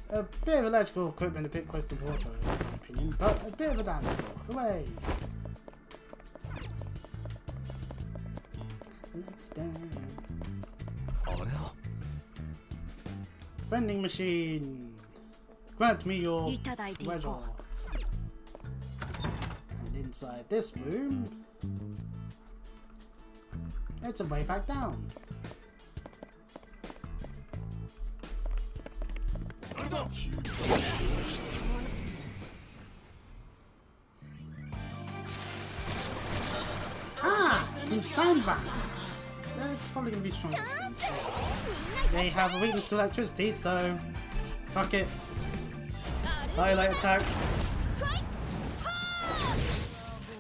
A: a bit of electrical equipment, a bit close to water in my opinion, but a bit of a dance floor. Hooray! Let's dance. Vending machine! Grant me your treasure. And inside this room, it's a way back down. Some sandbags. They're probably going to be strong. They have a weakness to electricity, so fuck it. Highlight attack.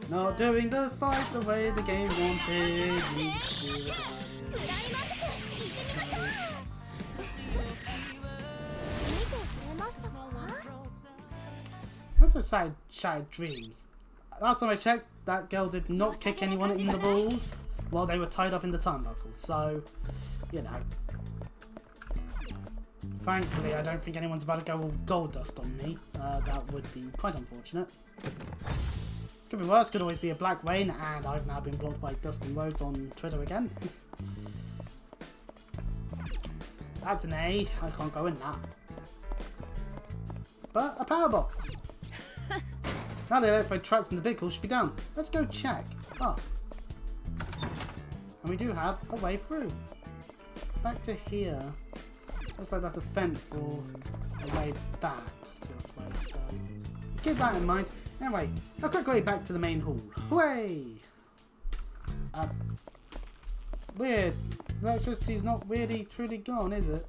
A: Not doing the fight the way the game wanted me to do it. That's a side dreams. Last time I checked, that girl did not kick anyone in the balls while they were tied up in the turnbuckle. So, you know. Thankfully, I don't think anyone's about to go all gold dust on me. That would be quite unfortunate. Could be worse, could always be a black rain, and I've now been blocked by Dustin Rhodes on Twitter again. That's an A, I can't go in that. But a power box. Now the electrified tracks in the vehicle should be down. Let's go check. Oh. And we do have a way through. Back to here. Looks like that's a fence for a way back to a place. So keep that in mind. Anyway, a quick way back to the main hall. Hooray! Weird. Electricity's not really truly gone, is it?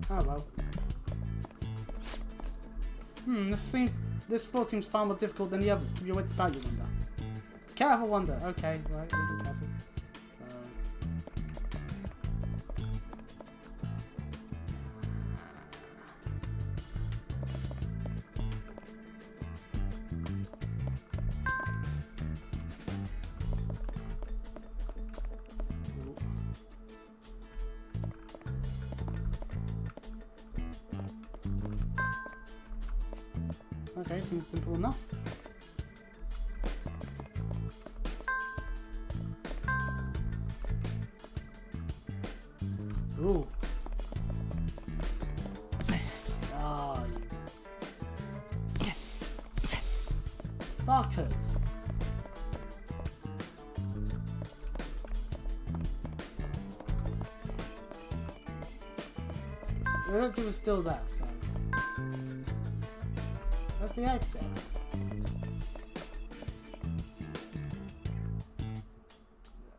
A: Oh well. This floor seems far more difficult than the others. Keep your wits about you, Wonder. Careful, Wonder. Okay, right, be careful. Okay, seems simple enough. Ooh. Oh, you fuckers. The electric was still there, so. That's the exit.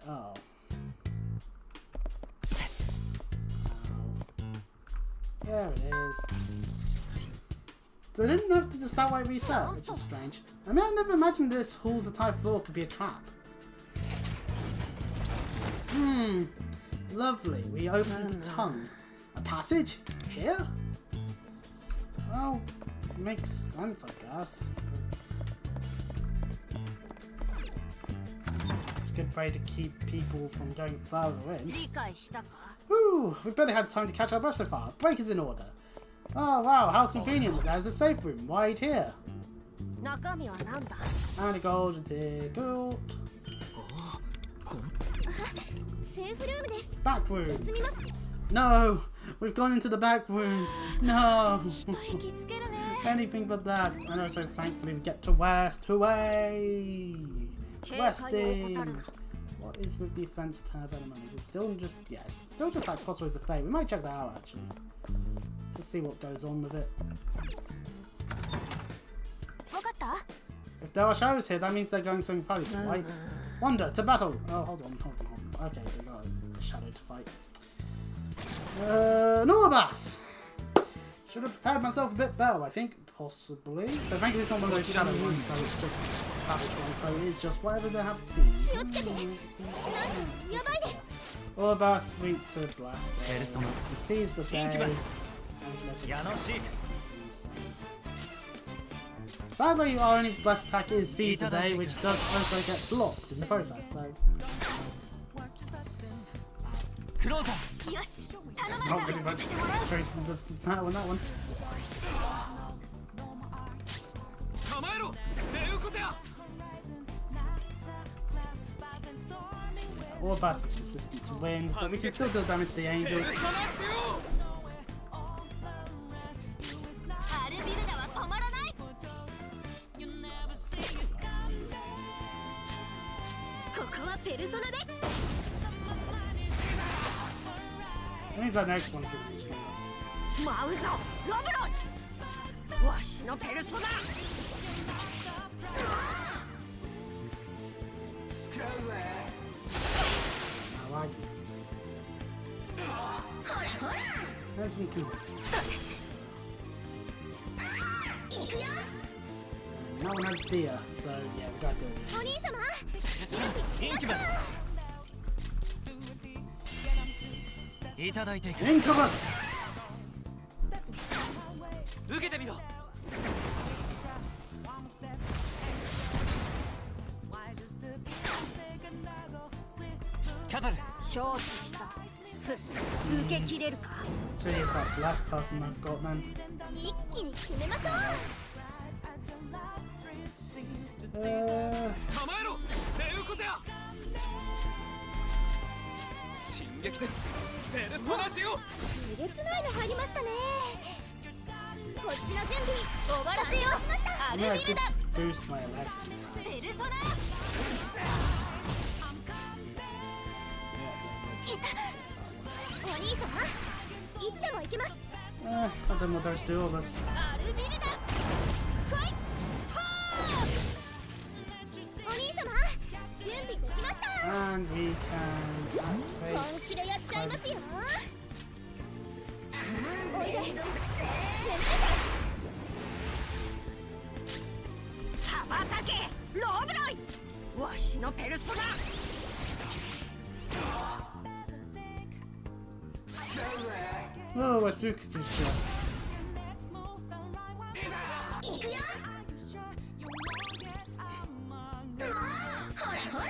A: Oh. There it is. So I didn't have to just outright reset, which is strange. I mean, I never imagined this hall's entire floor could be a trap. Lovely. We opened the tongue. A passage? Here? Well, makes sense, I guess. It's a good way to keep people from going further in. Whew, we've barely had time to catch our bus so far. Break is in order. Oh wow, how convenient. There's a safe room right here. And a golden ticket. Back room. No, we've gone into the back rooms. No. Anything but that. And also, thankfully, we get to West. Hooray! Westing. What is with the offense tab element? Is it still just... yeah, it's still just like Crossroads of Fate. We might check that out, actually. Just see what goes on with it. If there are shadows here, that means they're going something valuable, right? Wonder, to battle! Oh, hold on. Okay, so we got a shadow to fight. Norbas! Should have prepared myself a bit better, I think. Possibly. But thankfully it's not one of those shadow ones, so it's just savage ones, so it is just whatever they happens to be. Norbas, weak to blast. He sees the day. Sadly, our only blast attack is seize the day, which does also get blocked in the process, so... It's not really much choice in the matter on that one. All bastards resistant to wind, but we can still do damage to the angels. That means our next one's going to be stronger. I like it. That's some cool. No one has beer, so yeah, we got to do it. Incubus! So he's like the last person I've got then.
C: 撃です。ペルソナデュオ。
B: えげつないの入りましたね。こっちの準備終わらせようしました。アル
A: Yeah,
B: ビ
A: I
B: ル
A: could
B: ダ
A: boost my electric
B: ペ
A: attacks.
B: ルソナ
A: Yeah,
B: いた。お兄様いつでも行けます。
A: I don't know what those do of us.
B: アルビルダファイトお兄様準備できました。
A: And we can
B: 本
A: activate.
B: 気でやっちゃいますよ。おいで。羽ばたけローブロイ。わしのペルソナ。
A: Oh, a Sukuku shot.
B: 行くよ。ほらほら。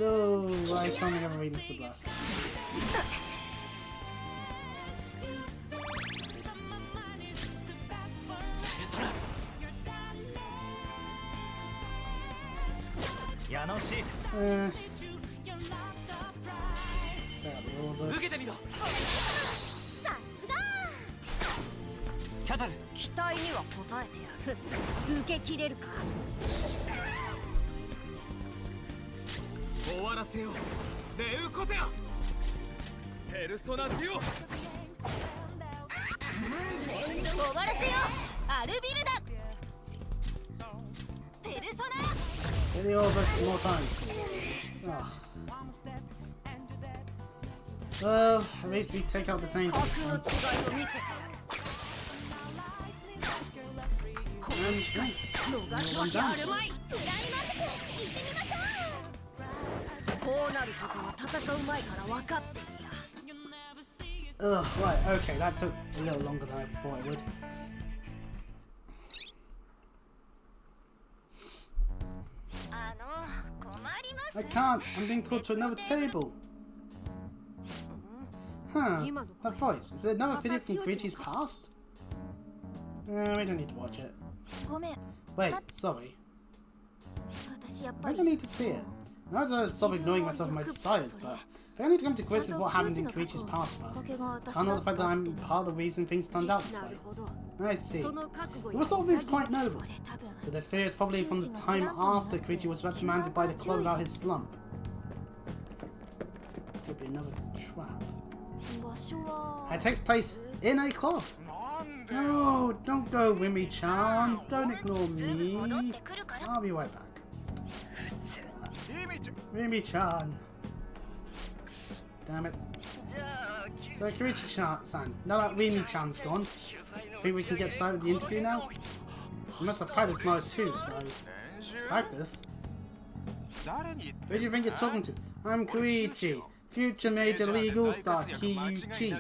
A: Oh, I can't ever read this the blast.
D: 矢野シー
A: There we all
C: 受け
A: this.
C: てみろ。
B: さすが。
D: キャタル
B: 期待には応えてやる。受け切れるか。
C: 終わらせよう。レウコテア。ペルソナデュオ。
B: 終わらせよう。アルビルダ。ペルソナ。
A: Hit the all this more times. Ah. Well, at least we take out the same
B: 格
A: thing.
B: の違いを見せてやる。
A: And strength.
B: 逃すわけあるまい。クライマックス行ってみましょう。こうなることは戦う前から分かっていた。
A: Ugh, right, okay, that took a little longer than I thought it would. I can't, I'm being called to another table. Huh, that voice, is it another video from Koichi's past? We don't need to watch it.
B: ごめん。
A: Wait, sorry.
B: 私やっぱ
A: I
B: り
A: don't need to see it. I know I stop ignoring myself and my desires, but if I need to come to grips with what happened in Koichi's past first, can't know the fact that I'm part of the reason things turned out this
B: なる
A: way.
B: ほど。
A: I see.
B: その覚悟
A: It was all this quite noble.
B: これ多分
A: So this video is probably from the time after Koichi was reprimanded by the club about his slump. Could be another trap.
B: 場所は
A: It takes place in a club. No, don't go, Wimmy-chan. Don't ignore me. I'll be right back. Wimmy-chan. Damn it. So Koichi-san, now that Wimmy-chan's gone, think we can get started with the interview now? We must have practiced mode too, so... Practice? Who do you think you're talking to? I'm Koichi, future major league all-star Kiyuchi.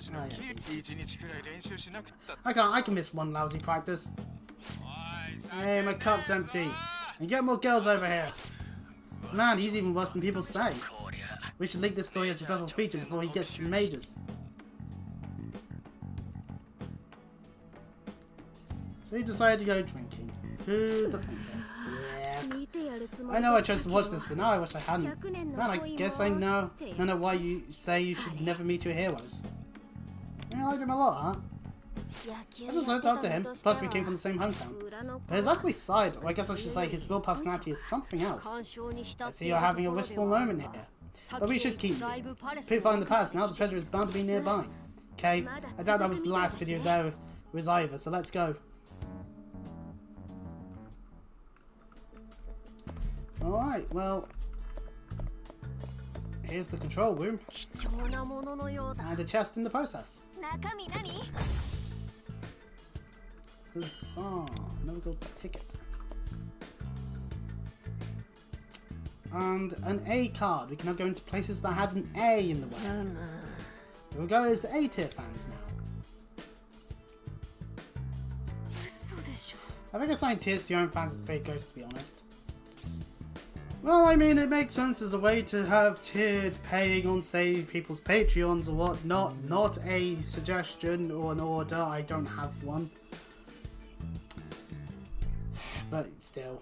A: Oh, yeah. I can miss one lousy practice. Hey, my cup's empty. And get more girls over here. Man, he's even worse than people say. We should link this story as a special feature before he gets to majors. So he decided to go drinking. Who the fuck? Yeah.
B: 見てやるつも
A: I
B: り
A: know
B: だ
A: I chose to watch this, but now I wish I hadn't.
B: 100年の
A: Man, I
B: 恋
A: guess I
B: も
A: know why you say you should never meet your heroes. Yeah, I liked him a lot, huh?
B: 野球
A: I just
B: やっ
A: looked
B: て
A: up
B: た
A: to him,
B: のとして
A: plus we came from the same hometown.
B: は裏の
A: But his ugly side, or I guess I should say his real personality, is something else.
B: 干渉に浸
A: I
B: って
A: see
B: い
A: you're
B: ると
A: having a
B: ころで
A: wistful
B: はある
A: moment
B: が
A: here. But we should keep pretty far in the past, now the treasure is bound to be nearby. Okay, I doubt that was the last video there was either, so let's go. Alright, well... Here's the control room,
B: 貴重なもののようだ
A: and a chest in the process.
B: 中身何
A: Huzzah, another gold ticket. And an A card. We can now go into places that had an A in the way.
B: うむ
A: We'll go as A tier fans now.
B: 嘘でしょ
A: I think assigning tiers to your own fans is pretty gross, to be honest. Well, I mean, it makes sense as a way to have tiered paying on, say, people's Patreons or whatnot. Not a suggestion or an order. I don't have one. But still.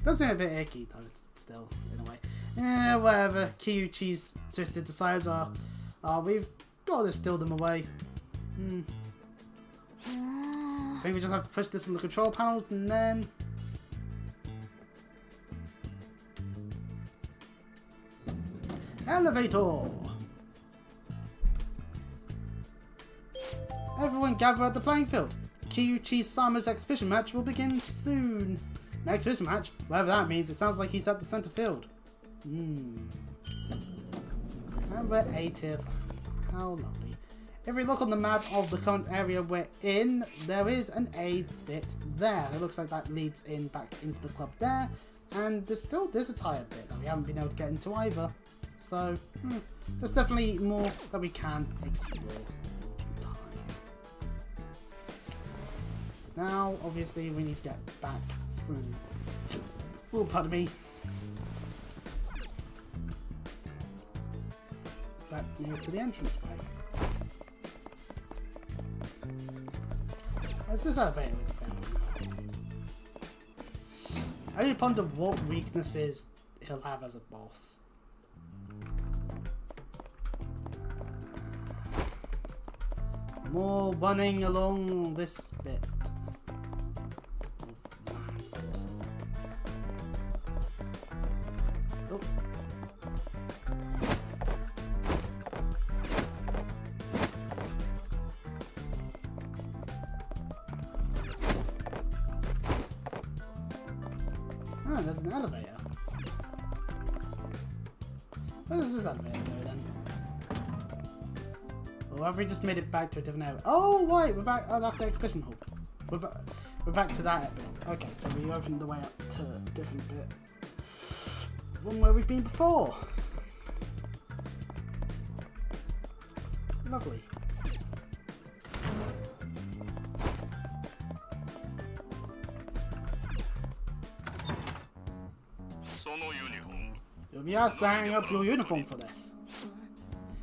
A: Does seem a bit icky, though, still, in a way. Yeah, whatever. Kyuchi's twisted desires are. We've got to steal them away. I think we just have to push this in the control panels and then... Elevator! Everyone gather at the playing field. Kyuchi-sama's exhibition match will begin soon. An exhibition match? Whatever that means, it sounds like he's at the center field. And we're 80th. How lovely. If we look on the map of the current area we're in, there is an A bit there. It looks like that leads in back into the club there. And there's a tire bit that we haven't been able to get into either. So, there's definitely more that we can explore. Now, obviously, we need to get back through. Oh, pardon me. Back near to the entrance way. Is this elevator? I really ponder what weaknesses he'll have as a boss. More running along this bit. Oh. Oh, there's an elevator. Where does this elevator go then? Or have we just made it back to a different area? Oh, right, we're back. Oh, that's the exhibition hall. We're back to that bit. Okay, so we opened the way up to a different bit from where we've been before. Lovely. You'll be asked to hang up your uniform for this.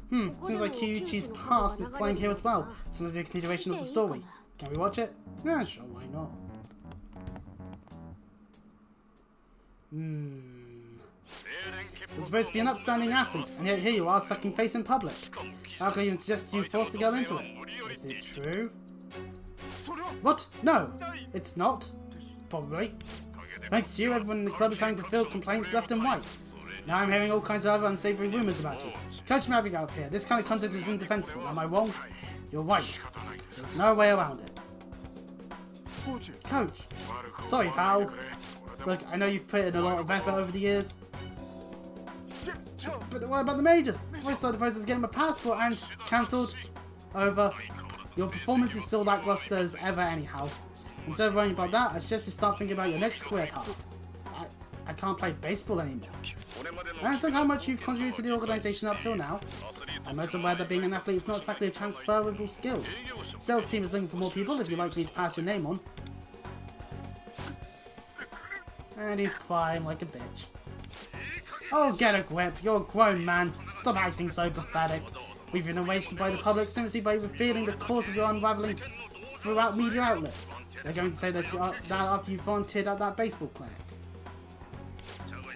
A: Seems like Kyuchi's past is playing here as well, as soon as the continuation of the story. Can we watch it? Yeah, sure, why not? You're supposed to be an upstanding athlete, and yet here you are sucking face in public. How can you suggest you forced to go into it? Is it true? What? No, it's not. Probably. Thanks to you, everyone in the club is having to field complaints left and right. Now I'm hearing all kinds of other unsavory rumours about you. Coach Maverick up here. This kind of content is indefensible. Am I wrong? You're right. There's no way around it. Coach. Sorry, pal. Look, I know you've put in a lot of effort over the years. But what about the majors? I started the process of getting my passport and cancelled. Over. Your performance is still lackluster as ever anyhow. Instead of worrying about that, I suggest you start thinking about your next career path. I can't play baseball anymore. I understand how much you've contributed to the organisation up till now. I'm also aware that being an athlete is not exactly a transferable skill. The sales team is looking for more people if you'd like me to pass your name on. And he's crying like a bitch. Oh, get a grip. You're a grown man. Stop acting so pathetic. We've been enraged by the public simply by revealing the cause of your unravelling throughout media outlets. They're going to say that after you volunteered at that baseball clinic.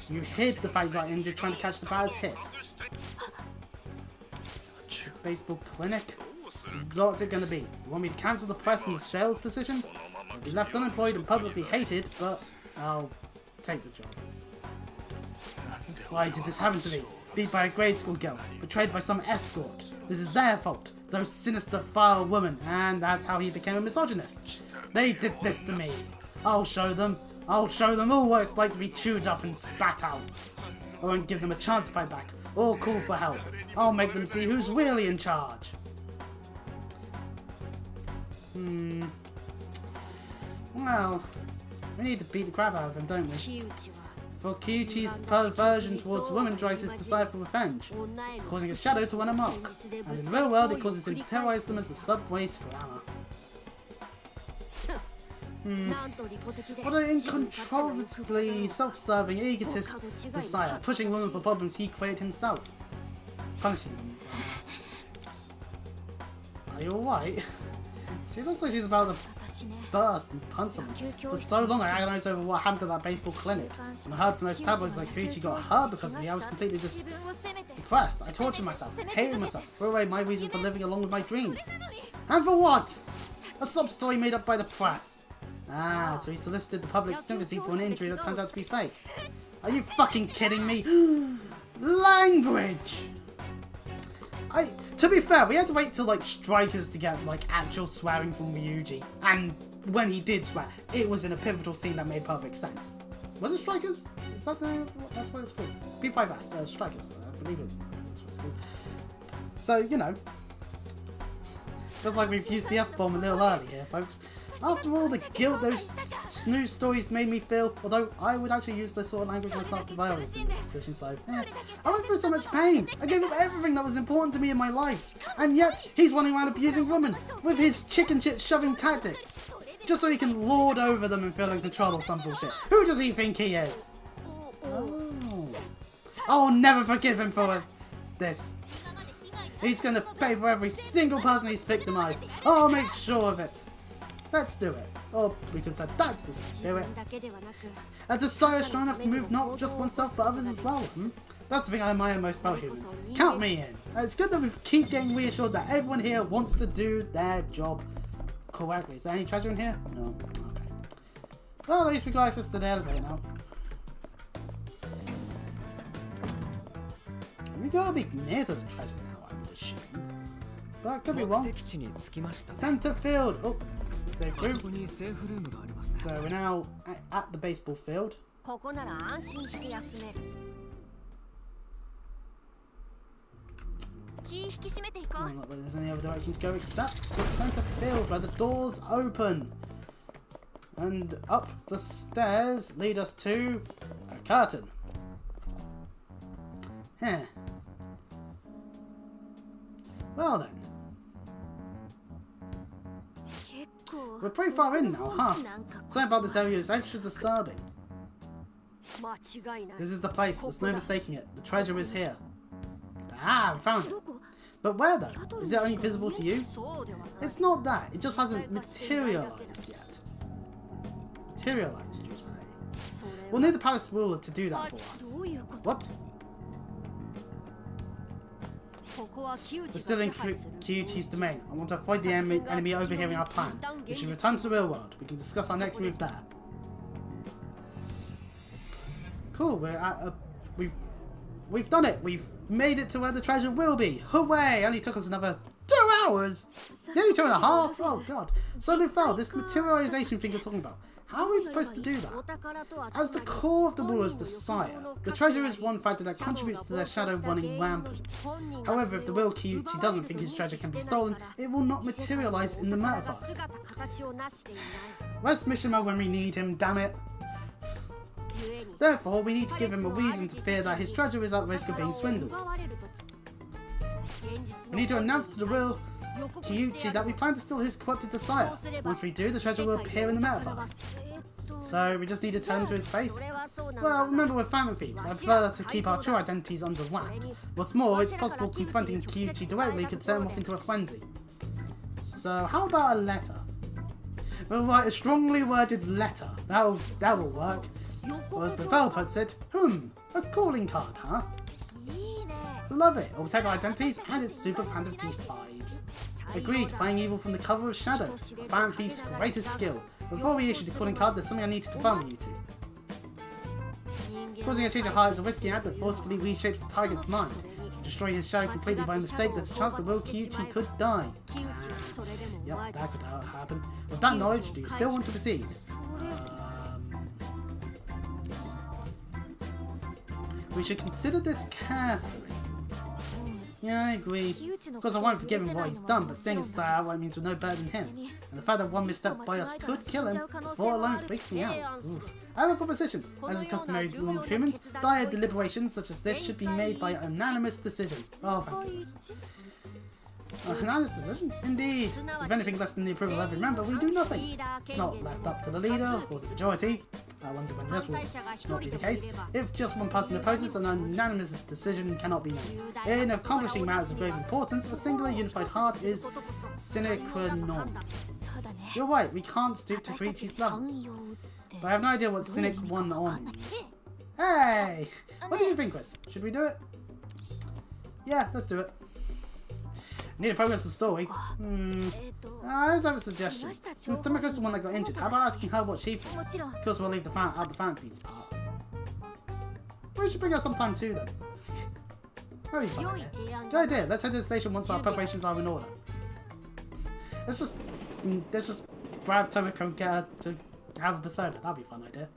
A: You hid the fact you got injured trying to catch the batter's hit. Baseball clinic? So what's it going to be? You want me to cancel the press and the sales position? I'll be left unemployed and publicly hated, but I'll take the job. Why did this happen to me? Beat by a grade school girl, betrayed by some escort. This is their fault. Those sinister, foul women, and that's how he became a misogynist. They did this to me. I'll show them. I'll show them all what it's like to be chewed up and spat out. I won't give them a chance to fight back or call for help. I'll make them see who's really in charge. Well, we need to beat the crap out of him, don't we? For Kyuchi's perversion towards women drives his desire for revenge, causing a shadow to run amok. And in the real world, it causes him to terrorize them as a subway slammer. What an incontrovertibly self-serving, egotist desire, pushing women for problems he created himself. Punishing them for them. Are you alright? She looks like she's about to burst and punch someone. For so long I agonized over what happened to that baseball clinic. When I heard from those tabloids that Koichi got hurt because of me, I was completely depressed. I tortured myself, hated myself, threw away my reason for living along with my dreams. And for what? A sob story made up by the press. Ah, so he solicited the public's sympathy for an injury that turned out to be fake. Are you fucking kidding me? Language! To be fair, we had to wait till like Strikers to get like actual swearing from Ryuji, and when he did swear, it was in a pivotal scene that made perfect sense. Was it Strikers? Is that the name of that's what it's called? P5X, Strikers, I believe that's what it's called. So, you know, feels like we've used the F-bomb a little early here, folks. After all the guilt those snooze stories made me feel, although I would actually use this sort of language myself to violate in this position, so I went through so much pain. I gave up everything that was important to me in my life, and yet he's running around abusing women with his chicken shit shoving tactics, just so he can lord over them and feel in control or some bullshit. Who does he think he is? Oh. I'll never forgive him for this. He's gonna pay for every single person he's victimized. I'll make sure of it. Let's do it. Or we could say that's the spirit. A desire strong enough to move not just oneself but others as well. That's the thing I admire most about humans. Count me in. It's good that we keep getting reassured that everyone here wants to do their job correctly. Is there any treasure in here? No. Okay. Well, at least we got access to the elevator now. We gotta be near to the treasure now, I would assume. But I could be wrong. Center field. Oh. So we're now at the baseball field.
B: Oh, look,
A: there's any other direction to go except the center field where the doors open. And up the stairs lead us to a curtain. Huh. Well then. We're pretty far in now, huh? Something about this area is extra disturbing. This is the place, there's no mistaking it. The treasure is here. Ah, we found it. But where though? Is it only visible to you? It's not that, it just hasn't materialized yet. Materialized, you say? We'll need the palace ruler to do that for us. What? We're still in Koichi's domain. I want to avoid the enemy overhearing our plan. We should return to the real world. We can discuss our next move there. Cool, we're at we've done it. We've made it to where the treasure will be. Hooray! Only took us another 2 hours. Nearly 2.5. Oh god. So Lufel, this materialization thing you're talking about. How are we supposed to do that? As the core of the ruler's desire, the treasure is one factor that contributes to their shadow running rampant. However, if the real Koichi doesn't think his treasure can be stolen, it will not materialize in the metaverse. Where's Mishima when we need him, damn it? Therefore, we need to give him a reason to fear that his treasure is at risk of being swindled. We need to announce to the real Koichi that we plan to steal his corrupted desire. Once we do, the treasure will appear in the metaverse. So we just need to tell him to his face? Well, remember we're family thieves. I prefer to keep our true identities under wraps. What's more, it's possible confronting Koichi directly could set him off into a frenzy. So how about a letter? We'll write a strongly worded letter. That will work. Or as the Vel puts it, a calling card, huh? Love it. It will take our identities and it's super Phantom Thief vibes. Agreed, fighting evil from the cover of shadow. A Phantom Thief's greatest skill. Before we issue the calling card, there's something I need to confirm with you two. Causing a change of heart is a risky act that forcefully reshapes the target's mind. To destroy his shadow completely by mistake, there's a chance the real Koichi could die. Yep, that could happen. With that knowledge, do you still want to proceed? We should consider this carefully. Yeah, I agree. Of course, I won't forgive him what he's done, but staying aside outright means we're no better than him. And the fact that one misstep by us could kill him, the thought alone freaks me out. Oof. I have a proposition. As is customary among humans, dire deliberations such as this should be made by unanimous decision. Oh, thank goodness. Unanimous decision? Indeed. With anything less than the approval of every member, we do nothing. It's not left up to the leader or the majority. I wonder when this will not be the case. If just one person opposes, an unanimous decision cannot be made. In accomplishing matters of grave importance, a singular unified heart is sine qua non. You're right, we can't stoop to Koichi's level. But I have no idea what Cynic 1 on means. Hey! What do you think, Chris? Should we do it? Yeah, let's do it. Need to progress the story. Let's have a suggestion. Since Tomoko's the one that got injured, how about asking her what she thinks? Of course, we'll leave the out the fan feeds part. We should bring her sometime too, then. That'd be fun. Good idea. Let's head to the station once our preparations are in order. Let's just grab Tomoko and get her to have a persona. That'd be a fun idea.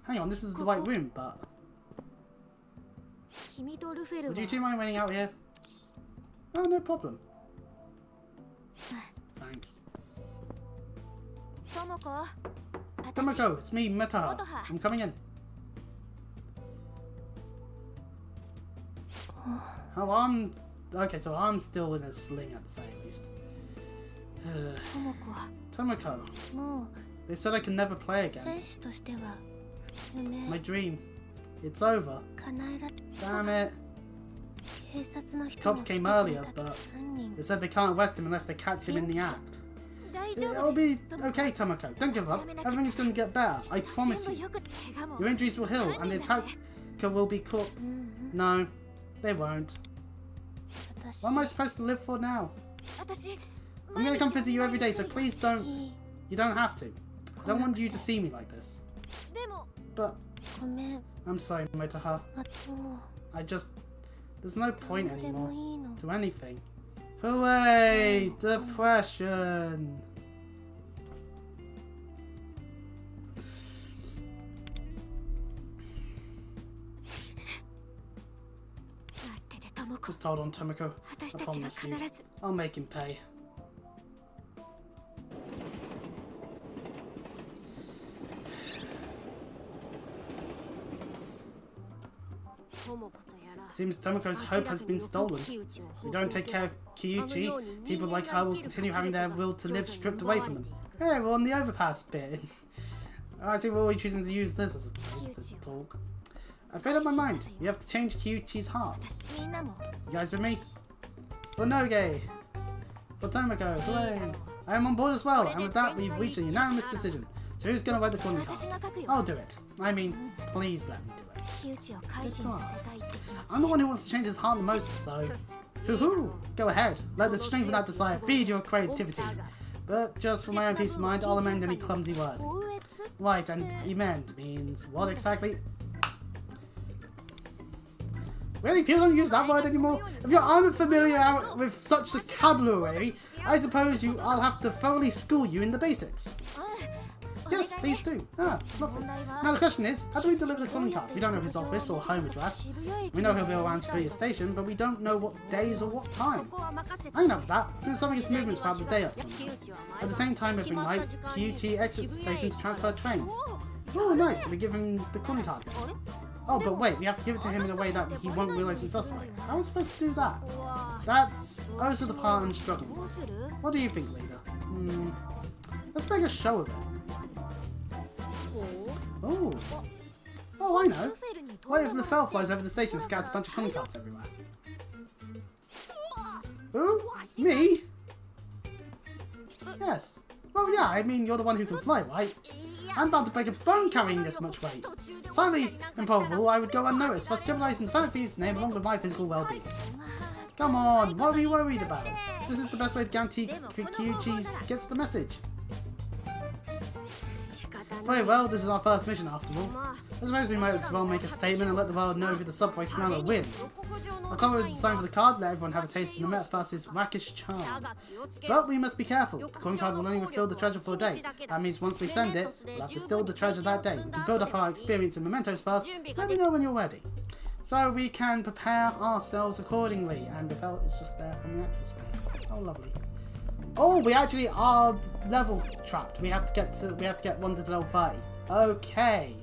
A: Hang on, this is the right room, but would you two mind waiting out here? Oh, no problem. Thanks. Tomoko, it's me, Metaha. I'm coming in. Oh, okay, so I'm still in a sling at the very least. Tomoko. They said I can never play again. My dream. It's over. Damn it. Cops came earlier, but they said they can't arrest him unless they catch him in the act. It'll be okay, Tomoko. Don't give up. Everything's going to get better. I promise you. Your injuries will heal, and the attacker will be caught. No, they won't. What am I supposed to live for now? I'm going to come visit you every day, so please don't. You don't have to. I don't want you to see me like this. But I'm sorry, Motaha. There's no point anymore to anything. Hooray! Depression! Just hold on, Tomoko. I promise you. I'll make him pay. Seems Tomoko's hope has been stolen. If we don't take care of Kyuchi, people like her will continue having their will to live stripped away from them. Hey, we're on the overpass bit. I think we're always choosing to use this as a place to talk. I've made up my mind. We have to change Kyuchi's heart. You guys with me? For Noge! For Tomoko! Hooray! I am on board as well, and with that we've reached a unanimous decision. So who's gonna write the calling card? I'll do it. I mean, please let me do it. I'm the one who wants to change his heart the most, so... Hoo-hoo! Go ahead. Let the strength of that desire feed your creativity. But just for my own peace of mind, I'll amend any clumsy word. Right, and amend means what exactly? Really? People don't use that word anymore? If you're unfamiliar with such vocabulary, I suppose I'll have to thoroughly school you in the basics. Yes, please do. Ah, lovely. Now the question is, how do we deliver the calling card? We don't know his office or home address. We know he'll be around Shibuya Station, but we don't know what days or what time. I know that. There's some of his movements throughout the day up. At the same time every night, Kyuchi exits the station to transfer trains. Oh, nice. We give him the calling card. Oh, but wait, we have to give it to him in a way that he won't realise it's us. How are we supposed to do that? That's also the part I'm struggling with. What do you think, leader? Let's make a show of it. Oh. Oh, I know. What if Lefel flies over the station and scouts a bunch of calling cards everywhere? Who? Me? Yes. Well, yeah, I mean, you're the one who can fly, right? I'm about to break a bone carrying this much weight. It's highly improbable I would go unnoticed, thus jeopardizing the fan thief's name along with my physical well-being. Come on, what are you worried about? This is the best way to guarantee Kyuchi gets the message. Very well, this is our first mission after all. I suppose we might as well make a statement and let the world know who the subway slammer wins. I'll come with the sign for the card, let everyone have a taste of the Metaverse's wackish charm. But we must be careful. The coin card will only refill the treasure for a day. That means once we send it, we'll have to distill the treasure that day. We can build up our experience in mementos first. Let me know when you're ready. So we can prepare ourselves accordingly. And the felt is just there on the access way. Oh, lovely. Oh, we actually are level trapped. We have to get one to level 30. Okay.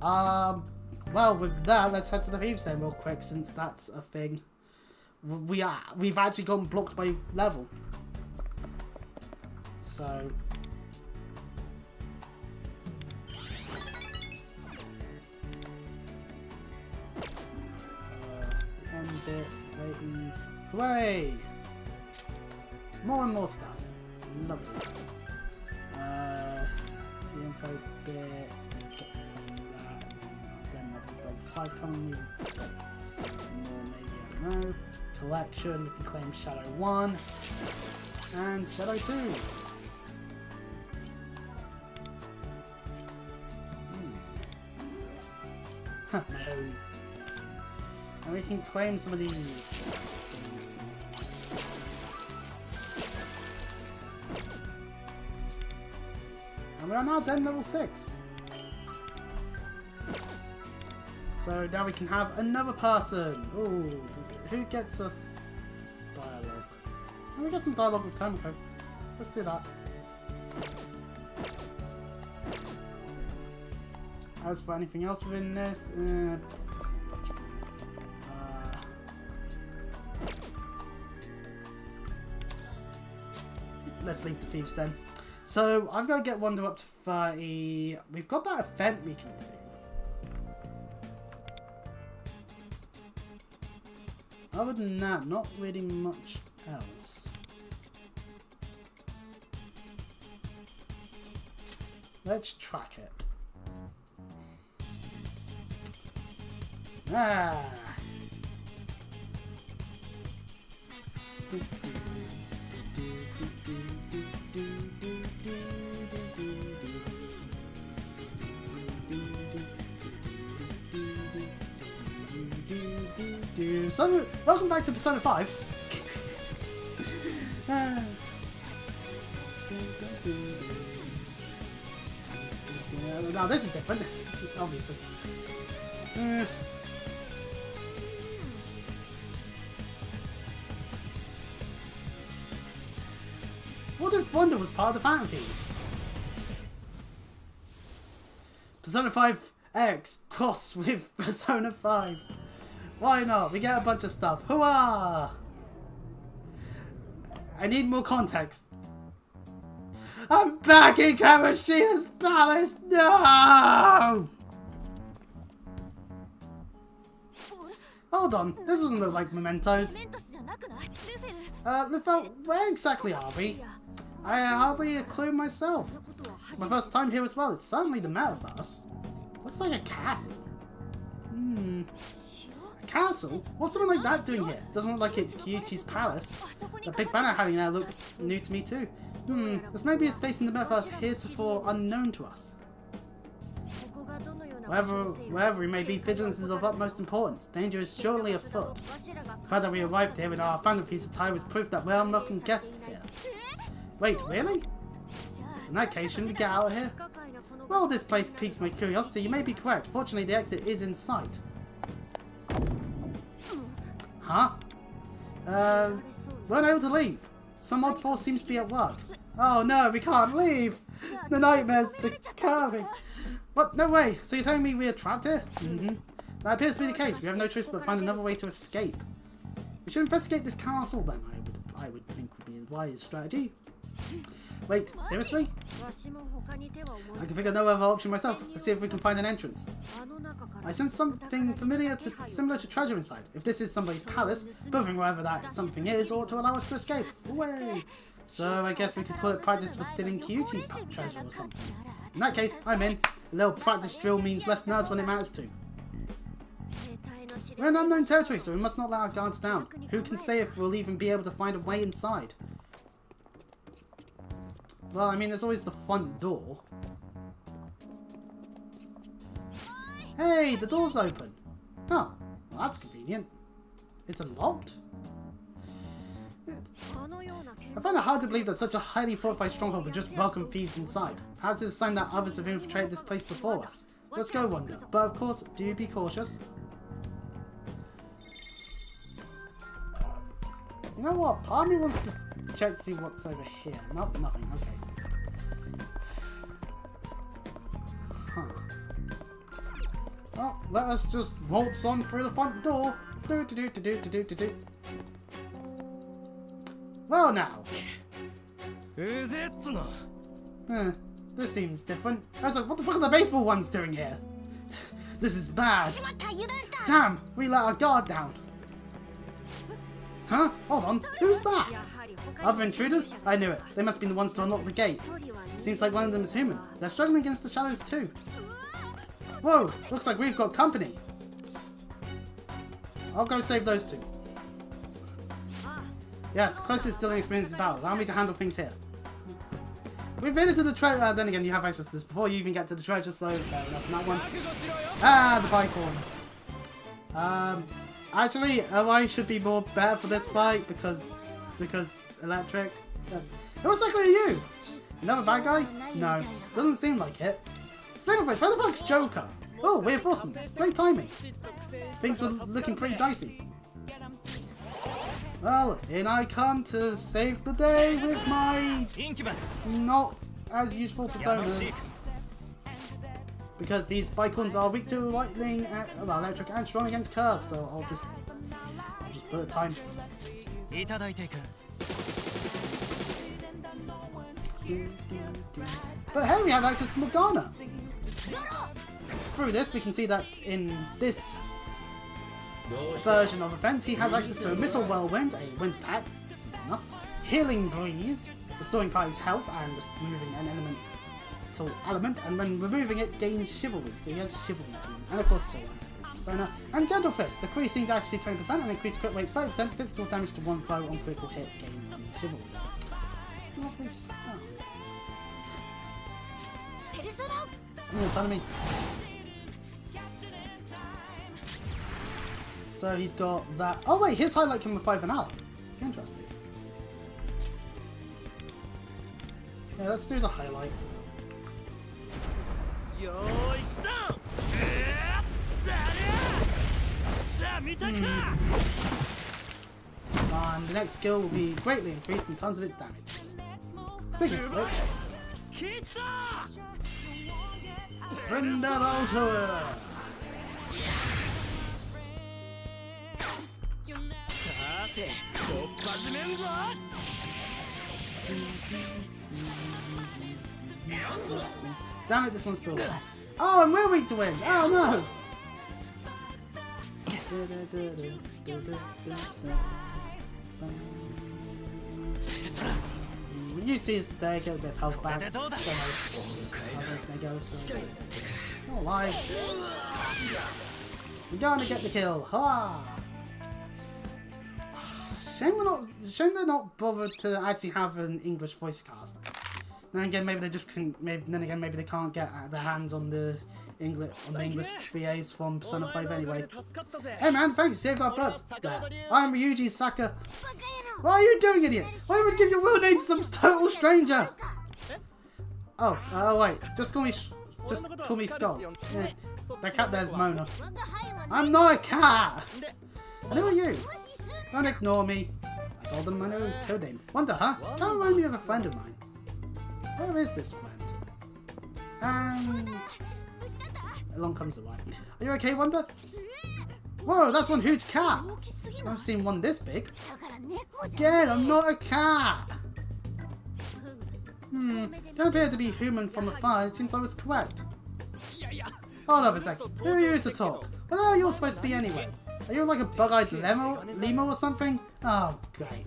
A: Well, with that, let's head to the thieves then real quick, since that's a thing. We've actually gotten blocked by level. So end bit, ratings. Hooray! More and more stuff. Lovely. info bit. Then levels like 5 coming. More maybe, I don't know. Collection, we can claim Shadow 1 and Shadow 2. No. And we can claim some of these. And we are now then level 6. So now we can have another person. Ooh, who gets us dialogue? Can we get some dialogue with Tomoko? Let's do that. As for anything else within this, let's leave the thieves then. So I've got to get Wonder up to 30. We've got that event we can do. Other than that, not really much else. Let's track it. Ah. Welcome back to Persona 5. Now this is different, obviously. What if Wonder was part of the Phantom Thieves? Persona 5X cross with Persona 5. Why not? We get a bunch of stuff. Hooah! I need more context. I'm back in Kamishita's palace! No! Hold on, this doesn't look like mementos. Lefel, where exactly are we? I hardly a clue myself. It's my first time here as well. It's certainly the metaverse. Looks like a castle. A castle? What's something like that doing here? Doesn't look like it's Kyuchi's palace. The big banner hanging there looks new to me too. This may be a space in the metaverse heretofore unknown to us. Wherever we may be, vigilance is of utmost importance. Danger is surely afoot. The fact that we arrived here in our Phantom Thieves attire was proof that we're unwelcome guests here. Wait, really? In that case, shouldn't we get out of here? Well, this place piques my curiosity. You may be correct. Fortunately, the exit is in sight. Huh? We're unable to leave. Some odd force seems to be at work. Oh no, we can't leave! The nightmare's becoming. What? No way! So you're telling me we're trapped here? That appears to be the case. We have no choice but find another way to escape. We should investigate this castle then, I would think would be a wise strategy. Wait, seriously? I can think of no other option myself. Let's see if we can find an entrance. I sense something similar to treasure inside. If this is somebody's palace, moving wherever that something is ought to allow us to escape. Away! So I guess we could call it practice for stealing Kyuchi's treasure or something. In that case, I'm in. A little practice drill means less nerves when it matters to. We're in unknown territory, so we must not let our guards down. Who can say if we'll even be able to find a way inside? Well, I mean, there's always the front door. Hey, the door's open. Oh, well, that's convenient. It's unlocked? I find it hard to believe that such a highly fortified stronghold would just welcome thieves inside. Perhaps it's a sign that others have infiltrated this place before us. Let's go, Wonder. But of course, do be cautious. You know what? Part of me wants to check to see what's over here. Nope, nothing. Okay. Huh. Well, let us just waltz on through the front door. Well now. This seems different. Also, what the fuck are the baseball ones doing here? This is bad. Damn, we let our guard down. Huh? Hold on. Who's that? Other intruders? I knew it. They must be the ones to unlock the gate. Seems like one of them is human. They're struggling against the shadows too. Whoa, looks like we've got company. I'll go save those two. Yes, closest is still inexperienced in battle. Allow me to handle things here. We've made it to the treasure. Then again, you have access to this before you even get to the treasure, so fair enough on that one. Ah, the bicorns. Actually, I should be more better for this fight because electric. It was actually you. Another bad guy? No, doesn't seem like it. Speaking of which, where the fuck's Joker? Oh, reinforcements. Great timing. Things were looking pretty dicey. Well, in I come to save the day with my not as useful personas. Because these bicorns are weak to lightning, electric, and strong against curse, so I'll just put a time. But hey, we have access to Morgana. Through this, we can see that in this version of events, he has access to a Missile Whirlwind, a wind attack, simple enough, Healing Breeze, restoring party's health and removing an elemental element, and when removing it, gains Chivalry, so he has Chivalry too, and of course Soul, Persona, and Gentle Fist, decreasing accuracy 20% and increased crit rate 5%, physical damage to one foe on critical hit, gaining Chivalry. Lovely stuff. Oh, it's me. So he's got that. Oh wait, his highlight can revive an ally. Interesting. Yeah, let's do the highlight. And the next skill will be greatly increased in tons of its damage. Speaking of which, Thunderbolter! Damn it, this one's still there. Oh, and we're weak to win! Oh no! When you see us there, get a bit of health back. Don't know. Alive. We're going to get the kill. Ha! Shame they're not bothered to actually have an English voice cast. Then again, maybe they just couldn't. Maybe they can't get their hands on the English VAs from Persona 5 anyway. Hey man, thanks, you saved our butts there. I'm Ryuji Saka. What are you doing, idiot? Why would you give your real name to some total stranger? Oh, wait, just call me Skull. Yeah. That cat there's Mona. I'm not a cat. And who are you? Don't ignore me. I told them my new code name. Wonder, huh? Kind of remind me of a friend of mine. Where is this friend? And along comes the light. Are you okay, Wonder? Whoa, that's one huge cat. I've never seen one this big. Again, I'm not a cat. Don't appear to be human from afar. It seems I was correct. Hold up a sec. Who are you to talk? What the hell are you supposed to be anyway? Are you like a bug-eyed lemur or something? Oh, great.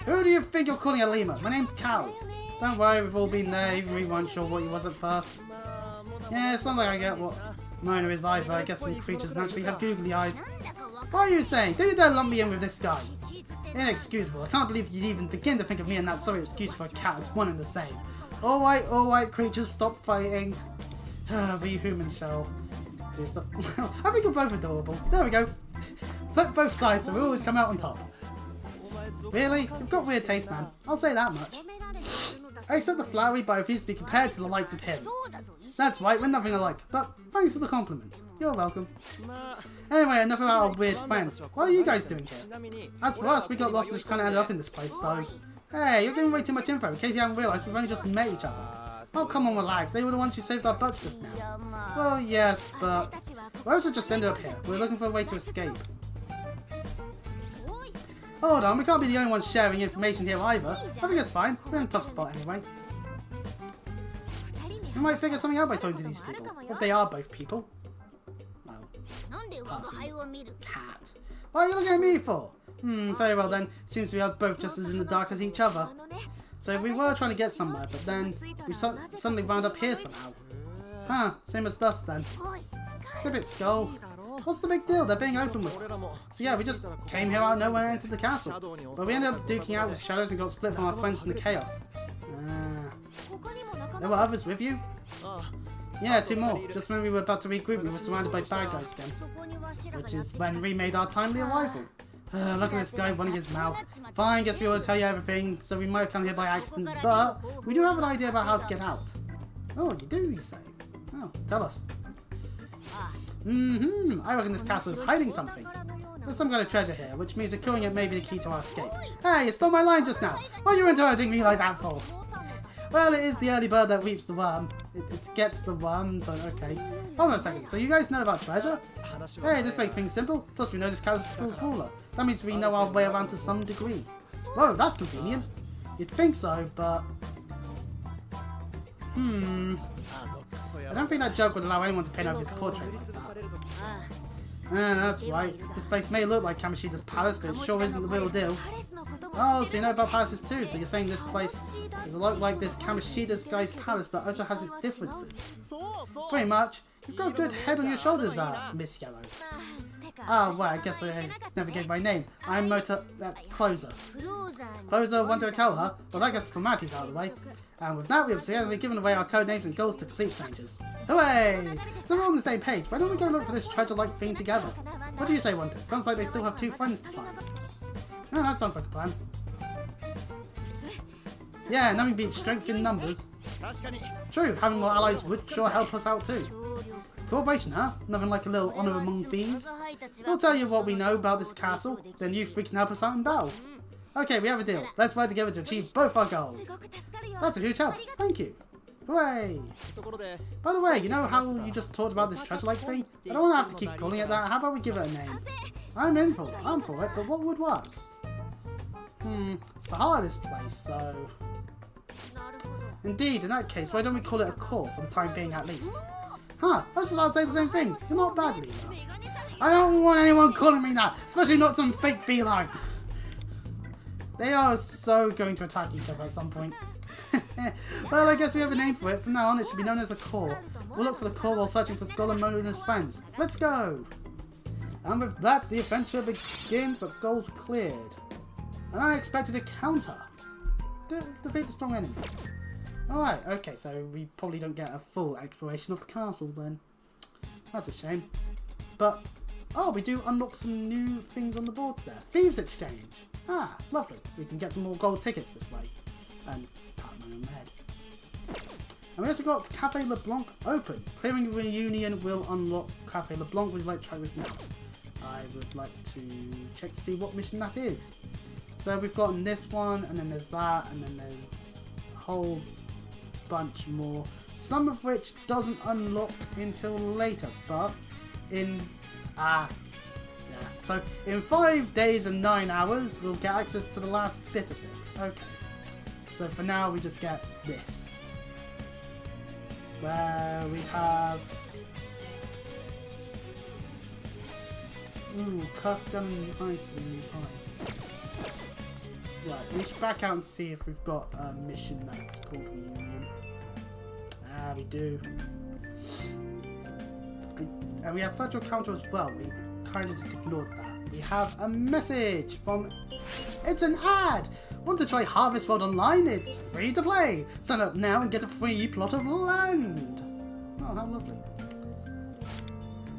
A: Who do you think you're calling a lemur? My name's Cal. Don't worry, we've all been there, even we weren't sure what you was at first. Yeah, it's not like I get what Mona is either. I guess some creatures naturally have googly eyes. What are you saying? Don't you dare lump me in with this guy. Inexcusable. I can't believe you'd even begin to think of me and that sorry excuse for a cat as one and the same. Alright, creatures, stop fighting. We humans shall do stuff. I think you're both adorable. There we go. Flip both sides so we always come out on top. Really? You've got weird taste, man. I'll say that much. I accept the flowery, but I refuse to be compared to the likes of him. That's right, we're nothing alike, but thanks for the compliment. You're welcome. Anyway, enough about our weird friends. What are you guys doing here? As for us, we got lost and just kind of ended up in this place, so... Hey, you're giving way too much info. In case you haven't realised, we've only just met each other. Oh, come on, relax. They were the ones who saved our butts just now. Well, yes, but... We also just ended up here. We're looking for a way to escape. Hold on, we can't be the only ones sharing information here either. I think it's fine. We're in a tough spot anyway. We might figure something out by talking to these people. If they are both people. Well, person, cat. What are you looking at me for? Very well then. Seems we are both just as in the dark as each other. So we were trying to get somewhere, but then we suddenly wound up here somehow. Huh, same as us then. Civet Skull. What's the big deal? They're being open with us. So yeah, we just came here out of nowhere and entered the castle. But we ended up duking out with shadows and got split from our friends in the chaos. There were others with you? Yeah, 2 more. Just when we were about to regroup, we were surrounded by bad guys again. Which is when we made our timely arrival. Look at this guy running his mouth. Fine, guess we ought to tell you everything, so we might have come here by accident, but we do have an idea about how to get out. Oh, you do, you say? Oh, tell us. I reckon this castle is hiding something. There's some kind of treasure here, which means that killing it may be the key to our escape. Hey, you stole my line just now. What are you interrupting me like that for? Well, it is the early bird that reaps the worm. It gets the worm, but okay. Hold on a second, so you guys know about treasure? Hey, this makes things simple. Plus, we know this castle is still smaller. That means we know our way around to some degree. Whoa, that's convenient. You'd think so, but... I don't think that joke would allow anyone to paint over his portrait like that. That's right. This place may look like Kamoshida's palace, but it sure isn't the real deal. Oh, so you know about palaces too, so you're saying this place is a lot like this Kamoshida's guy's palace, but also has its differences. Pretty much. You've got a good head on your shoulders, Miss Yellow. Oh, well, I guess I never gave my name. I'm Closer. Closer wanted to kill her, but that gets the formalities out of the way. And with that, we have successfully given away our code names and goals to complete strangers. Hooray! So we're on the same page. Why don't we go look for this treasure-like thing together? What do you say, Wonder? Sounds like they still have 2 friends to find. Oh, that sounds like a plan. Yeah, nothing beats strength in numbers. True, having more allies would sure help us out too. Cooperation, huh? Nothing like a little honour among thieves. We'll tell you what we know about this castle, then you freaking help us out in battle. Okay, we have a deal. Let's work together to achieve both our goals. That's a huge help. Thank you. Hooray! By the way, you know how you just talked about this treasure-like thing? I don't want to have to keep calling it that. How about we give it a name? I'm for it, but what would work? It's the hardest place, so... Indeed, in that case, why don't we call it a core for the time being at least? Huh, I was just about to say the same thing. You're not bad, Lena. I don't want anyone calling me that, especially not some fake feline. They are so going to attack each other at some point. Well, I guess we have a name for it. From now on, it should be known as a core. We'll look for the core while searching for Skull and Moon and his friends. Let's go! And with that, the adventure begins, but goals cleared. An unexpected encounter. Defeat the strong enemy. Alright, okay, so we probably don't get a full exploration of the castle then. That's a shame. But, oh, we do unlock some new things on the board there. Thieves Exchange. Ah, lovely. We can get some more gold tickets this way. And pat my own head. And we also got Cafe LeBlanc open. Clearing Reunion will unlock Cafe LeBlanc. Would you like to try this now? I would like to check to see what mission that is. So we've got this one, and then there's that, and then there's a whole bunch more. Some of which doesn't unlock until later, but in... So in 5 days and 9 hours, we'll get access to the last bit of this. Okay. So for now, we just get this. Where we have... Ooh, custom ice cream pie. Right, we should back out and see if we've got a mission that's called Reunion. Ah, we do. And we have virtual counter as well. We kind of just ignored that. We have a message from... It's an ad! Want to try Harvest World Online? It's free to play! Sign up now and get a free plot of land! Oh, how lovely.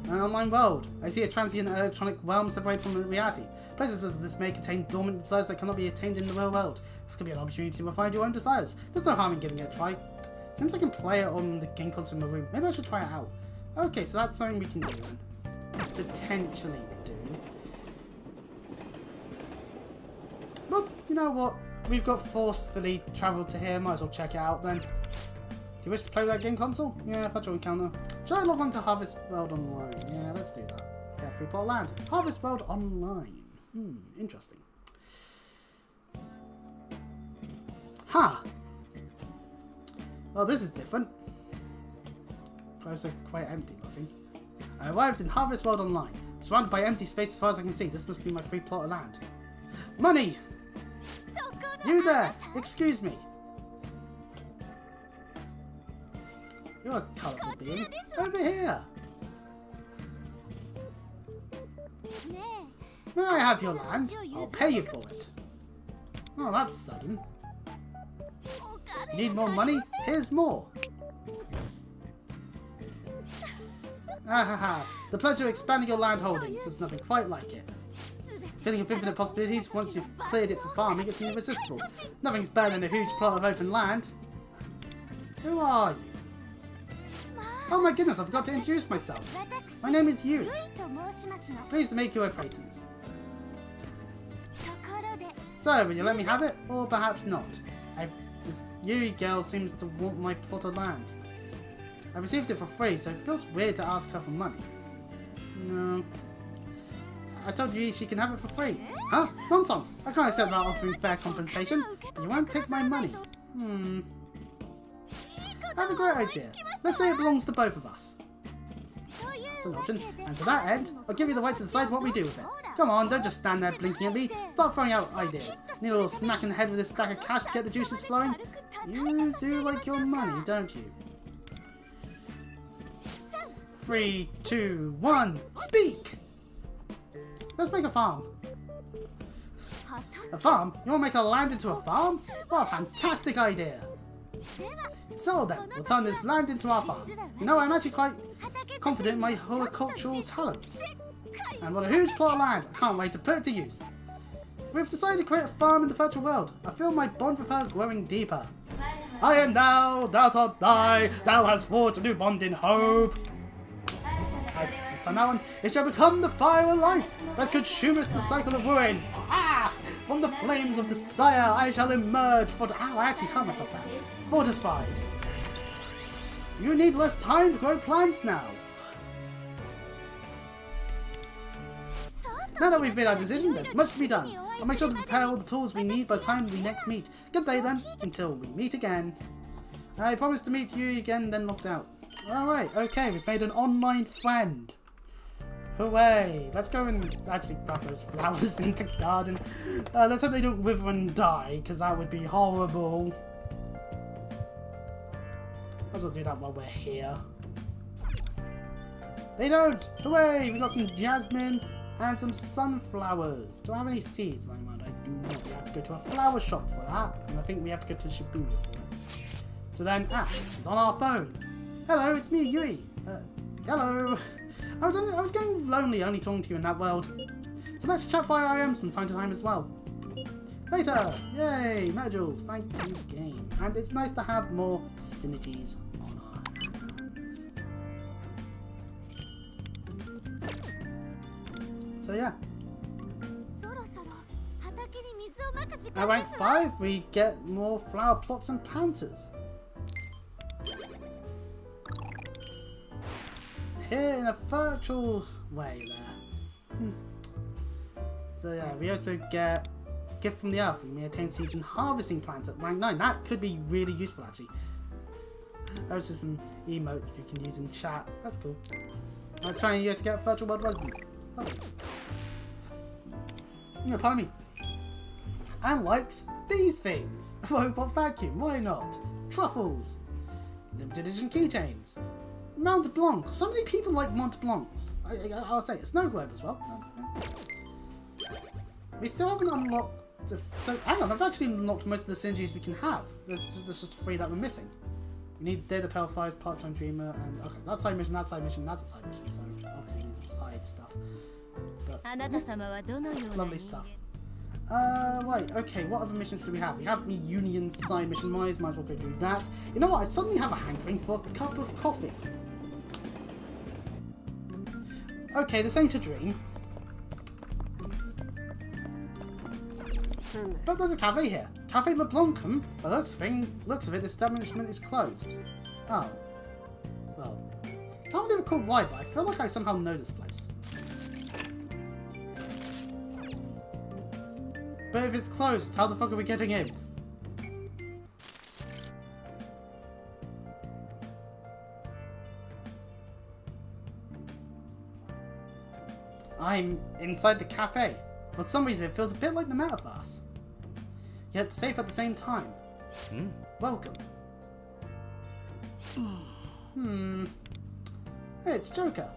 A: An online world. I see a transient electronic realm separated from reality. Places as this may contain dormant desires that cannot be attained in the real world. This could be an opportunity to refine your own desires. There's no harm in giving it a try. Seems I can play it on the game console in my room. Maybe I should try it out. Okay, so that's something we can do then. Potentially do. But, you know what? We've got forcefully travelled to here. Might as well check it out then. Do you wish to play with that game console? Yeah, virtual encounter. Should I log on to Harvest World Online? Yeah, let's do that. Get a free plot of land. Harvest World Online. Interesting. Ha! Well, this is different. Close are quite empty looking. I arrived in Harvest World Online. Surrounded by empty space as far as I can see. This must be my free plot of land. Money! You there! Excuse me. You're a colourful being. Over here! May I have your land? I'll pay you for it. Oh, that's sudden. You need more money? Here's more. Ah, the pleasure of expanding your land holdings. There's nothing quite like it. Feeling of infinite possibilities once you've cleared it for farming, it's irresistible. Nothing's better than a huge plot of open land. Who are you? Oh my goodness, I forgot to introduce myself. My name is Yui. Pleased to make your acquaintance. So, will you let me have it? Or perhaps not? This Yui girl seems to want my plot of land. I received it for free, so it feels weird to ask her for money. No. I told Yui she can have it for free. Huh? Nonsense! I can't accept about offering fair compensation. But you won't take my money. I have a great idea. Let's say it belongs to both of us. That's an option. And to that end, I'll give you the right to decide what we do with it. Come on, don't just stand there blinking at me. Start throwing out ideas. Need a little smack in the head with this stack of cash to get the juices flowing? You do like your money, don't you? 3, 2, 1, speak! Let's make a farm. A farm? You want to make a land into a farm? What a fantastic idea! So then, we'll turn this land into our farm. You know, I'm actually quite confident in my horticultural talents. And what a huge plot of land! I can't wait to put it to use. We've decided to create a farm in the virtual world. I feel my bond with her growing deeper. I am thou, thou art I, thou hast forged a new bond in hope. From now on, it shall become the fire of life that consumeth the cycle of ruin. Ah! From the flames of desire I shall emerge Ow, I actually hurt myself there. Fortified. You need less time to grow plants now. Now that we've made our decision, there's much to be done. I'll make sure to prepare all the tools we need by the time we next meet. Good day then, until we meet again. I promise to meet you again, then locked out. Alright, okay, we've made an online friend. Hooray! Let's go and actually grab those flowers in the garden. Let's hope they don't wither and die, because that would be horrible. Might as well do that while we're here. They don't! Hooray! We got some jasmine and some sunflowers. Do I have any seeds lying around? I do not. We have to go to a flower shop for that, and I think we have to go to Shibuya for it. So then, it's on our phone. Hello, it's me, Yui. Hello. I was getting lonely only talking to you in that world. So let's chat via IM from time to time as well. Later! Yay! Medals! Thank you, game. And it's nice to have more synergies on our hands. So yeah. At rank 5, we get more flower plots and planters. Here in a virtual way there. So yeah, we also get gift from the earth. We may attain seeds and harvesting plants at rank 9. That could be really useful actually. There's also some emotes you can use in chat. That's cool. I'm trying to get virtual world resident. Lovely. No, pardon me. And likes these things. Robot vacuum, why not? Truffles. Limited edition keychains. Mont Blanc. So many people like Mont Blancs. I'll say it. Snow Globe as well. We still haven't unlocked... So, hang on. I've actually unlocked most of the synergies we can have. There's just 3 that we're missing. We need Day the Pale Fires, Part-Time Dreamer, and... Okay, that's side mission, that's side mission, that's a side mission. So, obviously, it's side stuff. But, lovely stuff. Right, okay, what other missions do we have? We have the Union side mission, might as well go do that. You know what, I suddenly have a hankering for a cup of coffee. Okay, this ain't a dream. But there's a cafe here. Cafe Le Blancum. By the looks of it, the establishment is closed. Oh. Well, can't really recall why, but I feel like I somehow know this place. But if it's closed, how the fuck are we getting in? I'm inside the cafe. For some reason, it feels a bit like the metaverse. Yet safe at the same time. Welcome. Hey, it's Joker.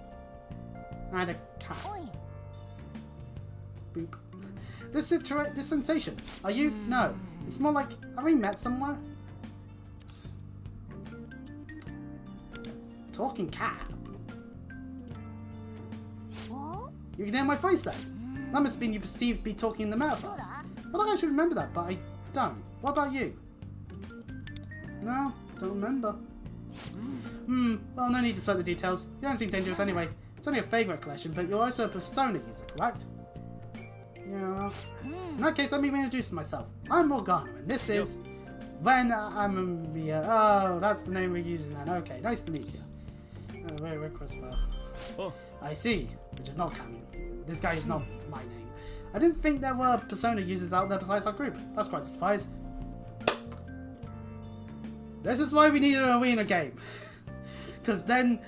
A: And a cat. Boop. This sensation. Are you? No. It's more like, have we met somewhere? Talking cat. You can hear my voice then. That must mean you perceived me talking in the metaverse. I feel like I should remember that, but I don't. What about you? No, don't remember. Well, no need to cite the details. You don't seem dangerous anyway. It's only a vague recollection, but you're also a Persona user, correct? Yeah. In that case, let me reintroduce myself. I'm Morgana, and this is... When Amamiya. Oh, that's the name we're using then. Okay, nice to meet you. We're Christopher.
D: Oh.
A: I see, which is not canon. This guy is not my name. I didn't think there were Persona users out there besides our group. That's quite a surprise. This is why we need an arena game. Because then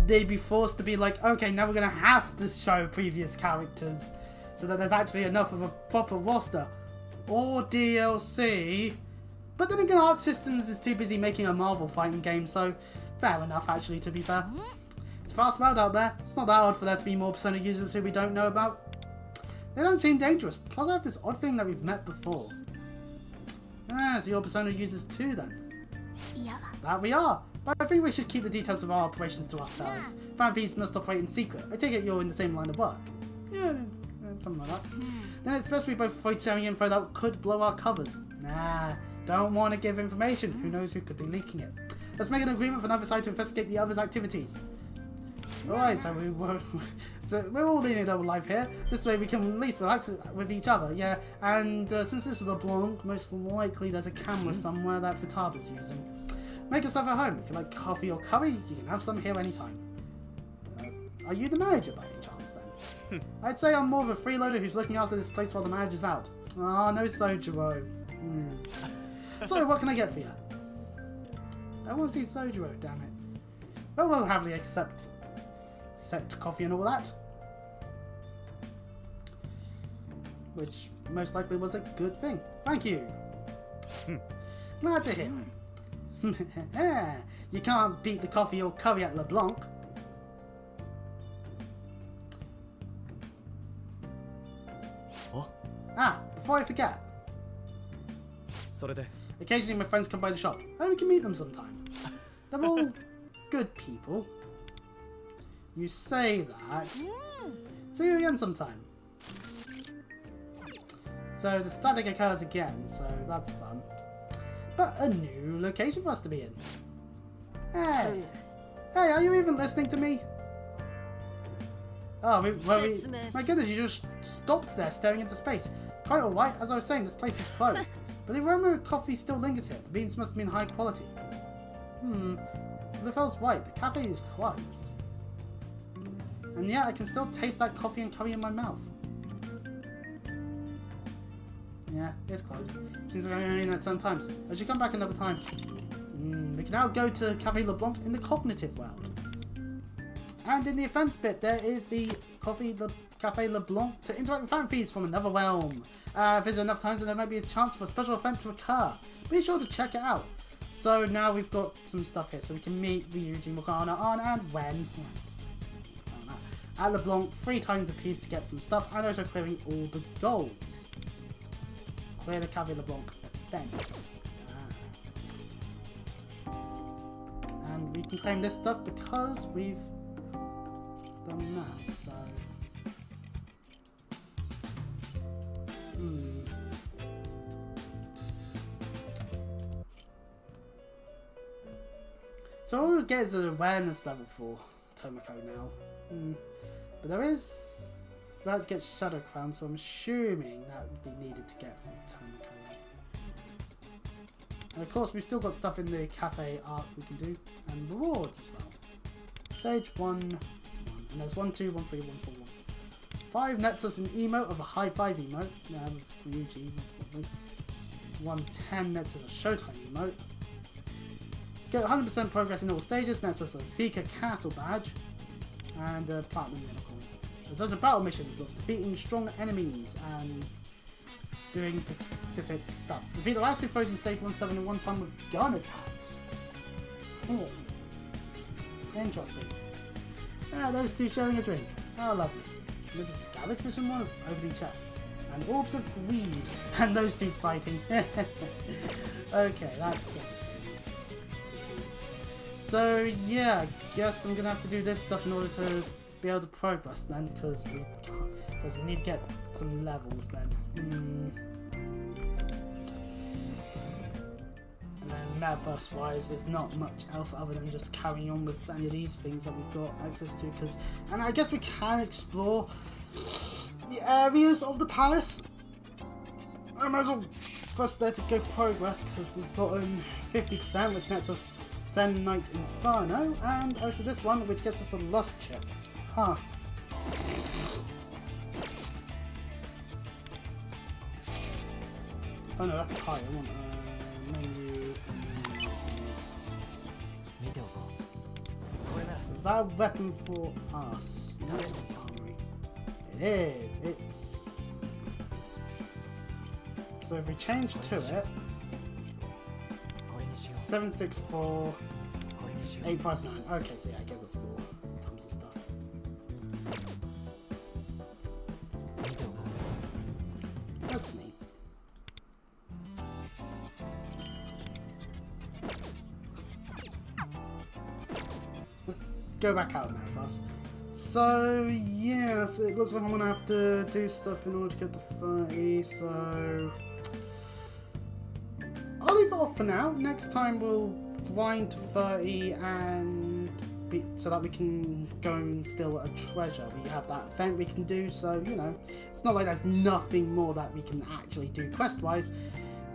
A: they'd be forced to be like, okay, now we're going to have to show previous characters so that there's actually enough of a proper roster. Or DLC. But then again, Arc Systems is too busy making a Marvel fighting game, so fair enough, actually, to be fair. It's a fast world out there. It's not that hard for there to be more Persona users who we don't know about. They don't seem dangerous. Plus, I have this odd feeling that we've met before. Ah, so you're Persona users too, then?
B: Yeah.
A: That we are. But I think we should keep the details of our operations to ourselves. Fan feeds must operate in secret. I take it you're in the same line of work. Yeah, something like that. Then it's best we both avoid sharing info that could blow our covers. Nah, don't want to give information. Who knows who could be leaking it. Let's make an agreement for neither side to investigate the other's activities. Alright, so we're all leading a double life here. This way we can at least relax with each other, yeah. And since this is a Blanc, most likely there's a camera somewhere that Futaba's using. Make yourself at home. If you like coffee or curry, you can have some here anytime. Are you the manager by any chance then? I'd say I'm more of a freeloader who's looking after this place while the manager's out. Ah, no Sojiro. So what can I get for you? I want to see Sojiro, damn it. Well, we'll happily accept coffee and all that. Which most likely was a good thing. Thank you. Glad to hear it. You can't beat the coffee or curry at LeBlanc.
D: Oh.
A: Ah, before I forget. Occasionally my friends come by the shop. I hope we can meet them sometime. They're all good people. You say that. See you again sometime. So the static occurs again, so that's fun. But a new location for us to be in. Hey! Hey, are you even listening to me? Oh, my goodness, you just stopped there staring into space. Quite alright, as I was saying, this place is closed. But the aroma of coffee still lingers here. The beans must have been high quality. But if I was right, the cafe is closed. And yet I can still taste that coffee and curry in my mouth. Yeah, it's closed. Seems like I'm only in at some times. I should come back another time. We can now go to Cafe LeBlanc in the cognitive world. And in the events bit, there is the Cafe LeBlanc to interact with fan feeds from another realm. If there's enough times, then there might be a chance for a special event to occur. Be sure to check it out. So now we've got some stuff here, so we can meet Ryuji, Morgana, on and when. At LeBlanc 3 times a piece to get some stuff, and also clearing all the goals. Clear the Cafe LeBlanc event. And we can claim this stuff because we've done that, so... So all we'll get is an awareness level for Tomoko now. But there is... that gets Shadow Crown, so I'm assuming that would be needed to get from Tomoko. And of course we've still got stuff in the cafe arc we can do, and rewards as well. Stage 1, and there's 1, 2, 1, 3, 1, 4, 1. 5 nets us an emote of a high 5 emote, Ryuji, that's lovely. 110 nets us a Showtime emote. Get 100% progress in all stages, nets us a Seeker Castle badge. and platinum unicorn. There's also battle missions of defeating strong enemies and doing specific stuff. Defeat the last two foes in stage 1-7 in one time with gun attacks. Oh. Interesting. Ah, those two sharing a drink. How lovely. There's a scavenge mission one of opening chests. And orbs of greed. And those two fighting. Okay, that's entertaining to see. So yeah, I guess I'm gonna have to do this stuff in order to be able to progress then, because we need to get some levels then. And then metaverse wise, there's not much else other than just carrying on with any of these things that we've got access to, and I guess we can explore the areas of the palace. I might as well first there to go progress, because we've gotten 50%, which nets us Sen Knight Inferno, and also this one, which gets us a Lust chip. Huh. Oh no, that's high. I want menu. Is that a weapon for us? No, it is. It's. So if we change to it, 764 859. Okay, so yeah, it gives us more tons of stuff. That's neat. Let's go back out now first. So yeah, so it looks like I'm gonna have to do stuff in order to get to 30, so I'll leave it off for now. Next time we'll grind to 30 and so that we can go and steal a treasure. We have that event we can do, so you know, it's not like there's nothing more that we can actually do quest wise.